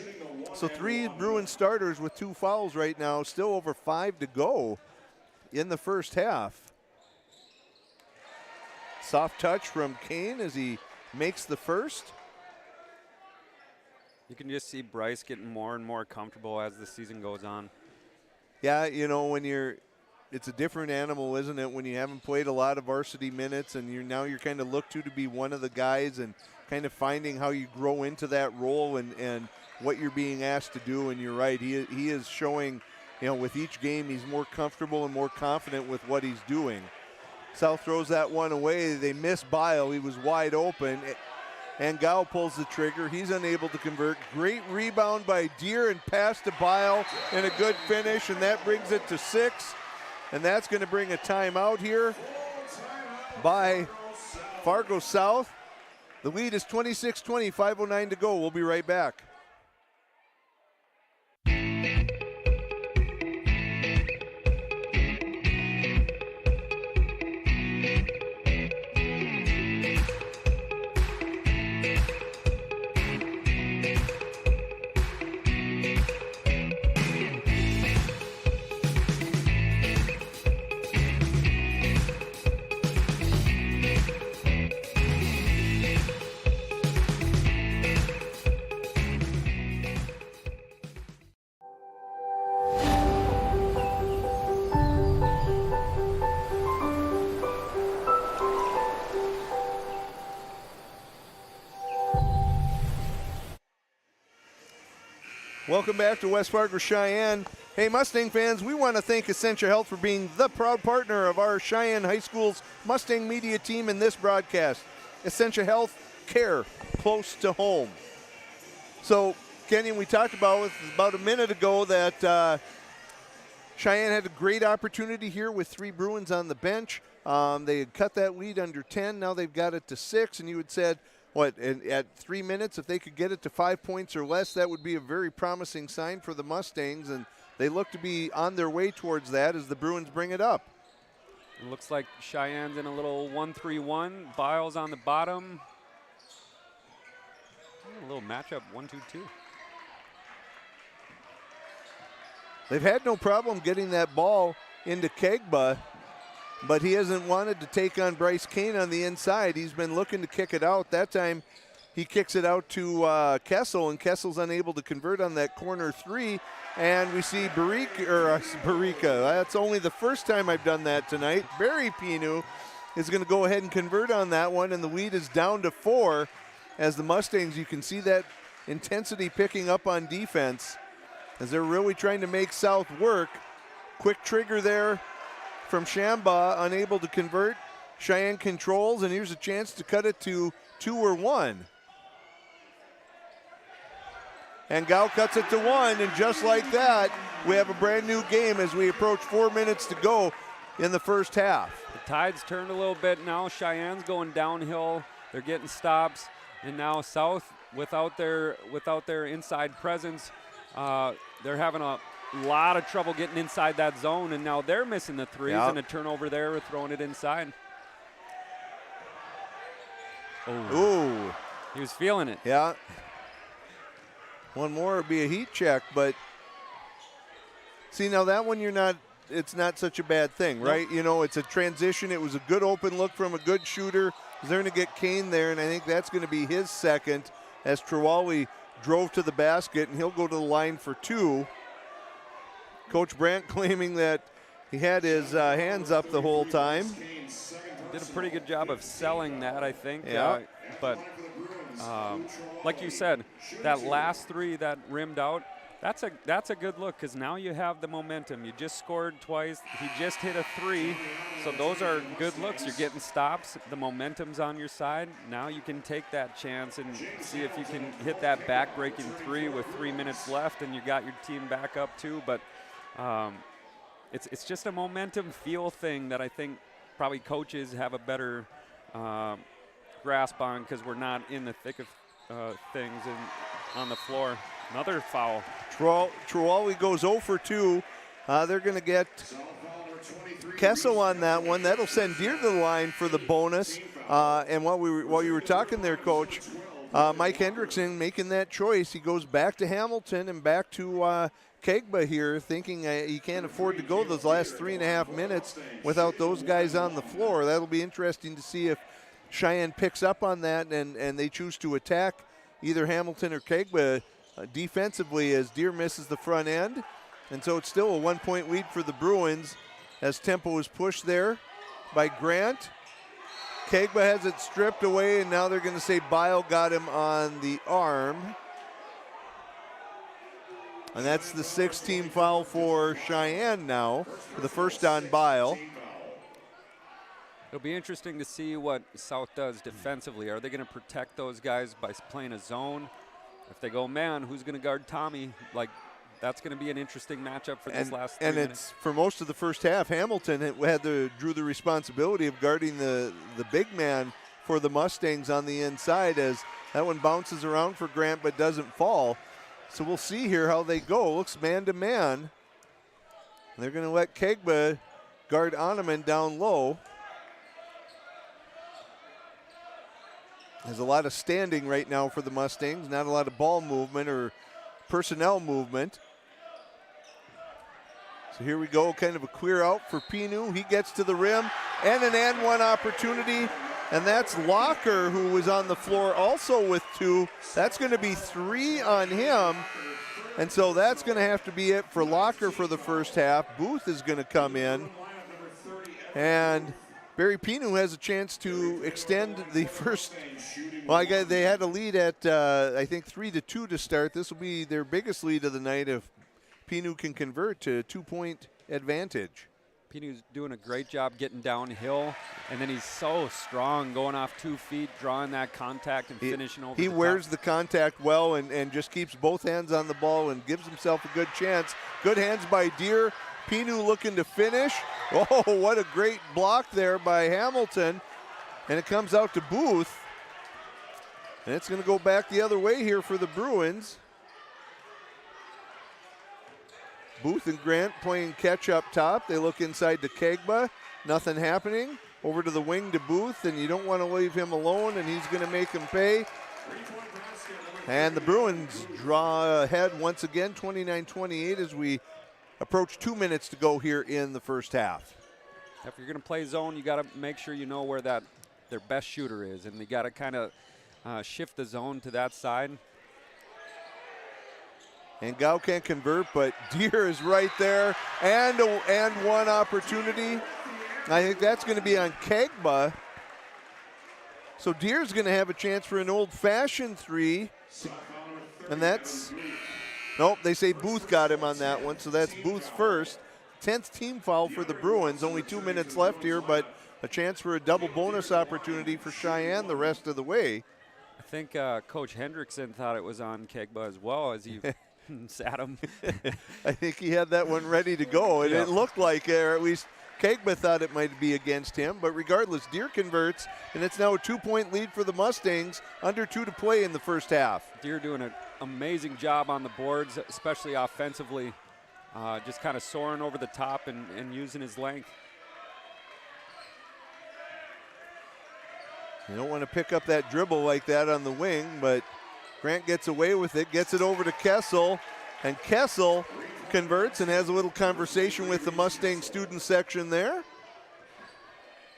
So 3 Bruins starters with 2 fouls right now, still over 5 to go in the first half. Soft touch from Kane as he makes the first. You can just see Bryce getting more and more comfortable as the season goes on. Yeah, when it's a different animal, isn't it? When you haven't played a lot of varsity minutes and you're kind of looked to be one of the guys and kind of finding how you grow into that role and what you're being asked to do. And you're right, he is showing, with each game he's more comfortable and more confident with what he's doing. South throws that one away. They miss Bile. He was wide open. and Gao pulls the trigger. He's unable to convert. Great rebound by Deere and pass to Bile and a good finish, and that brings it to 6. And that's going to bring a timeout here by Fargo South. The lead is 26-20, 5:09 to go. We'll be right back. Welcome back to West Fargo Cheyenne. Hey, Mustang fans, we want to thank Essentia Health for being the proud partner of our Cheyenne High School's Mustang media team in this broadcast. Essentia Health, care close to home. So, Kenyon, we talked about a minute ago that Cheyenne had a great opportunity here with 3 Bruins on the bench. They had cut that lead under 10. Now they've got it to 6, and you had said, at 3 minutes, if they could get it to 5 points or less, that would be a very promising sign for the Mustangs, and they look to be on their way towards that as the Bruins bring it up. It looks like Cheyenne's in a little 1-3-1. Biles on the bottom. A little matchup, 1-2-2. They've had no problem getting that ball into Kegba, but he hasn't wanted to take on Bryce Kane on the inside. He's been looking to kick it out. That time he kicks it out to Kessel, and Kessel's unable to convert on that corner 3. And we see Barika. That's only the first time I've done that tonight. Barry Pinu is going to go ahead and convert on that one, and the lead is down to 4. As the Mustangs, you can see that intensity picking up on defense as they're really trying to make South work. Quick trigger there from Shamba, unable to convert. Cheyenne controls, and here's a chance to cut it to 2 or 1. And Gao cuts it to 1, and just like that, we have a brand new game as we approach 4 minutes to go in the first half. The tide's turned a little bit now. Cheyenne's going downhill. They're getting stops, and now South, without their inside presence, they're having a lot of trouble getting inside that zone, and now they're missing the threes, and a turnover there with throwing it inside. Ooh. He was feeling it. Yeah. One more would be a heat check, but see, now that one it's not such a bad thing, right? Nope. You know, it's a transition. It was a good open look from a good shooter. They're going to get Kane there, and I think that's going to be his second as Trawali drove to the basket, and he'll go to the line for 2. Coach Brandt claiming that he had his hands up the whole time. Did a pretty good job of selling that, I think. Yeah. But like you said, that last 3 that rimmed out, that's a good look because now you have the momentum. You just scored twice. He just hit a 3. So those are good looks. You're getting stops. The momentum's on your side. Now you can take that chance and see if you can hit that back-breaking 3 with 3 minutes left, and you got your team back up too. But it's just a momentum feel thing that I think probably coaches have a better grasp on because we're not in the thick of things on the floor. Another foul. Trawali goes 0 for 2. They're going to get Kessel on that one. That'll send Deere to the line for the bonus. And while you were talking there, Coach, Mike Hendrickson making that choice. He goes back to Hamilton and back to Kegba here, thinking he can't afford to go those last 3.5 minutes without those guys on the floor. That'll be interesting to see if Cheyenne picks up on that and they choose to attack either Hamilton or Kegba defensively as Deere misses the front end. And so it's still a 1-point lead for the Bruins as tempo is pushed there by Grant. Kegba has it stripped away, and now they're going to say Bile got him on the arm. And that's the 6th team foul for Cheyenne now, for the first on Bile. It'll be interesting to see what South does defensively. Are they going to protect those guys by playing a zone? If they go man, who's going to guard Tommy? Like, that's going to be an interesting matchup for this last 3 minutes. It's for most of the first half, Hamilton drew the responsibility of guarding the big man for the Mustangs on the inside, as that one bounces around for Grant but doesn't fall. So we'll see here how they go. Looks man to man. They're going to let Kegba guard Oneman down low. There's a lot of standing right now for the Mustangs, not a lot of ball movement or personnel movement. So here we go, kind of a clear out for Pinu. He gets to the rim and an and one opportunity, and that's Locker, who was on the floor also with 2. That's going to be 3 on him, and so that's going to have to be it for Locker for the first half. Booth is going to come in, and Barry Pinu has a chance to extend the first. Well, they had a lead at, I think, 3-2 to start. This will be their biggest lead of the night if Pinu can convert to a 2-point advantage. Pinu's doing a great job getting downhill, and then he's so strong going off 2 feet, drawing that contact and finishing over. He wears the contact well and just keeps both hands on the ball and gives himself a good chance. Good hands by Deere. Pinu looking to finish. Oh, what a great block there by Hamilton. And it comes out to Booth. And it's going to go back the other way here for the Bruins. Booth and Grant playing catch up top. They look inside to Kegba. Nothing happening. Over to the wing to Booth, and you don't want to leave him alone, and he's going to make him pay. And the Bruins draw ahead once again, 29-28, as we approach 2 minutes to go here in the first half. If you're going to play zone, you got to make sure you know where their best shooter is, and you got to kind of shift the zone to that side. And Gao can't convert, but Deere is right there, and one opportunity. I think that's going to be on Kegba. So Deere's going to have a chance for an old-fashioned 3, and that's. Nope, they say Booth got him on that one, so that's Booth's first. 10th team foul for the Bruins. Only 2 minutes left here, but a chance for a double bonus opportunity for Cheyenne the rest of the way. I think Coach Hendrickson thought it was on Kegba as well as he sat him. I think he had that one ready to go, and it looked like, or at least Kegba thought it might be against him, but regardless, Deere converts, and it's now a 2-point lead for the Mustangs, under 2 to play in the first half. Deere doing an amazing job on the boards, especially offensively, just kind of soaring over the top and using his length. You don't want to pick up that dribble like that on the wing, but Grant gets away with it, gets it over to Kessel, and Kessel converts and has a little conversation with the Mustang student section there.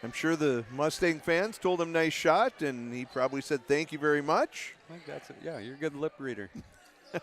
I'm sure the Mustang fans told him nice shot, and he probably said thank you very much. I think that's it. Yeah, you're a good lip reader. So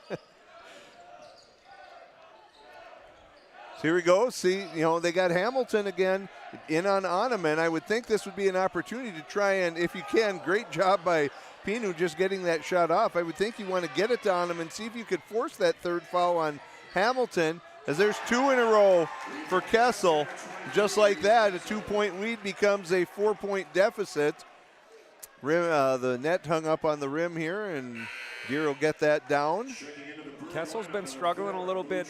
here we go. See, they got Hamilton again in on Oneman. I would think this would be an opportunity to try and, if you can, great job by Pinu just getting that shot off. I would think you want to get it to Oneman, see if you could force that third foul on Hamilton, as there's 2 in a row for Kessel. Just like that, a 2-point lead becomes a 4-point deficit. The net hung up on the rim here, and Deere will get that down. Kessel's been struggling a little bit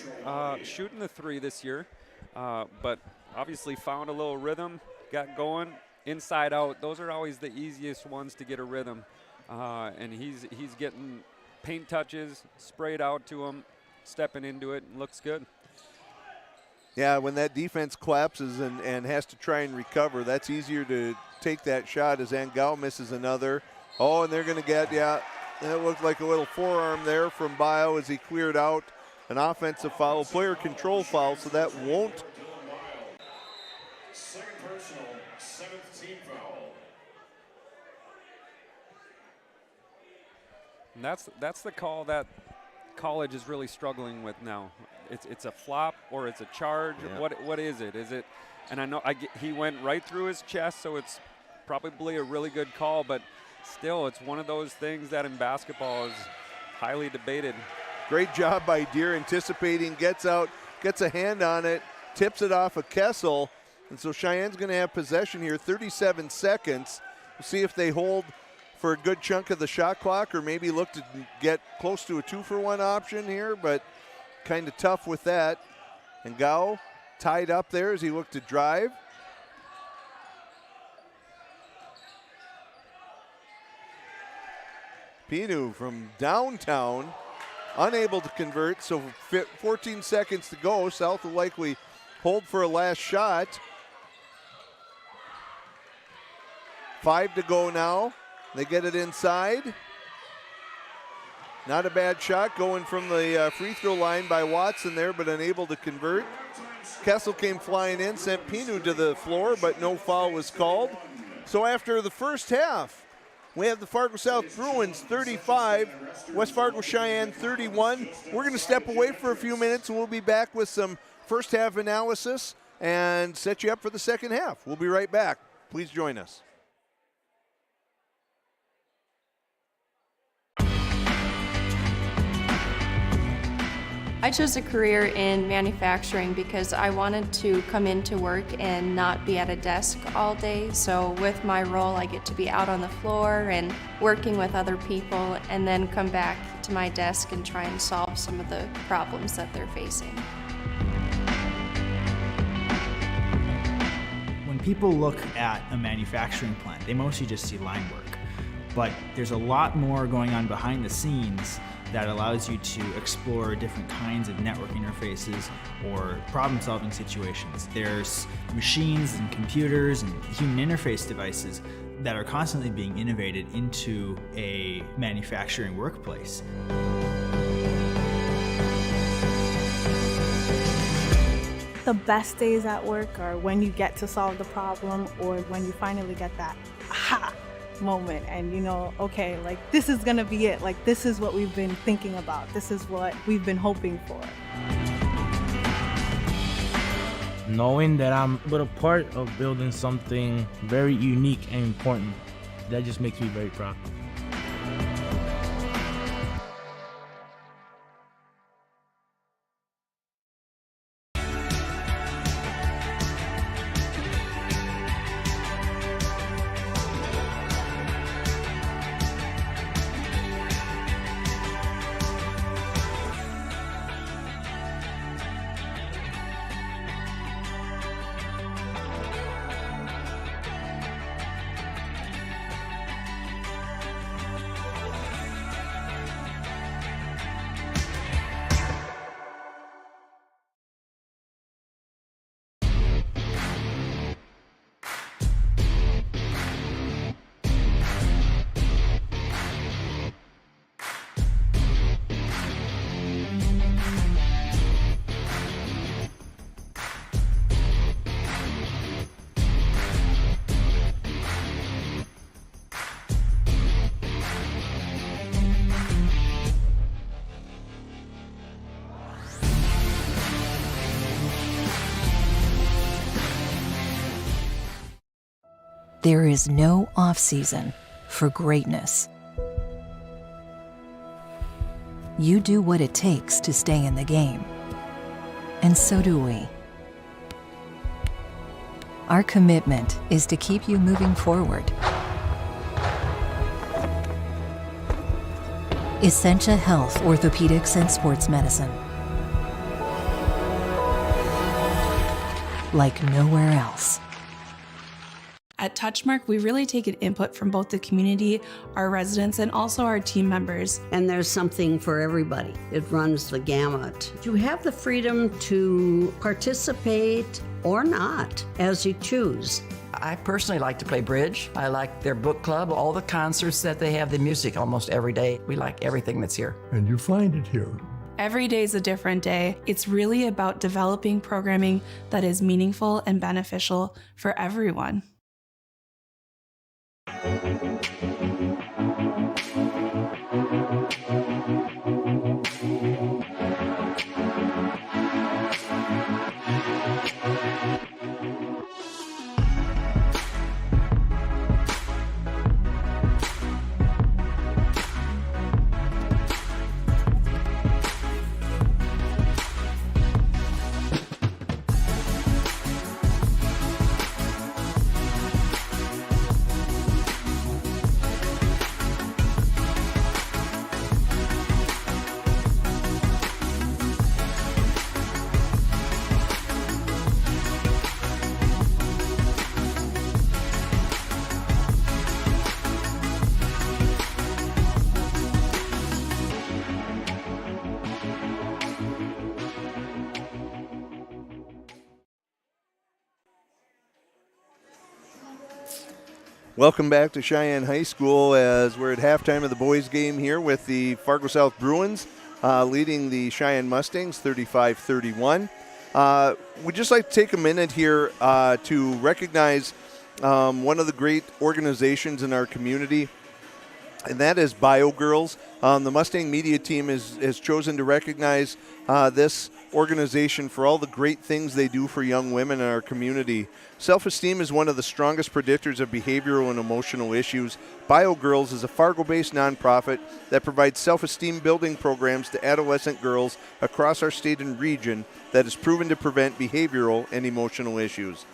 shooting the 3 this year, but obviously found a little rhythm, got going inside out. Those are always the easiest ones to get a rhythm, and he's getting paint touches sprayed out to him, stepping into it, and looks good. Yeah, when that defense collapses and has to try and recover, that's easier to take that shot as Angao misses another. Oh, and they're going to get, it looked like a little forearm there from Bio as he cleared out an offensive foul, player control foul, so that won't. Second personal, 7th team foul. And that's the call that college is really struggling with now. It's a flop or it's a charge. Yeah. What is it? Is it? And I know he went right through his chest, so it's probably a really good call, but still, it's one of those things that in basketball is highly debated. Great job by Deere anticipating, gets out, gets a hand on it, tips it off of Kessel, And so Cheyenne's going to have possession here, 37 seconds. We'll see if they hold for a good chunk of the shot clock or maybe look to get close to a 2-for-1 option here, but kind of tough with that. And Gao tied up there as he looked to drive. Pinu from downtown, unable to convert, so 14 seconds to go. South will likely hold for a last shot. 5 to go now. They get it inside. Not a bad shot going from the free throw line by Watson there, but unable to convert. Kessel came flying in, sent Pinu to the floor, but no foul was called. So after the first half, we have the Fargo South Bruins 35, West Fargo Sheyenne 31. We're going to step away for a few minutes, and we'll be back with some first half analysis and set you up for the second half. We'll be right back. Please join us. I chose a career in manufacturing because I wanted to come into work and not be at a desk all day. So with my role, I get to be out on the floor and working with other people and then come back to my desk and try and solve some of the problems that they're facing. When people look at a manufacturing plant, they mostly just see line work. But there's a lot more going on behind the scenes that allows you to explore different kinds of network interfaces or problem-solving situations. There's machines and computers and human interface devices that are constantly being innovated into a manufacturing workplace. The best days at work are when you get to solve the problem or when you finally get that aha moment and you know, okay, like this is gonna be it. Like this is what we've been thinking about. This is what we've been hoping for. Knowing that I'm but a part of building something very unique and important, that just makes me very proud. There is no off-season for greatness. You do what it takes to stay in the game. And so do we. Our commitment is to keep you moving forward. Essentia Health, Orthopedics and Sports Medicine. Like nowhere else. At Touchmark, we really take an input from both the community, our residents, and also our team members. And there's something for everybody. It runs the gamut. You have the freedom to participate or not, as you choose. I personally like to play bridge. I like their book club, all the concerts that they have, the music almost every day. We like everything that's here. And you find it here. Every day is a different day. It's really about developing programming that is meaningful and beneficial for everyone. Welcome back to Sheyenne High School as we're at halftime of the boys game here with the Fargo South Bruins leading the Sheyenne Mustangs 35-31. We'd just like to take a minute here to recognize one of the great organizations in our community, and that is BioGirls. The Mustang media team has chosen to recognize this organization for all the great things they do for young women in our community. Self-esteem is one of the strongest predictors of behavioral and emotional issues. BioGirls is a Fargo-based nonprofit that provides self-esteem building programs to adolescent girls across our state and region that is proven to prevent behavioral and emotional issues.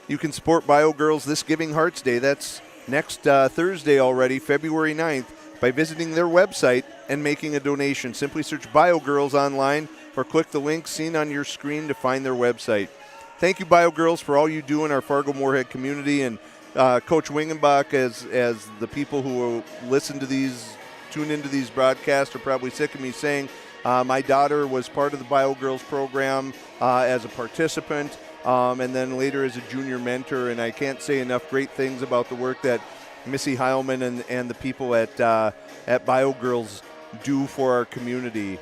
You can support BioGirls this Giving Hearts Day. That's next Thursday already, February 9th, by visiting their website and making a donation. Simply search BioGirls online or click the link seen on your screen to find their website. Thank you, BioGirls, for all you do in our Fargo-Moorhead community, and Coach Wingenbach, as the people who listen to these, tune into these broadcasts are probably sick of me saying my daughter was part of the BioGirls program as a participant, and then later as a junior mentor, and I can't say enough great things about the work that Missy Heilman and the people at BioGirls do for our community.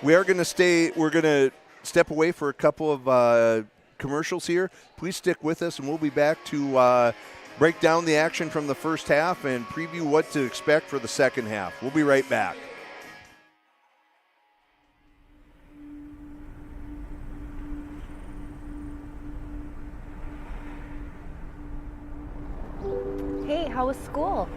We're going to step away for a couple of commercials here. Please stick with us, and we'll be back to break down the action from the first half and preview what to expect for the second half. We'll be right back. Hey, how was school?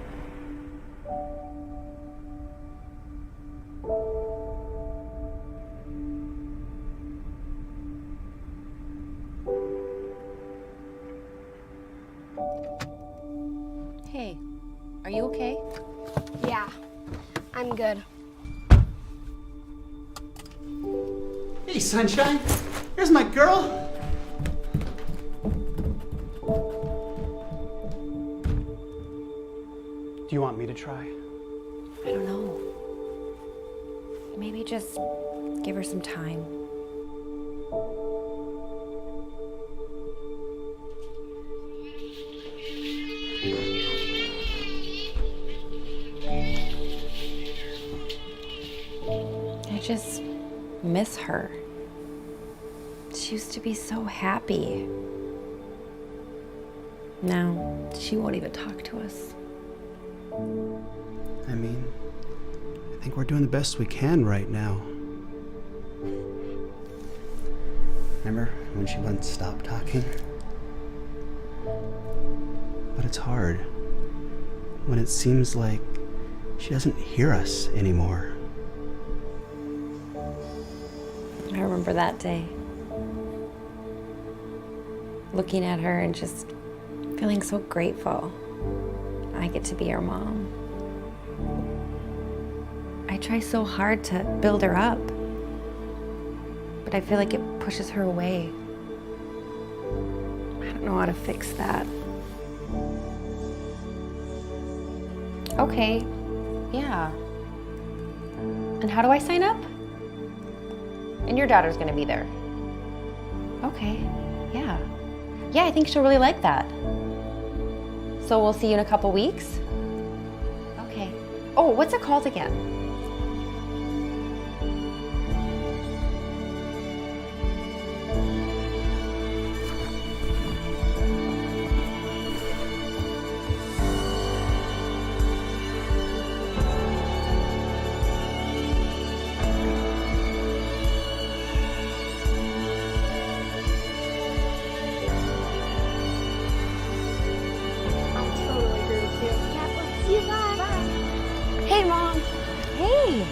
Hey, are you okay? Yeah, I'm good. Hey, Sunshine. Here's my girl. Do you want me to try? I don't know. Maybe just give her some time. I just miss her. She used to be so happy. Now she won't even talk to us. I mean, I think we're doing the best we can right now. Remember when she wouldn't stop talking? But it's hard when it seems like she doesn't hear us anymore. I remember that day. Looking at her and just feeling so grateful. I get to be her mom. I try so hard to build her up, but I feel like it pushes her away. I don't know how to fix that. Okay, yeah. And how do I sign up? And your daughter's gonna be there. Okay, yeah. Yeah, I think she'll really like that. So we'll see you in a couple weeks? Okay. Oh, what's it called again? Hey, Mom. Hey.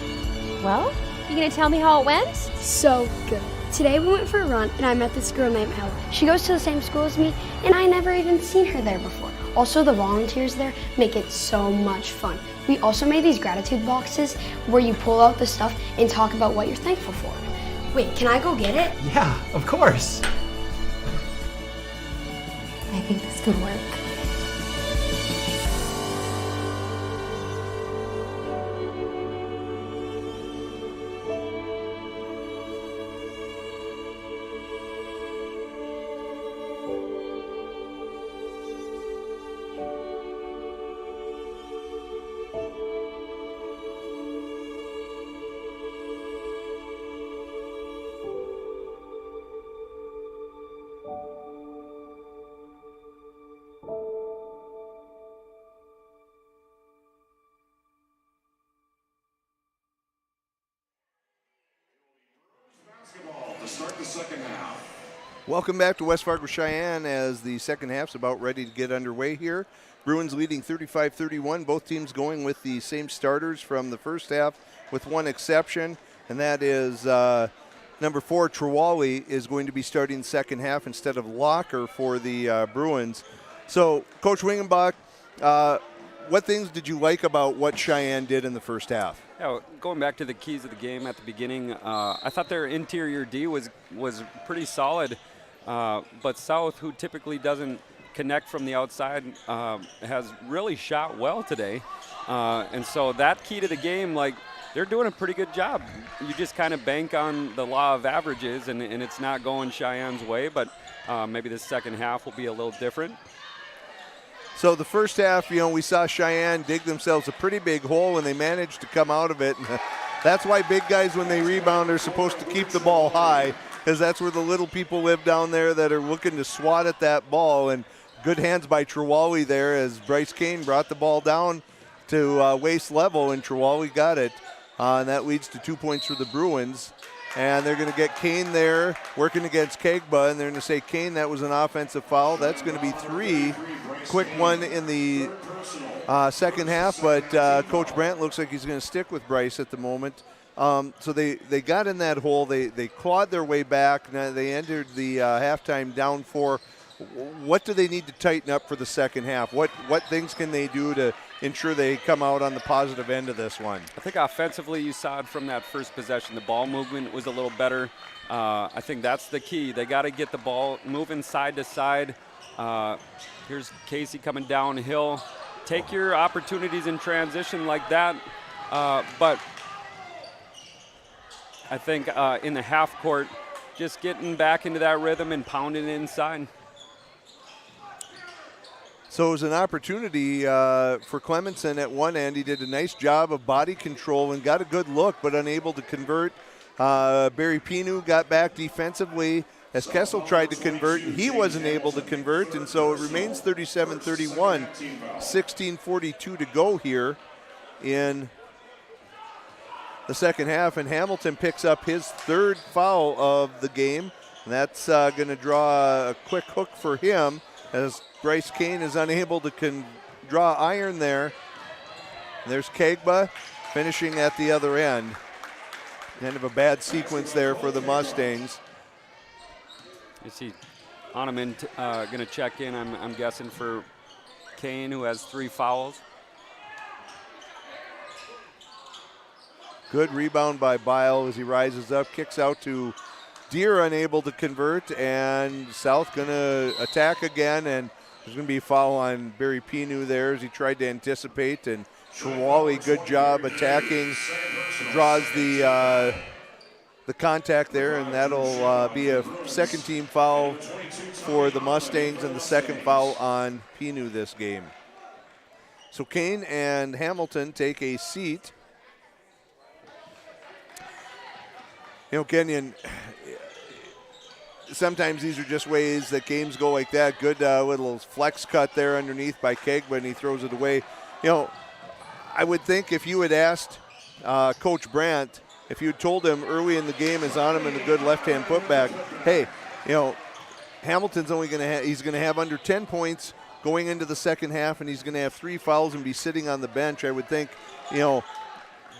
Well, you gonna tell me how it went? So good. Today we went for a run and I met this girl named Ella. She goes to the same school as me and I never even seen her there before. Also, the volunteers there make it so much fun. We also made these gratitude boxes where you pull out the stuff and talk about what you're thankful for. Wait, can I go get it? Yeah, of course. I think this could work. start the second half. Welcome back to West Fargo Cheyenne as the second half's about ready to get underway here. Bruins leading 35-31. Both teams going with the same starters from the first half with one exception, and that is number 4, Trewally, is going to be starting second half instead of Locker for the Bruins. So, Coach Wingenbach, what things did you like about what Cheyenne did in the first half? Yeah, going back to the keys of the game at the beginning, I thought their interior D was pretty solid, but South, who typically doesn't connect from the outside, has really shot well today. And so that key to the game, like, they're doing a pretty good job. You just kind of bank on the law of averages, and it's not going Cheyenne's way, but maybe the second half will be a little different. So the first half, we saw Cheyenne dig themselves a pretty big hole, and they managed to come out of it. That's why big guys, when they rebound, are supposed to keep the ball high, because that's where the little people live down there that are looking to swat at that ball. And good hands by Trewally there as Bryce Kane brought the ball down to waist level, and Trewally got it. And that leads to 2 points for the Bruins. And they're going to get Kane there working against Kegba, and they're going to say, Kane, that was an offensive foul. That's going to be 3. Quick one in the second half, but Coach Brandt looks like he's going to stick with Bryce at the moment. So they got in that hole. They clawed their way back. Now they entered the halftime down 4. What do they need to tighten up for the second half? What things can they do to ensure they come out on the positive end of this one? I think offensively, you saw it from that first possession. The ball movement was a little better. I think that's the key. They got to get the ball moving side to side. Here's Casey coming downhill. Take your opportunities in transition like that. But I think in the half court, just getting back into that rhythm and pounding it inside. So it was an opportunity for Clemenson at one end. He did a nice job of body control and got a good look, but unable to convert. Barry Pinu got back defensively as Kessel tried to convert. He wasn't able to convert, and so it remains 37-31, 16:42 to go here in the second half, and Hamilton picks up his 3rd foul of the game, and that's going to draw a quick hook for him as Bryce Kane is unable to draw iron there. And there's Kegba finishing at the other end. End of a bad sequence there for the Mustangs. You see Oneman going to check in, I'm guessing, for Kane, who has 3 fouls. Good rebound by Bile as he rises up, kicks out to Deere, unable to convert, and South going to attack again, and there's going to be a foul on Barry Pinu there as he tried to anticipate, and Trewally, good job attacking, draws the contact there, and that'll be a second team foul for the Mustangs and the second foul on Pinu this game. So Kane and Hamilton take a seat. Kenyon, sometimes these are just ways that games go like that. Good little flex cut there underneath by Kegba, and he throws it away. I would think if you had asked Coach Brandt, if you had told him early in the game as Oneman a good left-hand putback, hey, Hamilton's only going to he's going to have under 10 points going into the second half, and he's going to have 3 fouls and be sitting on the bench. I would think,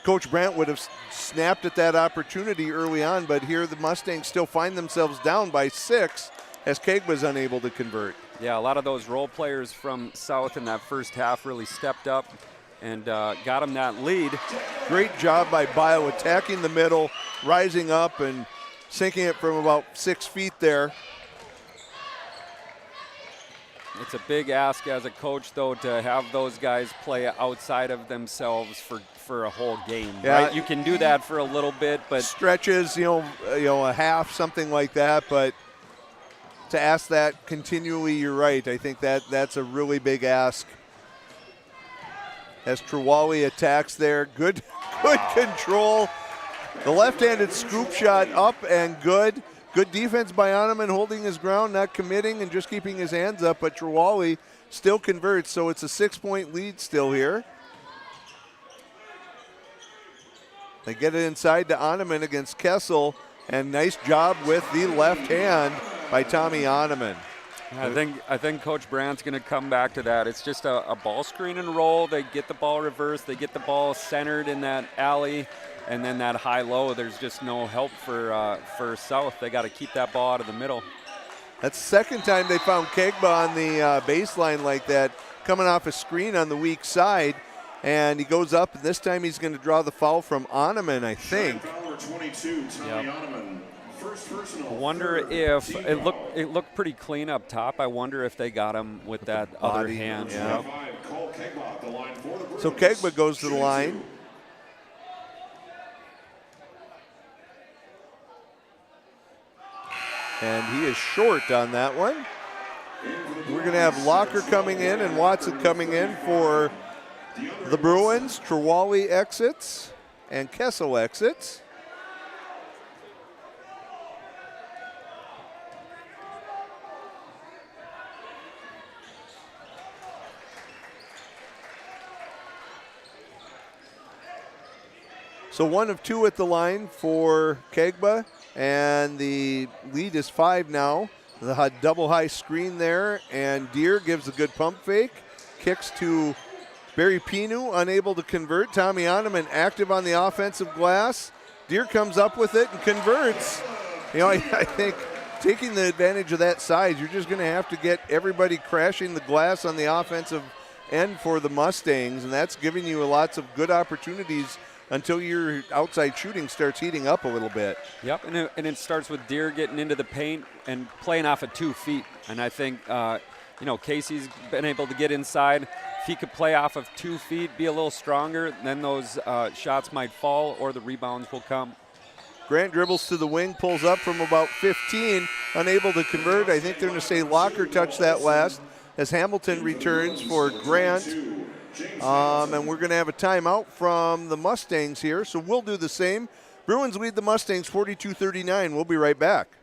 Coach Brandt would have snapped at that opportunity early on, but here the Mustangs still find themselves down by 6 as Kegba's unable to convert. Yeah, a lot of those role players from South in that first half really stepped up and got him that lead. Great job by Bio attacking the middle, rising up and sinking it from about 6 feet there. It's a big ask as a coach, though, to have those guys play outside of themselves for a whole game. Yeah, right? You can do that for a little bit, but stretches, a half, something like that. But to ask that continually, you're right. I think that's a really big ask. As Trewally attacks there, good control. The left-handed scoop shot up and good. Good defense by Oneman, holding his ground, not committing, and just keeping his hands up, but Trewally still converts, so it's a 6-point lead still here. They get it inside to Oneman against Kessel, And nice job with the left hand by Tommy Oneman. I think Coach Brandt's going to come back to that. It's just a ball screen and roll. They get the ball reversed. They get the ball centered in that alley. And then that high-low, there's just no help for South. They got to keep that ball out of the middle. That's the second time they found Kegba on the baseline like that, coming off a screen on the weak side. And he goes up, and this time he's going to draw the foul from Oneman, I think. I wonder if it looked pretty clean up top. I wonder if they got him with that other hand. Yeah. So Kegba goes to the line. And he is short on that one. We're going to have Locker coming in and Watson coming in for the Bruins. Trawali exits and Kessel exits. So 1 of 2 at the line for Kegba, and the lead is 5 now. The double high screen there, and Deere gives a good pump fake. Kicks to Barry Pinu, unable to convert. Tommy Oneman active on the offensive glass. Deere comes up with it and converts. You know, I think taking the advantage of that size, you're just going to have to get everybody crashing the glass on the offensive end for the Mustangs, and that's giving you lots of good opportunities until your outside shooting starts heating up a little bit. Yep, and it starts with Deere getting into the paint and playing off of 2 feet. And I think, Casey's been able to get inside. If he could play off of 2 feet, be a little stronger, then those shots might fall or the rebounds will come. Grant dribbles to the wing, pulls up from about 15, unable to convert. I think they're going to say Locker touched that last as Hamilton returns for Grant. And we're going to have a timeout from the Mustangs here, so we'll do the same. Bruins lead the Mustangs 42-39. We'll be right back.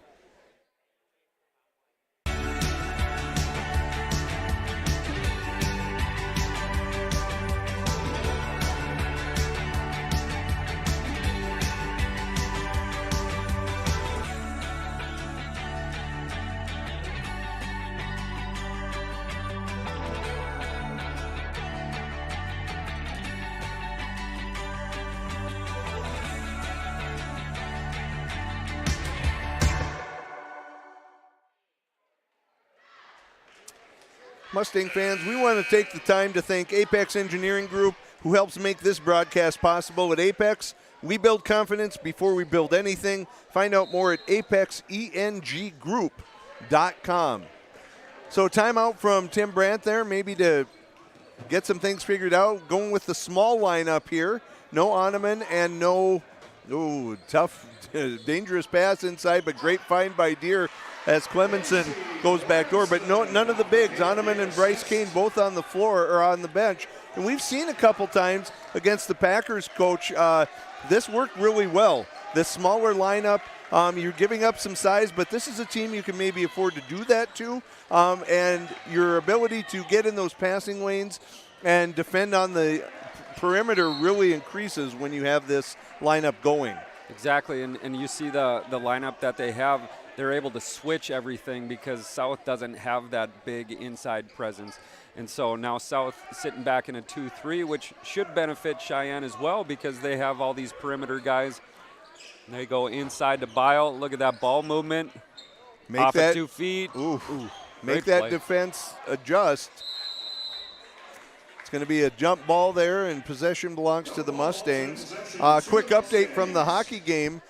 Mustang fans, we want to take the time to thank Apex Engineering Group, who helps make this broadcast possible. At Apex, we build confidence before we build anything. Find out more at apexenggroup.com. So timeout from Tim Brandt there, maybe to get some things figured out. Going with the small lineup here. No Oneman and no, tough, dangerous pass inside, but great find by Deere as Clemenson goes back door. But none of the bigs, Oneman and Bryce Kane, both on the floor or on the bench. And we've seen a couple times against the Packers, Coach, this worked really well. This smaller lineup, you're giving up some size, but this is a team you can maybe afford to do that to. And your ability to get in those passing lanes and defend on the perimeter really increases when you have this lineup going. Exactly, and you see the lineup that they have. They're able to switch everything because South doesn't have that big inside presence. And so now South sitting back in a 2-3, which should benefit Cheyenne as well because they have all these perimeter guys. They go inside to Bile. Look at that ball movement. Off of 2 feet. Make that defense adjust. It's going to be a jump ball there, and possession belongs to the Mustangs. Quick update from the hockey game.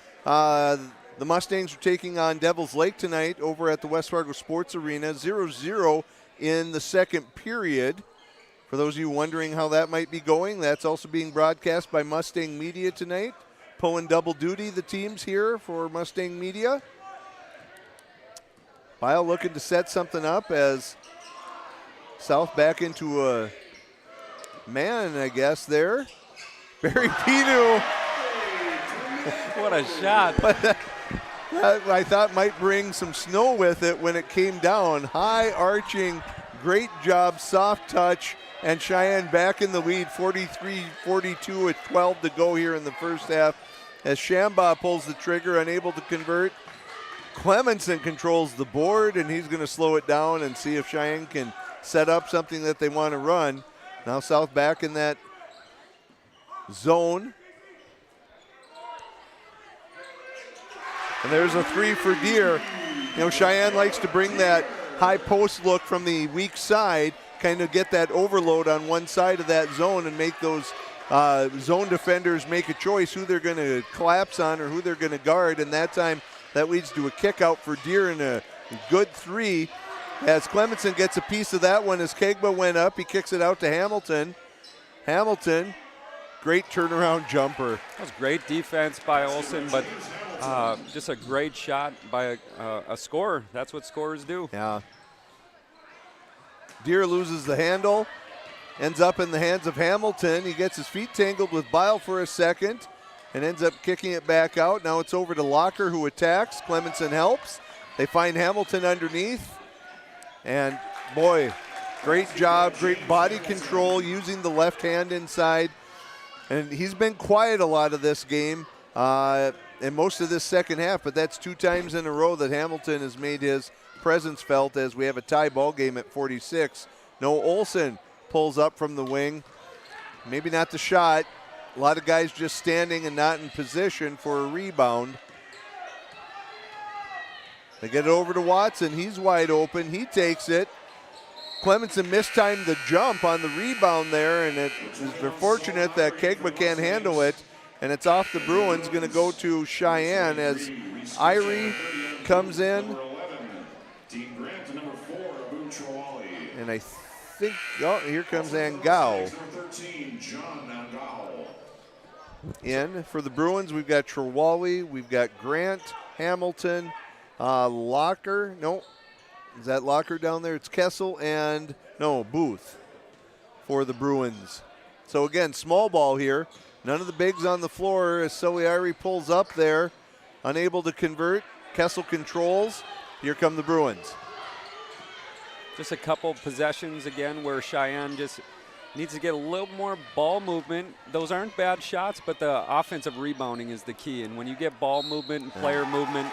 The Mustangs are taking on Devils Lake tonight over at the West Fargo Sports Arena, 0-0 in the second period. For those of you wondering how that might be going, that's also being broadcast by Mustang Media tonight. Pulling double duty, the teams here for Mustang Media. Bile looking to set something up as South back into a man, I guess, there. Barry Pinu. What a shot. That I thought might bring some snow with it when it came down. High arching, great job, soft touch, and Cheyenne back in the lead, 43-42 with 12 to go here in the first half. as Shamba pulls the trigger, unable to convert. Clemenson controls the board, and he's going to slow it down and see if Sheyenne can set up something that they want to run. Now South back in that zone. And there's a three for Deere. You know, Sheyenne likes to bring that high post look from the weak side, kind of get that overload on one side of that zone and make those zone defenders make a choice who they're going to collapse on or who they're going to guard. And that time, that leads to a kick out for Deere and a good three. As Clemenson gets a piece of that one as Kegba went up, he kicks it out to Hamilton. Hamilton, great turnaround jumper. That was great defense by Olsen, but just a great shot by a scorer. That's what scorers do. Yeah. Deere loses the handle, ends up in the hands of Hamilton. He gets his feet tangled with Bile for a second and ends up kicking it back out. Now it's over to Locker, who attacks. Clemenson helps. They find Hamilton underneath. And boy, great job, great body control using the left hand inside. And he's been quiet a lot of this game and most of this second half, but that's 2 times in a row that Hamilton has made his presence felt as we have a tie ball game at 46. Noah Olsen pulls up from the wing. Maybe not the shot. A lot of guys just standing and not in position for a rebound. They get it over to Watson. He's wide open. He takes it. Clemenson mistimed the jump on the rebound there, and they're fortunate that Kegma can't handle it. And it's off the Bruins, going to go to Sheyenne as Irie comes in. And I think, oh, here comes Angao. In for the Bruins, we've got Trewally, we've got Grant, Hamilton, Locker. No, is that Locker down there? It's Kessel and, no, Booth for the Bruins. So again, small ball here. None of the bigs on the floor as Irie pulls up there, unable to convert. Kessel controls. Here come the Bruins. Just a couple possessions again where Sheyenne just needs to get a little more ball movement. Those aren't bad shots, but the offensive rebounding is the key. And when you get ball movement and player movement,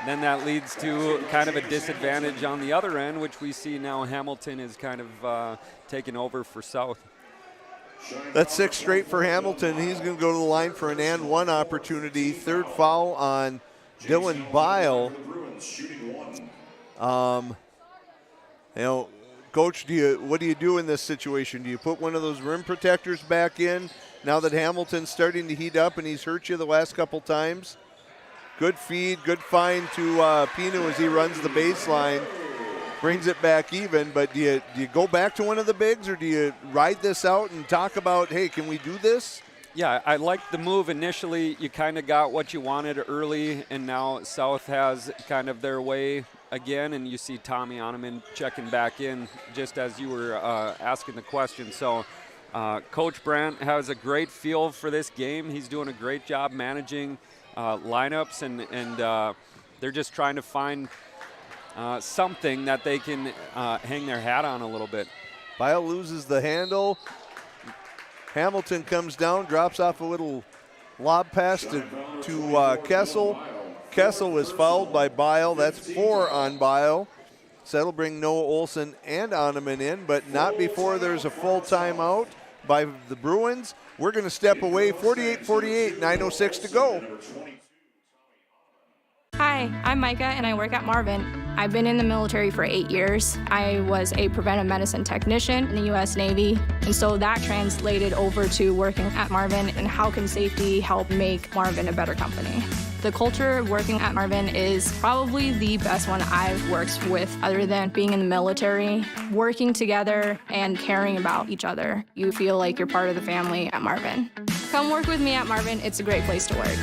then that leads to kind of a disadvantage on the other end, which we see now Hamilton is kind of taking over for South. That's 6 straight for Hamilton. He's going to go to the line for an and one opportunity. 3rd foul on Dylan Bile. You know, Coach, what do you do in this situation? Do you put one of those rim protectors back in now that Hamilton's starting to heat up and he's hurt you the last couple times? Good feed, good find to Pino as he runs the baseline. Brings it back even, but do you go back to one of the bigs, or do you ride this out and talk about, hey, can we do this? Yeah, I liked the move initially. You kind of got what you wanted early, and now South has kind of their way again, and you see Tommy Oneman checking back in just as you were asking the question. So Coach Brandt has a great feel for this game. He's doing a great job managing lineups, and they're just trying to find something that they can hang their hat on a little bit. Bile loses the handle. Hamilton comes down, drops off a little lob pass to Kessel. Kessel was fouled by Bile. That's 4 on Bile. So that'll bring Noah Olsen and Oneman in, but not before there's a full timeout by the Bruins. We're going to step away. 48-48, 9:06 to go. Hi, I'm Micah and I work at Marvin. I've been in the military for 8 years. I was a preventive medicine technician in the U.S. Navy, and so that translated over to working at Marvin and how can safety help make Marvin a better company. The culture working at Marvin is probably the best one I've worked with other than being in the military. Working together and caring about each other. You feel like you're part of the family at Marvin. Come work with me at Marvin. It's a great place to work.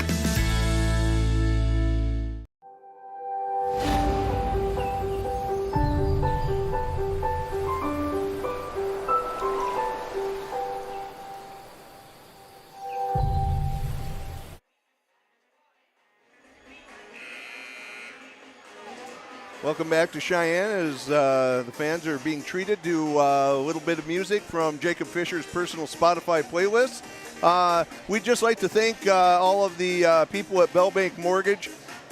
Welcome back to Cheyenne as the fans are being treated to a little bit of music from Jacob Fisher's personal Spotify playlist. we'd just like to thank all of the people at Bell Bank Mortgage.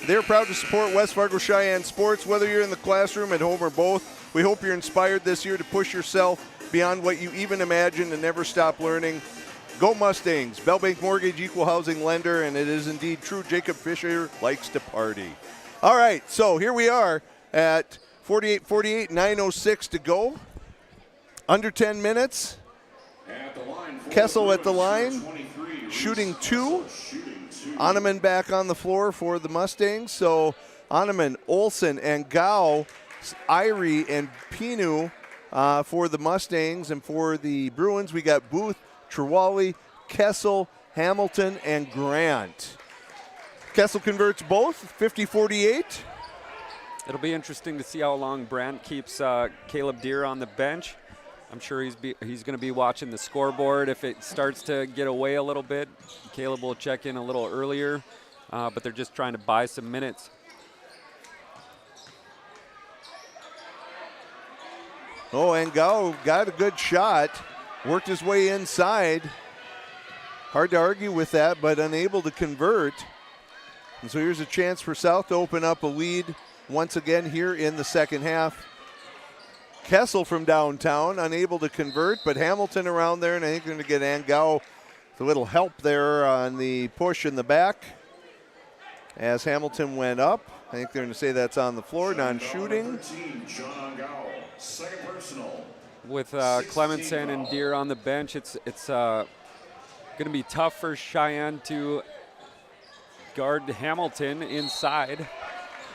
They're proud to support West Fargo Cheyenne sports, whether you're in the classroom, at home, or both. We hope you're inspired this year to push yourself beyond what you even imagined and never stop learning. Go Mustangs. Bell Bank Mortgage, equal housing lender, and it is indeed true. Jacob Fisher likes to party. All right, so here we are at 48-48, 9:06 to go. Under 10 minutes. Kessel at the line, shooting 2. Oneman back on the floor for the Mustangs. So Oneman, Olsen, and Gao, Irie, and Pinu for the Mustangs. And for the Bruins, we got Booth, Trewally, Kessel, Hamilton, and Grant. Kessel converts both, 50-48. It'll be interesting to see how long Brandt keeps Caleb Deere on the bench. I'm sure he's going to be watching the scoreboard. If it starts to get away a little bit, Caleb will check in a little earlier, but they're just trying to buy some minutes. Oh, and Gao got a good shot, worked his way inside. Hard to argue with that, but unable to convert. And so here's a chance for South to open up a lead once again here in the second half. Kessel from downtown, unable to convert, but Hamilton around there, and I think they're going to get Angao with a little help there on the push in the back. As Hamilton went up, I think they're going to say that's on the floor, non-shooting. With Clemenson and Deere on the bench, it's going to be tough for Cheyenne to guard Hamilton inside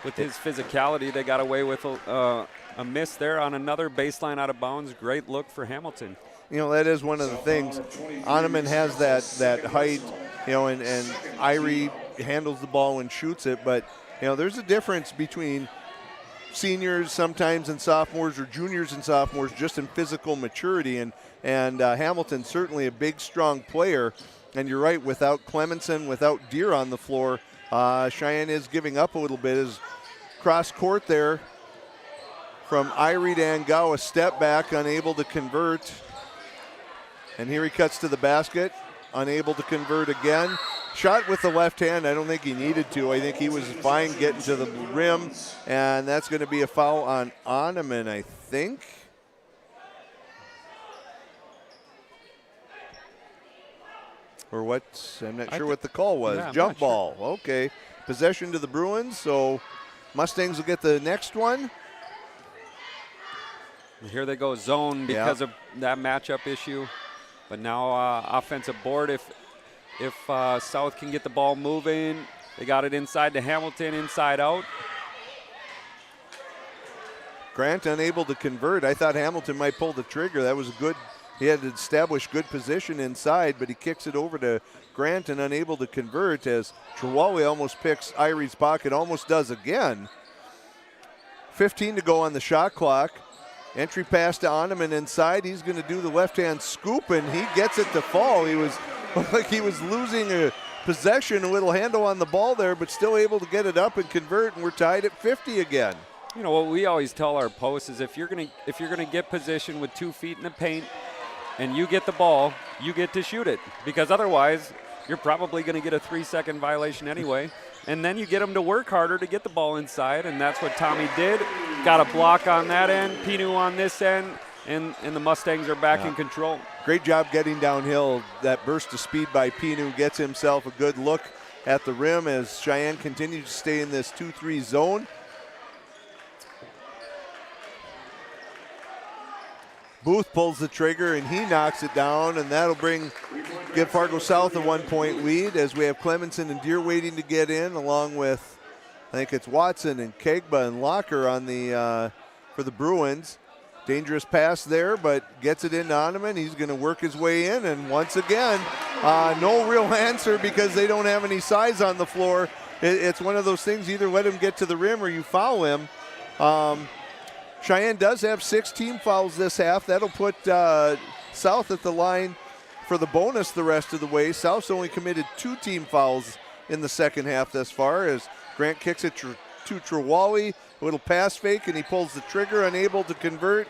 with his physicality. They got away with a miss there on another baseline out of bounds. Great look for Hamilton. You know, that is one of the things. Oneman has that height, you know, and Irie handles the ball and shoots it. But, you know, there's a difference between seniors sometimes and sophomores, or juniors and sophomores, just in physical maturity. And Hamilton's certainly a big, strong player. And you're right, without Clemenson, without Deere on the floor, Cheyenne is giving up a little bit. As cross court there from Irie to Angao, a step back, unable to convert. And here he cuts to the basket, unable to convert again. Shot with the left hand. I don't think he needed to. I think he was fine getting to the rim. And that's going to be a foul on Oneman, I think. Or what? I'm not sure what the call was. Yeah, Jump ball. Sure. Okay. Possession to the Bruins. So Mustangs will get the next one. And here they go zone because of that matchup issue. But now offensive board. If South can get the ball moving, they got it inside to Hamilton, inside out. Grant unable to convert. I thought Hamilton might pull the trigger. That was good. He had to establish good position inside, but he kicks it over to Grant and unable to convert, as Trewally almost picks Irie's pocket, almost does again. 15 to go on the shot clock. Entry pass to Oneman inside. He's going to do the left-hand scoop, and he gets it to fall. He was looked like he was losing a possession, a little handle on the ball there, but still able to get it up and convert, and we're tied at 50 again. You know what we always tell our posts is if you're gonna get position with 2 feet in the paint, and you get the ball, you get to shoot it, because otherwise you're probably going to get a 3-second violation anyway. And then you get them to work harder to get the ball inside, and that's what Tommy did. Got a block on that end, Pinu on this end, and the Mustangs are back in control. Great job getting downhill. That burst of speed by Pinu gets himself a good look at the rim as Cheyenne continues to stay in this 2-3 zone. Booth pulls the trigger and he knocks it down, and that'll give Fargo South a 1-point lead as we have Clemenson and Deere waiting to get in, along with, I think it's Watson and Kegba and Locker on the for the Bruins. Dangerous pass there, but gets it into Oneman. He's going to work his way in, and once again, no real answer because they don't have any size on the floor. It's one of those things, either let him get to the rim or you foul him. Cheyenne does have 6 team fouls this half. That'll put South at the line for the bonus the rest of the way. South's only committed 2 team fouls in the second half thus far, as Grant kicks it to Trewally. A little pass fake, and he pulls the trigger, unable to convert.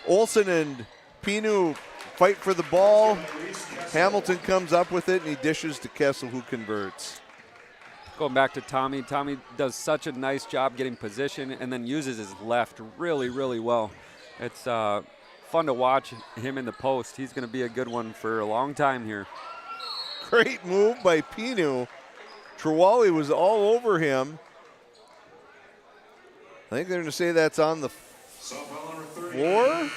Olsen and Pinu fight for the ball. Hamilton comes up with it, and he dishes to Kessel, who converts. Going back to Tommy, Tommy does such a nice job getting position and then uses his left really, really well. It's fun to watch him in the post. He's going to be a good one for a long time here. Great move by Pinu. Trawali was all over him. I think they're going to say that's on the floor.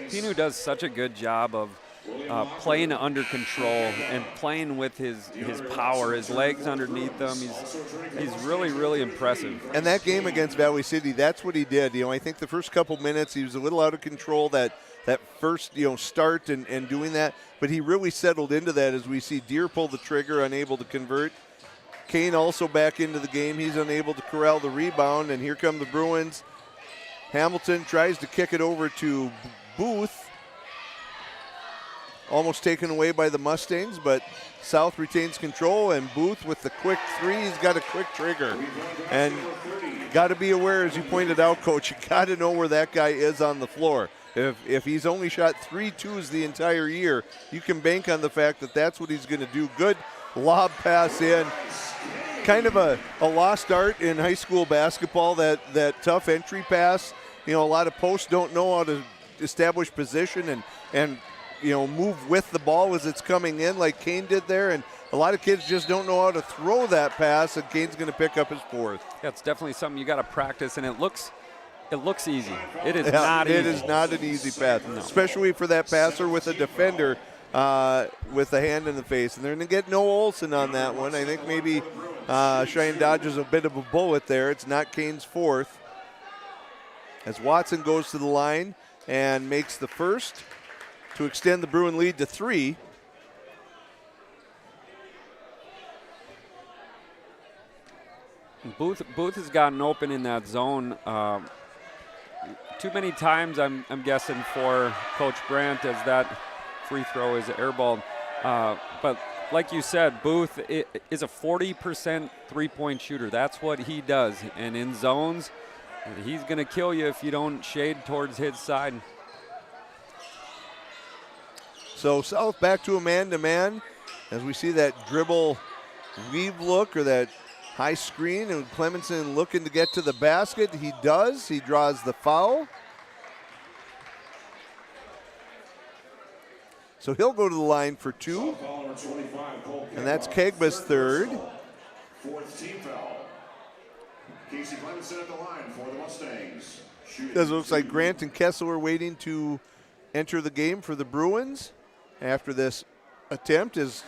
Pinu does such a good job of playing under control and playing with his power, his legs underneath him. He's really, really impressive. And that game against Valley City, that's what he did. I think the first couple minutes he was a little out of control, that first start and doing that, but he really settled into that as we see Deere pull the trigger, unable to convert. Kane also back into the game. He's unable to corral the rebound, and here come the Bruins. Hamilton tries to kick it over to Booth. Almost taken away by the Mustangs, but South retains control, and Booth with the quick three. He's got a quick trigger. And got to be aware, as you pointed out, Coach, you got to know where that guy is on the floor. If he's only shot 3 twos the entire year, you can bank on the fact that that's what he's going to do. Good lob pass in. Kind of a lost art in high school basketball, that tough entry pass. A lot of posts don't know how to establish position and move with the ball as it's coming in like Kane did there. And a lot of kids just don't know how to throw that pass, and Kane's going to pick up his fourth. Yeah, it's definitely something you got to practice, and it looks easy. It is not easy. It is not an easy pass, especially for that passer with a defender with a hand in the face. And they're going to get Noah Olson on that one. I think maybe Cheyenne dodges a bit of a bullet there. It's not Kane's fourth. As Watson goes to the line and makes the first to extend the Bruin lead to 3. Booth has gotten open in that zone too many times, I'm guessing, for Coach Brandt, as that free throw is airballed. But like you said, Booth is a 40% three-point shooter. That's what he does. And in zones, he's going to kill you if you don't shade towards his side. So South back to a man-to-man as we see that dribble weave look, or that high screen, and Clemenson looking to get to the basket. He does. He draws the foul. So he'll go to the line for 2. And that's Kegba's third. Fourth team foul. Casey Clemenson at the line for the Mustangs. It looks like Grant and Kessel are waiting to enter the game for the Bruins after this attempt, as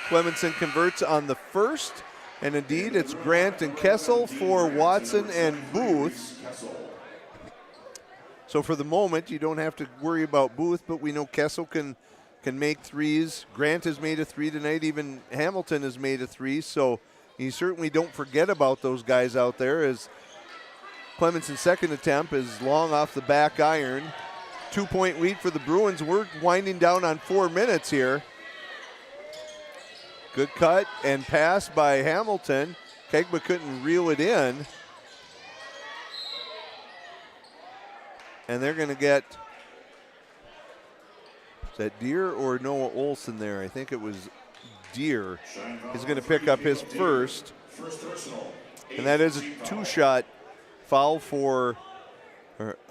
Clemenson converts on the first. And indeed, it's Grant and Kessel for Watson and Booth. So for the moment, you don't have to worry about Booth, but we know Kessel can make threes. Grant has made a 3 tonight. Even Hamilton has made a 3. So you certainly don't forget about those guys out there, as Clemenson's second attempt is long off the back iron. 2-point lead for the Bruins. We're winding down on 4 minutes here. Good cut and pass by Hamilton. Kegba couldn't reel it in. And they're going to get, is that Deere or Noah Olson there? I think it was Deere. He's going to pick up his first. And that is a 2-shot foul for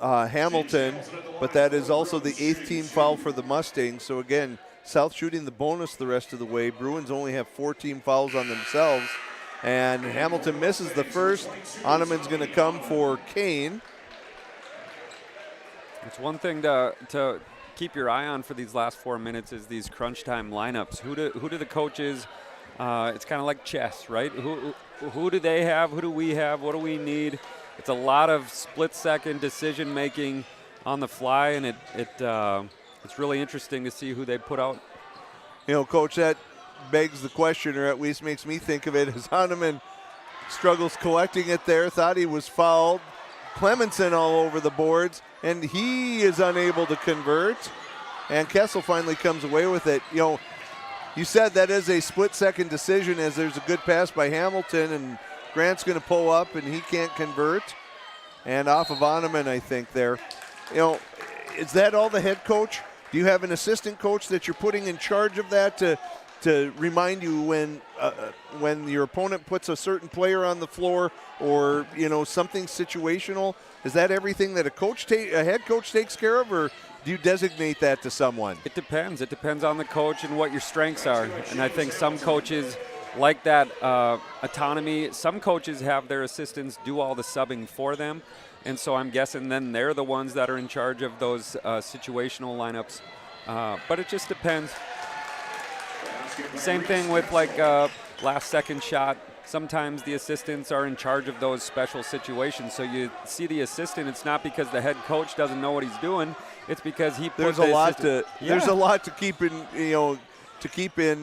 Hamilton, but that is also the 8th team foul for the Mustangs. So again, South shooting the bonus the rest of the way. Bruins only have 4 team fouls on themselves. And Hamilton misses the first. Oneman's going to come for Kane. It's one thing to keep your eye on for these last 4 minutes is these crunch time lineups. Who do the coaches, it's kind of like chess, right? Who do they have? Who do we have? What do we need? It's a lot of split-second decision-making on the fly, and it's really interesting to see who they put out. Coach, that begs the question, or at least makes me think of it, as Hahnemann struggles collecting it there, thought he was fouled. Clemenson all over the boards, and he is unable to convert. And Kessel finally comes away with it. You said that is a split-second decision, as there's a good pass by Hamilton, and Grant's going to pull up, and he can't convert. and off of Oneman, I think there. You know, is that all the head coach? Do you have an assistant coach that you're putting in charge of that to remind you when your opponent puts a certain player on the floor or, you know, something situational? Is that everything that a head coach takes care of, or do you designate that to someone? It depends. It depends on the coach and what your strengths are. And I think some coaches like that autonomy. Some coaches have their assistants do all the subbing for them. And so I'm guessing then they're the ones that are in charge of those situational lineups. But it just depends. Same thing with like last second shot. Sometimes the assistants are in charge of those special situations. So you see the assistant, it's not because the head coach doesn't know what he's doing. It's because he there's a lot to keep in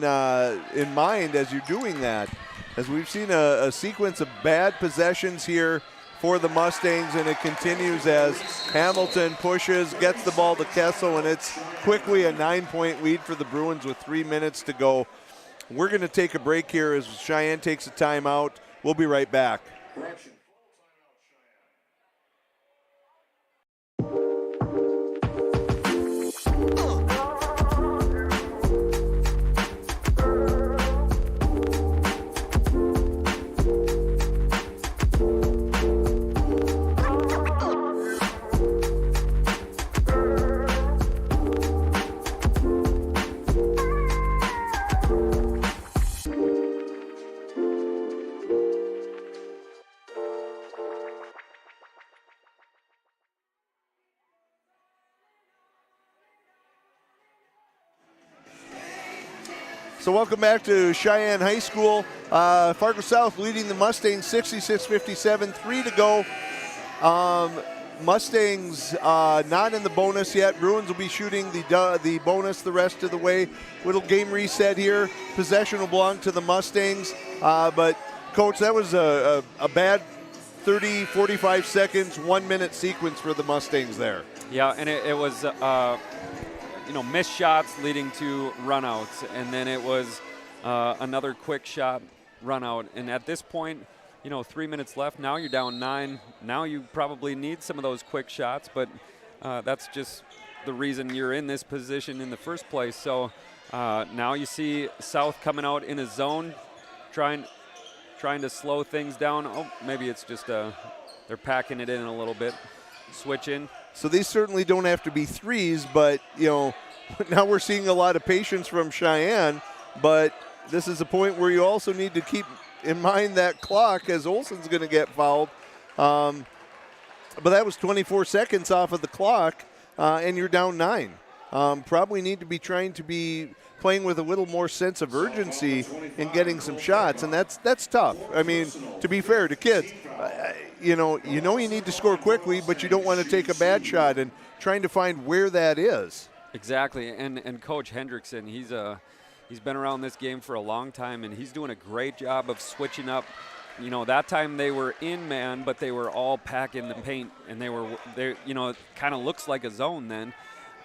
mind as you're doing that. As we've seen a sequence of bad possessions here for the Mustangs, and it continues as Hamilton pushes, gets the ball to Kessel, and it's quickly a 9-point lead for the Bruins with 3 minutes to go. We're going to take a break here as Sheyenne takes a timeout. We'll be right back. So welcome back to Sheyenne High School. Fargo South leading the Mustangs 66-57, 3 to go. Mustangs not in the bonus yet. Bruins will be shooting the bonus the rest of the way. Little game reset here. Possession will belong to the Mustangs. But, Coach, that was a bad 30, 45 seconds, 1 minute sequence for the Mustangs there. Yeah, and it was missed shots leading to runouts, and then it was another quick shot run out. And at this point, 3 minutes left. Now you're down 9. Now you probably need some of those quick shots, but that's just the reason you're in this position in the first place. So now you see South coming out in a zone, trying to slow things down. Oh, maybe it's just they're packing it in a little bit, switching. So these certainly don't have to be threes, but, now we're seeing a lot of patience from Sheyenne, but this is a point where you also need to keep in mind that clock as Olsen's going to get fouled. But that was 24 seconds off of the clock, and you're down 9. Probably need to be trying to be playing with a little more sense of urgency in getting some shots, and that's tough. I mean, to be fair to kids, you need to score quickly, but you don't want to take a bad shot, and trying to find where that is. Exactly, and Coach Hendrickson, he's been around this game for a long time, and he's doing a great job of switching up. That time they were in man, but they were all packing the paint, and it kind of looks like a zone then,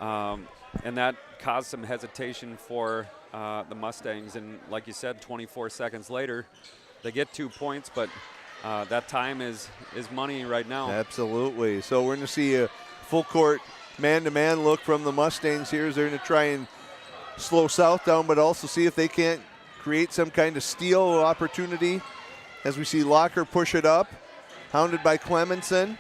and that caused some hesitation for the Mustangs. And like you said, 24 seconds later, they get 2 points, but that time is money right now. Absolutely. So we're going to see a full court man-to-man look from the Mustangs here as they're going to try and slow South down, but also see if they can't create some kind of steal opportunity. As we see Locker push it up, hounded by Clemenson.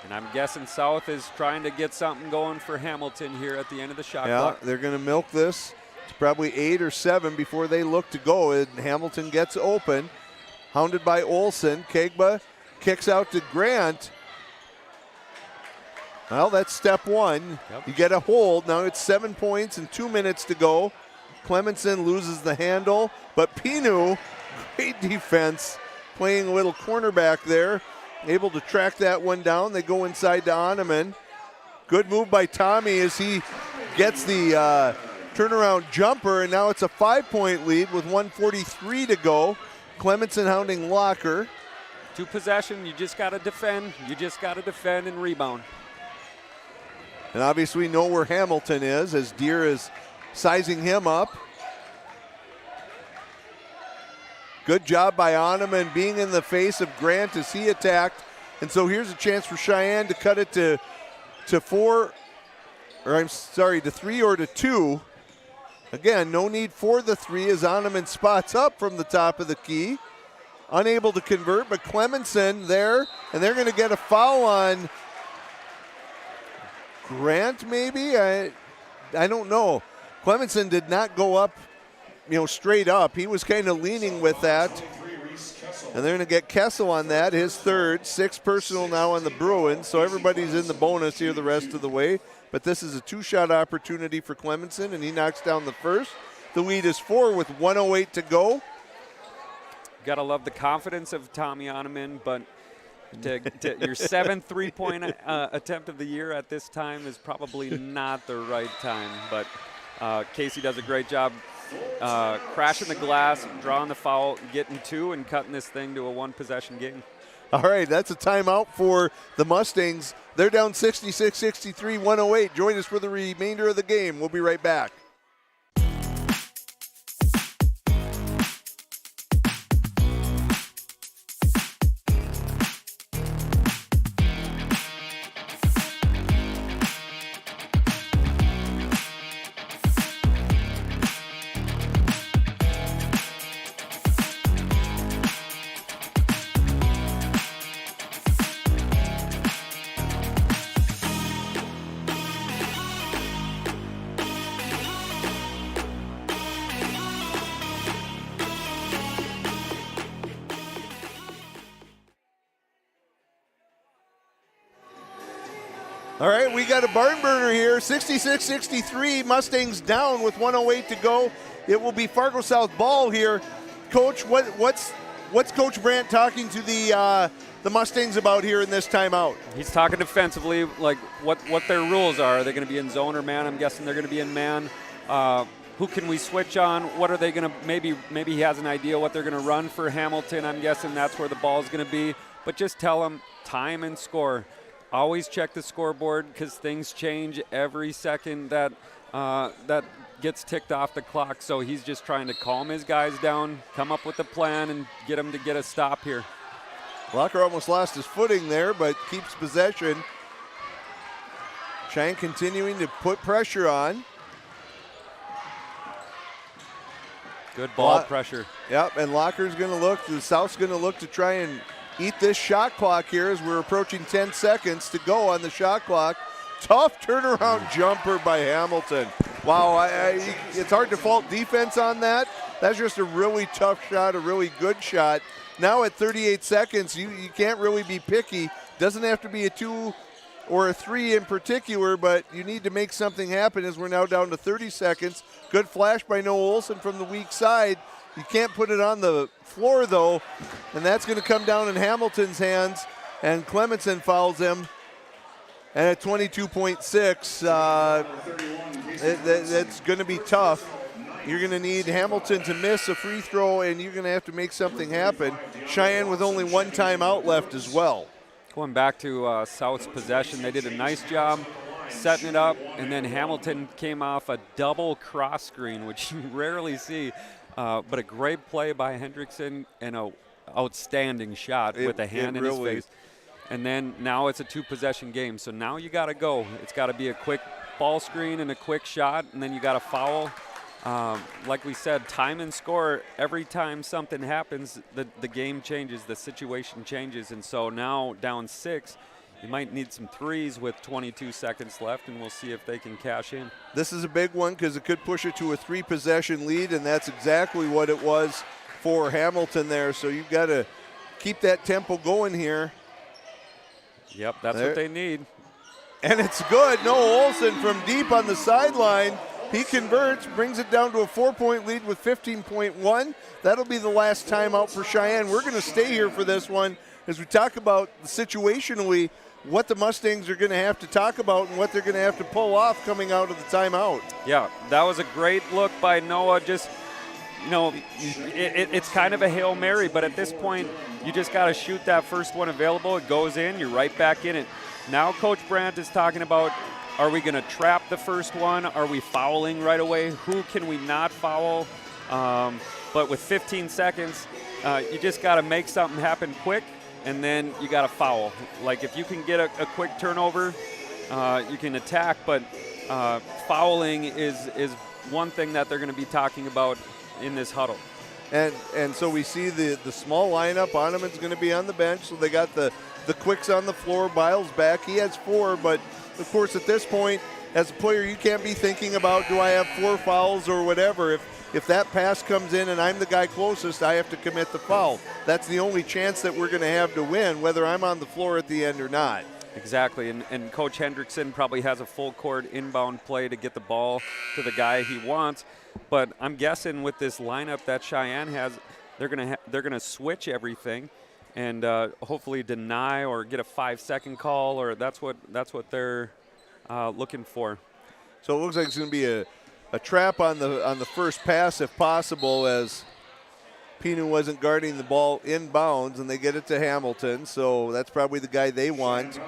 And I'm guessing South is trying to get something going for Hamilton here at the end of the shot clock. Yeah, they're going to milk this. It's probably 8 or 7 before they look to go, and Hamilton gets open. Hounded by Olsen. Kegba kicks out to Grant. Well, that's step one. Yep. You get a hold. Now it's 7 points and 2 minutes to go. Clemenson loses the handle, but Pinu, great defense, playing a little cornerback there, able to track that one down. They go inside to Oneman. Good move by Tommy as he gets the turnaround jumper, and now it's a 5-point lead with 1:43 to go. Clemenson hounding Locker. 2 possession, you just got to defend. You just got to defend and rebound. And obviously we know where Hamilton is as Deere is sizing him up. Good job by Oneman being in the face of Grant as he attacked. And so here's a chance for Cheyenne to cut it to 3 or to 2. Again, no need for the 3 as Oneman spots up from the top of the key. Unable to convert, but Clemenson there, and they're going to get a foul on Grant maybe? I don't know. Clemenson did not go up, straight up. He was kind of leaning with that. And they're going to get Kessel on that, his 3rd. 6 personal now on the Bruins, so everybody's in the bonus here the rest of the way. But this is a 2-shot opportunity for Clemenson, and he knocks down the first. The lead is 4 with 1:08 to go. Got to love the confidence of Tommy Oneman, but your 7th 3-point attempt of the year at this time is probably not the right time. But Casey does a great job crashing the glass, drawing the foul, getting 2, and cutting this thing to a 1-possession game. All right, that's a timeout for the Mustangs. They're down 66-63, 1:08. Join us for the remainder of the game. We'll be right back. All right, we got a barn burner here, 66-63, Mustangs down with 1:08 to go. It will be Fargo South ball here. Coach, what's Coach Brandt talking to the Mustangs about here in this timeout? He's talking defensively, like what their rules are. Are they going to be in zone or man? I'm guessing they're going to be in man. Who can we switch on? What are they going to, maybe he has an idea what they're going to run for Hamilton. I'm guessing that's where the ball is going to be. But just tell them time and score. Always check the scoreboard because things change every second that gets ticked off the clock. So he's just trying to calm his guys down, come up with a plan, and get them to get a stop here. Locker almost lost his footing there, but keeps possession. Cheyenne continuing to put pressure on. Good ball pressure. Yep, and Locker's going to look, the South's going to look to try and eat this shot clock here as we're approaching 10 seconds to go on the shot clock. Tough turnaround jumper by Hamilton. Wow, it's hard to fault defense on that. That's just a really tough shot, a really good shot. Now at 38 seconds, you can't really be picky. Doesn't have to be a 2 or a 3 in particular, but you need to make something happen as we're now down to 30 seconds. Good flash by Noah Olson from the weak side. You can't put it on the floor, though, and that's going to come down in Hamilton's hands, and Clemenson fouls him. And at 22.6, that's going to be tough. You're going to need Hamilton to miss a free throw, and you're going to have to make something happen. Cheyenne with only 1 timeout left as well. Going back to South's possession, they did a nice job setting it up, and then Hamilton came off a double cross screen, which you rarely see. But a great play by Hendrickson and an outstanding shot with a hand in his face. And then now it's a 2-possession game. So now you got to go. It's got to be a quick ball screen and a quick shot, and then you got to foul. Like we said, time and score. Every time something happens, the game changes, the situation changes. And so now down 6, you might need some threes with 22 seconds left, and we'll see if they can cash in. This is a big one because it could push it to a 3-possession lead, and that's exactly what it was for Hamilton there. So you've got to keep that tempo going here. Yep, that's what they need. And it's good. Noah Olson from deep on the sideline. He converts, brings it down to a 4-point lead with 15.1. That'll be the last timeout for Cheyenne. We're going to stay here for this one as we talk about situationally what the Mustangs are going to have to talk about and what they're going to have to pull off coming out of the timeout. Yeah, that was a great look by Noah. Just, it's kind of a Hail Mary, but at this point, you just got to shoot that first one available. It goes in, you're right back in it. Now Coach Brandt is talking about, are we going to trap the first one? Are we fouling right away? Who can we not foul? But with 15 seconds, you just got to make something happen quick, and then you got to foul. Like if you can get a quick turnover, you can attack, but fouling is one thing that they're going to be talking about in this huddle. And so we see the small lineup. Oneman's going to be on the bench, so they got the quicks on the floor. Biles back. He has 4, but of course at this point, as a player, you can't be thinking about, do I have 4 fouls or whatever. If that pass comes in and I'm the guy closest, I have to commit the foul. That's the only chance that we're going to have to win, whether I'm on the floor at the end or not. Exactly, and Coach Hendrickson probably has a full court inbound play to get the ball to the guy he wants. But I'm guessing with this lineup that Sheyenne has, they're gonna switch everything, and hopefully deny or get a 5-second call, or that's what they're looking for. So it looks like it's going to be a trap on the first pass if possible, as Pinu wasn't guarding the ball inbounds, and they get it to Hamilton. So that's probably the guy they want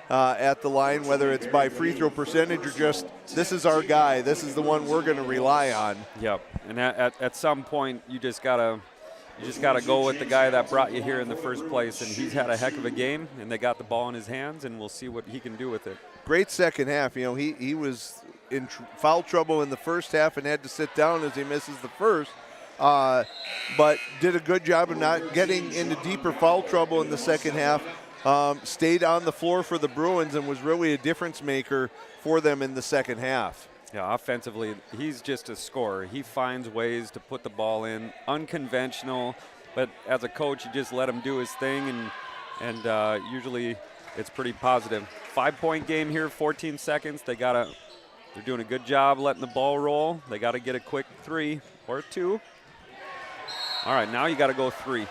at the line, whether it's by free throw percentage or just this is our guy, this is the one we're going to rely on. Yep, and at some point you just gotta go with the guy that brought you here in the first place, and he's had a heck of a game, and they got the ball in his hands, and we'll see what he can do with it. Great second half. You know, he was in foul trouble in the first half and had to sit down as he misses the first. But did a good job of not getting into deeper foul trouble in the second half. Stayed on the floor for the Bruins and was really a difference maker for them in the second half. Yeah, offensively, he's just a scorer. He finds ways to put the ball in, unconventional, but as a coach, you just let him do his thing, and usually it's pretty positive. 5-point game here, 14 seconds. They're doing a good job letting the ball roll. They got to get a quick 3 or 2. All right, now you got to go 3.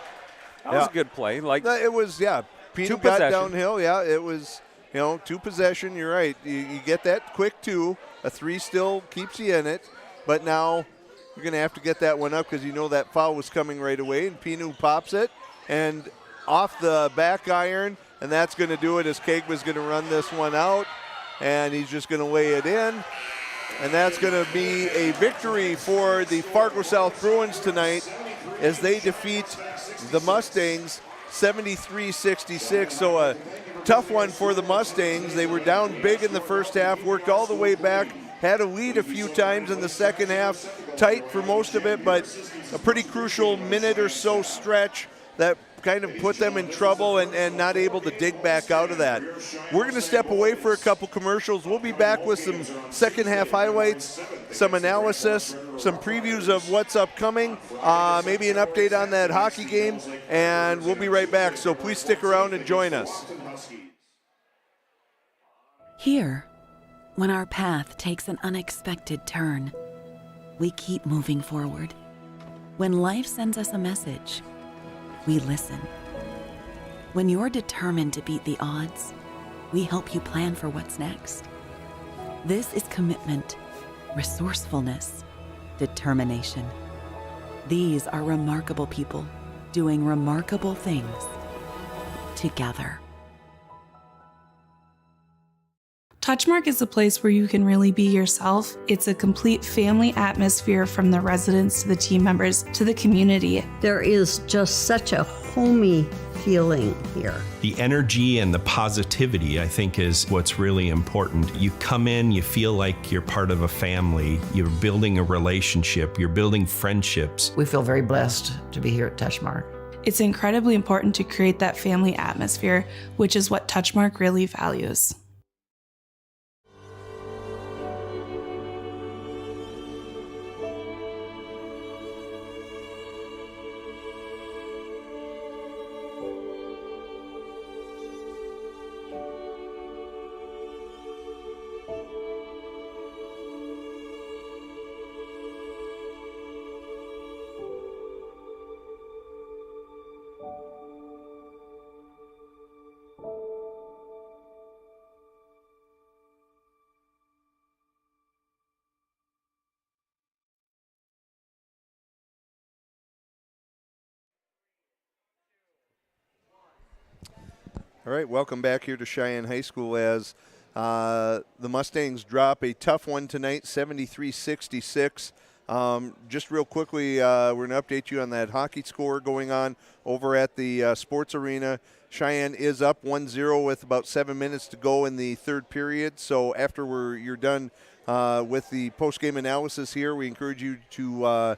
That was a good play. Like it was, yeah. Pino got downhill. Yeah, it was, 2 possession. You're right. You get that quick 2. A 3 still keeps you in it. But now you're going to have to get that one up because you know that foul was coming right away. And Pino pops it and off the back iron. And that's going to do it as Kegba's going to run this one out. And he's just going to lay it in. And that's going to be a victory for the Fargo South Bruins tonight as they defeat the Mustangs 73-66. So a tough one for the Mustangs. They were down big in the first half, worked all the way back, had a lead a few times in the second half, tight for most of it, but a pretty crucial minute or so stretch that kind of put them in trouble and not able to dig back out of that. We're going to step away for a couple commercials. We'll be back with some second half highlights, some analysis, some previews of what's upcoming, maybe an update on that hockey game, and we'll be right back. So please stick around and join us. Here, when our path takes an unexpected turn, we keep moving forward. When life sends us a message, we listen. When you're determined to beat the odds, we help you plan for what's next. This is commitment, resourcefulness, determination. These are remarkable people doing remarkable things together. Touchmark is a place where you can really be yourself. It's a complete family atmosphere, from the residents to the team members to the community. There is just such a homey feeling here. The energy and the positivity, I think, is what's really important. You come in, you feel like you're part of a family. You're building a relationship. You're building friendships. We feel very blessed to be here at Touchmark. It's incredibly important to create that family atmosphere, which is what Touchmark really values. All right, welcome back here to Sheyenne High School as the Mustangs drop a tough one tonight, 73-66. Just real quickly, we're going to update you on that hockey score going on over at the sports arena. Sheyenne is up 1-0 with about 7 minutes to go in the third period. So after you're done with the post-game analysis here, we encourage you to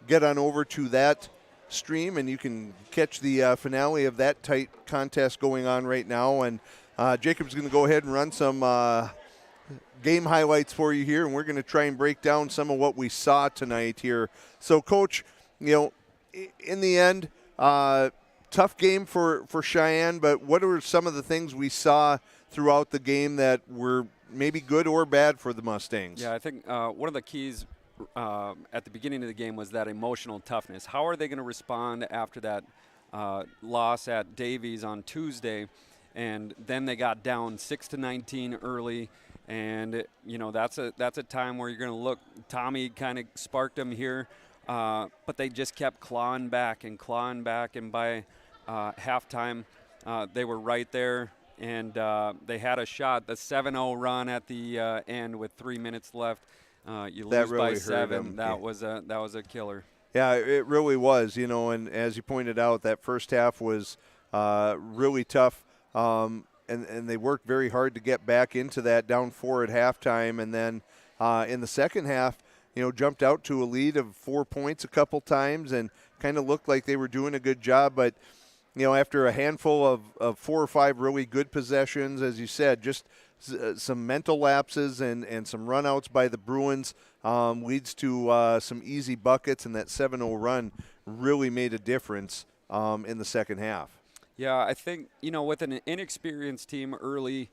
get on over to that stream, and you can catch the finale of that tight contest going on right now. And Jacob's going to go ahead and run some game highlights for you here, and we're going to try and break down some of what we saw tonight here. So, Coach, in the end, tough game for Sheyenne, but what are some of the things we saw throughout the game that were maybe good or bad for the Mustangs? Yeah, I think one of the keys at the beginning of the game was that emotional toughness. How are they going to respond after that loss at Davies on Tuesday? And then they got down 6-19 early, and that's a time where you're going to look. Tommy kind of sparked them here, but they just kept clawing back, and by halftime they were right there, and they had a shot, the 7-0 run at the end with 3 minutes left. You lose really by 7. That was a killer. Yeah, it really was. And as you pointed out, that first half was really tough. And they worked very hard to get back into that, down 4 at halftime, and then in the second half, jumped out to a lead of 4 points a couple times and kind of looked like they were doing a good job. But after a handful of 4 or 5 really good possessions, as you said, just some mental lapses and some runouts by the Bruins leads to some easy buckets, and that 7-0 run really made a difference in the second half. Yeah, I think, with an inexperienced team early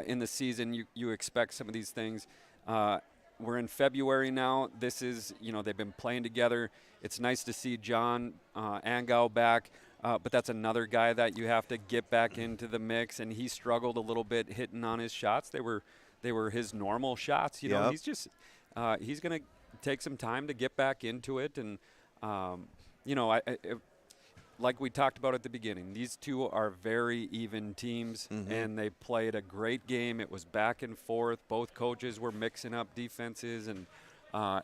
in the season, you expect some of these things. We're in February now. This is, they've been playing together. It's nice to see John Angau back, but that's another guy that you have to get back into the mix, and he struggled a little bit hitting on his shots. They were his normal shots. Yep. He's just he's going to take some time to get back into it, and like we talked about at the beginning, these two are very even teams, and they played a great game. It was back and forth. Both coaches were mixing up defenses, and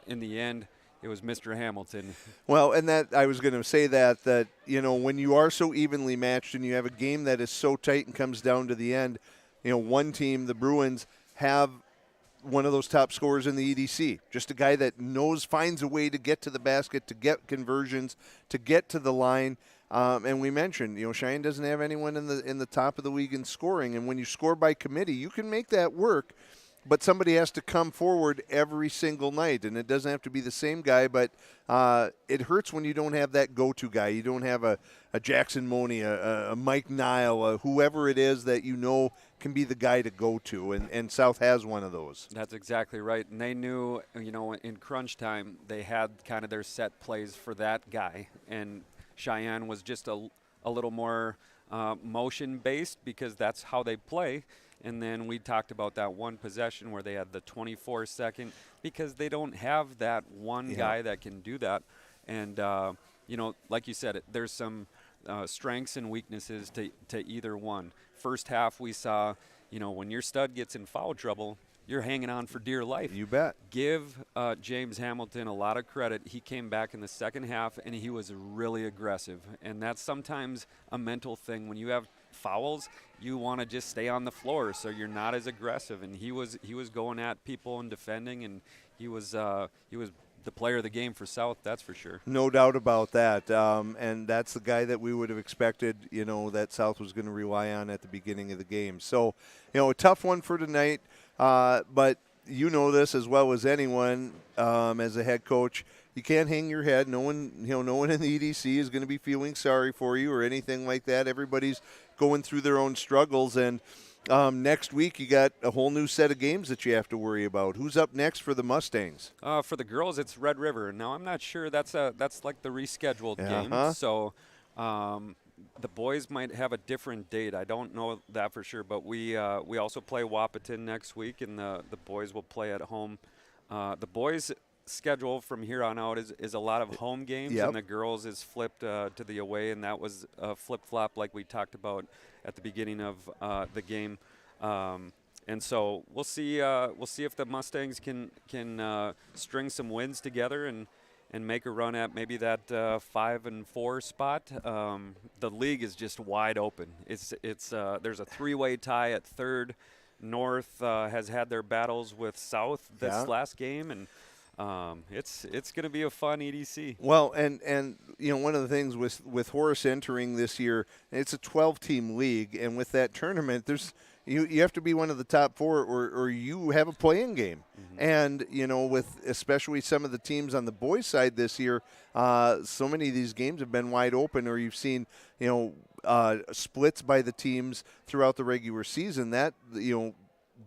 in the end, it was Mr. Hamilton. Well, and that I was going to say that when you are so evenly matched and you have a game that is so tight and comes down to the end, one team, the Bruins, have one of those top scorers in the EDC, just a guy that finds a way to get to the basket, to get conversions, to get to the line. And we mentioned, Sheyenne doesn't have anyone in the top of the league in scoring. And when you score by committee, you can make that work, but somebody has to come forward every single night. And it doesn't have to be the same guy, but it hurts when you don't have that go-to guy. You don't have a Jackson Money, a Mike Nile, whoever it is that can be the guy to go to. And South has one of those. That's exactly right. And they knew, in crunch time, they had kind of their set plays for that guy. And Sheyenne was just a little more motion-based because that's how they play. And then we talked about that one possession where they had the 24-second because they don't have that one guy that can do that. And, like you said, there's some strengths and weaknesses to either one. First half we saw, when your stud gets in foul trouble, you're hanging on for dear life. You bet. Give James Hamilton a lot of credit. He came back in the second half, and he was really aggressive. And that's sometimes a mental thing. When you have fouls, you want to just stay on the floor so you're not as aggressive. And he was going at people and defending, and he was the player of the game for South, that's for sure. No doubt about that. And that's the guy that we would have expected, that South was going to rely on at the beginning of the game. So, a tough one for tonight. But this as well as anyone as a head coach. You can't hang your head. No one in the EDC is going to be feeling sorry for you or anything like that. Everybody's going through their own struggles. And next week you got a whole new set of games that you have to worry about. Who's up next for the Mustangs? For the girls, it's Red River. Now, I'm not sure that's like the rescheduled game. So the boys might have a different date. I don't know that for sure. But we also play Wapaton next week, and the boys will play at home. The boys' schedule from here on out is a lot of home games, and the girls is flipped to the away, and that was a flip-flop like we talked about at the beginning of the game. And so we'll see if the Mustangs can string some wins together and make a run at maybe that 5-4 spot. The league is just wide open. It's there's a 3-way tie at third. North has had their battles with South this last game, and it's going to be a fun EDC. Well, and one of the things with Horace entering this year, it's a 12-team league, and with that tournament, there's you have to be one of the top 4 or you have a play-in game. And, with especially some of the teams on the boys' side this year, so many of these games have been wide open, or you've seen, splits by the teams throughout the regular season. That,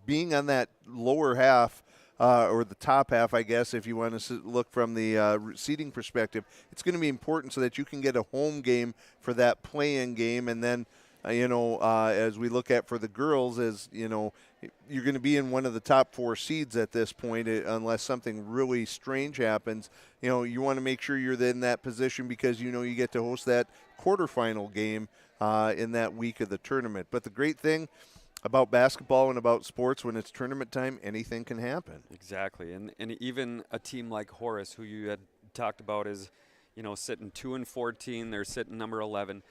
being on that lower half, or the top half, I guess, if you want to look from the seeding perspective, it's going to be important so that you can get a home game for that play-in game. And then, as we look at for the girls, you're going to be in one of the top 4 seeds at this point, unless something really strange happens. You want to make sure you're in that position because you get to host that quarterfinal game in that week of the tournament. But the great thing about basketball and about sports, when it's tournament time, anything can happen. Exactly, and even a team like Horace, who you had talked about, is sitting 2-14. They're sitting number 11.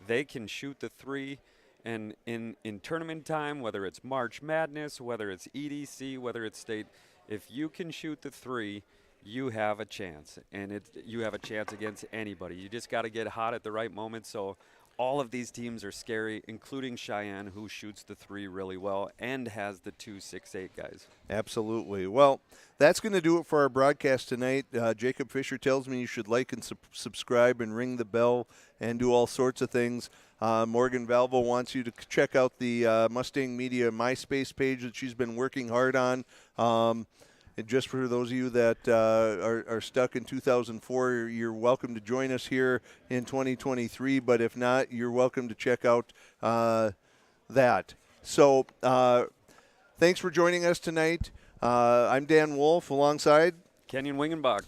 They can shoot the 3, and in tournament time, whether it's March Madness, whether it's EDC, whether it's state, if you can shoot the 3, you have a chance, and you have a chance against anybody. You just got to get hot at the right moment. So all of these teams are scary, including Sheyenne, who shoots the 3 really well and has the 2 6'8" guys. Absolutely. Well, that's going to do it for our broadcast tonight. Jacob Fisher tells me you should like and subscribe and ring the bell and do all sorts of things. Morgan Valvo wants you to check out the Mustang Media MySpace page that she's been working hard on. And just for those of you that are stuck in 2004, you're welcome to join us here in 2023. But if not, you're welcome to check out that. So thanks for joining us tonight. I'm Dan Wolf alongside Kenyon Wingenbach.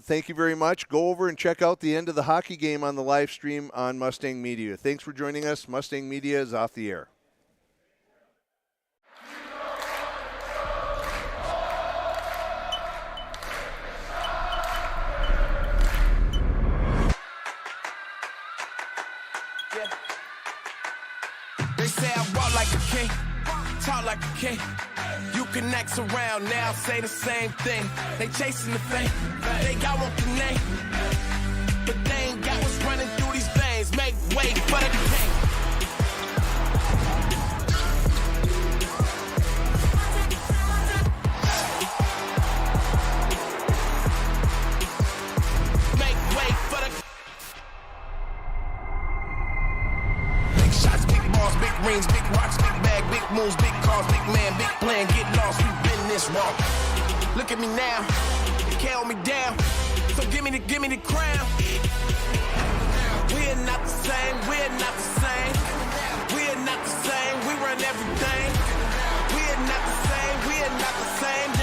Thank you very much. Go over and check out the end of the hockey game on the live stream on Mustang Media. Thanks for joining us. Mustang Media is off the air. They say I walk like a king, talk like a king. You can act around now, say the same thing. They chasing the fame, they got one the name, but they ain't got what's running through these veins. Make way for the king. Make way for the big shots, big balls, big rings, big rocks, big bag, big moves, big cars, big man, big plan, get lost, we've been this wrong. Look at me now, you can't hold me down, so give me the crown. We're not the same, we're not the same, we're not the same, we run everything. We're not the same, we're not the same.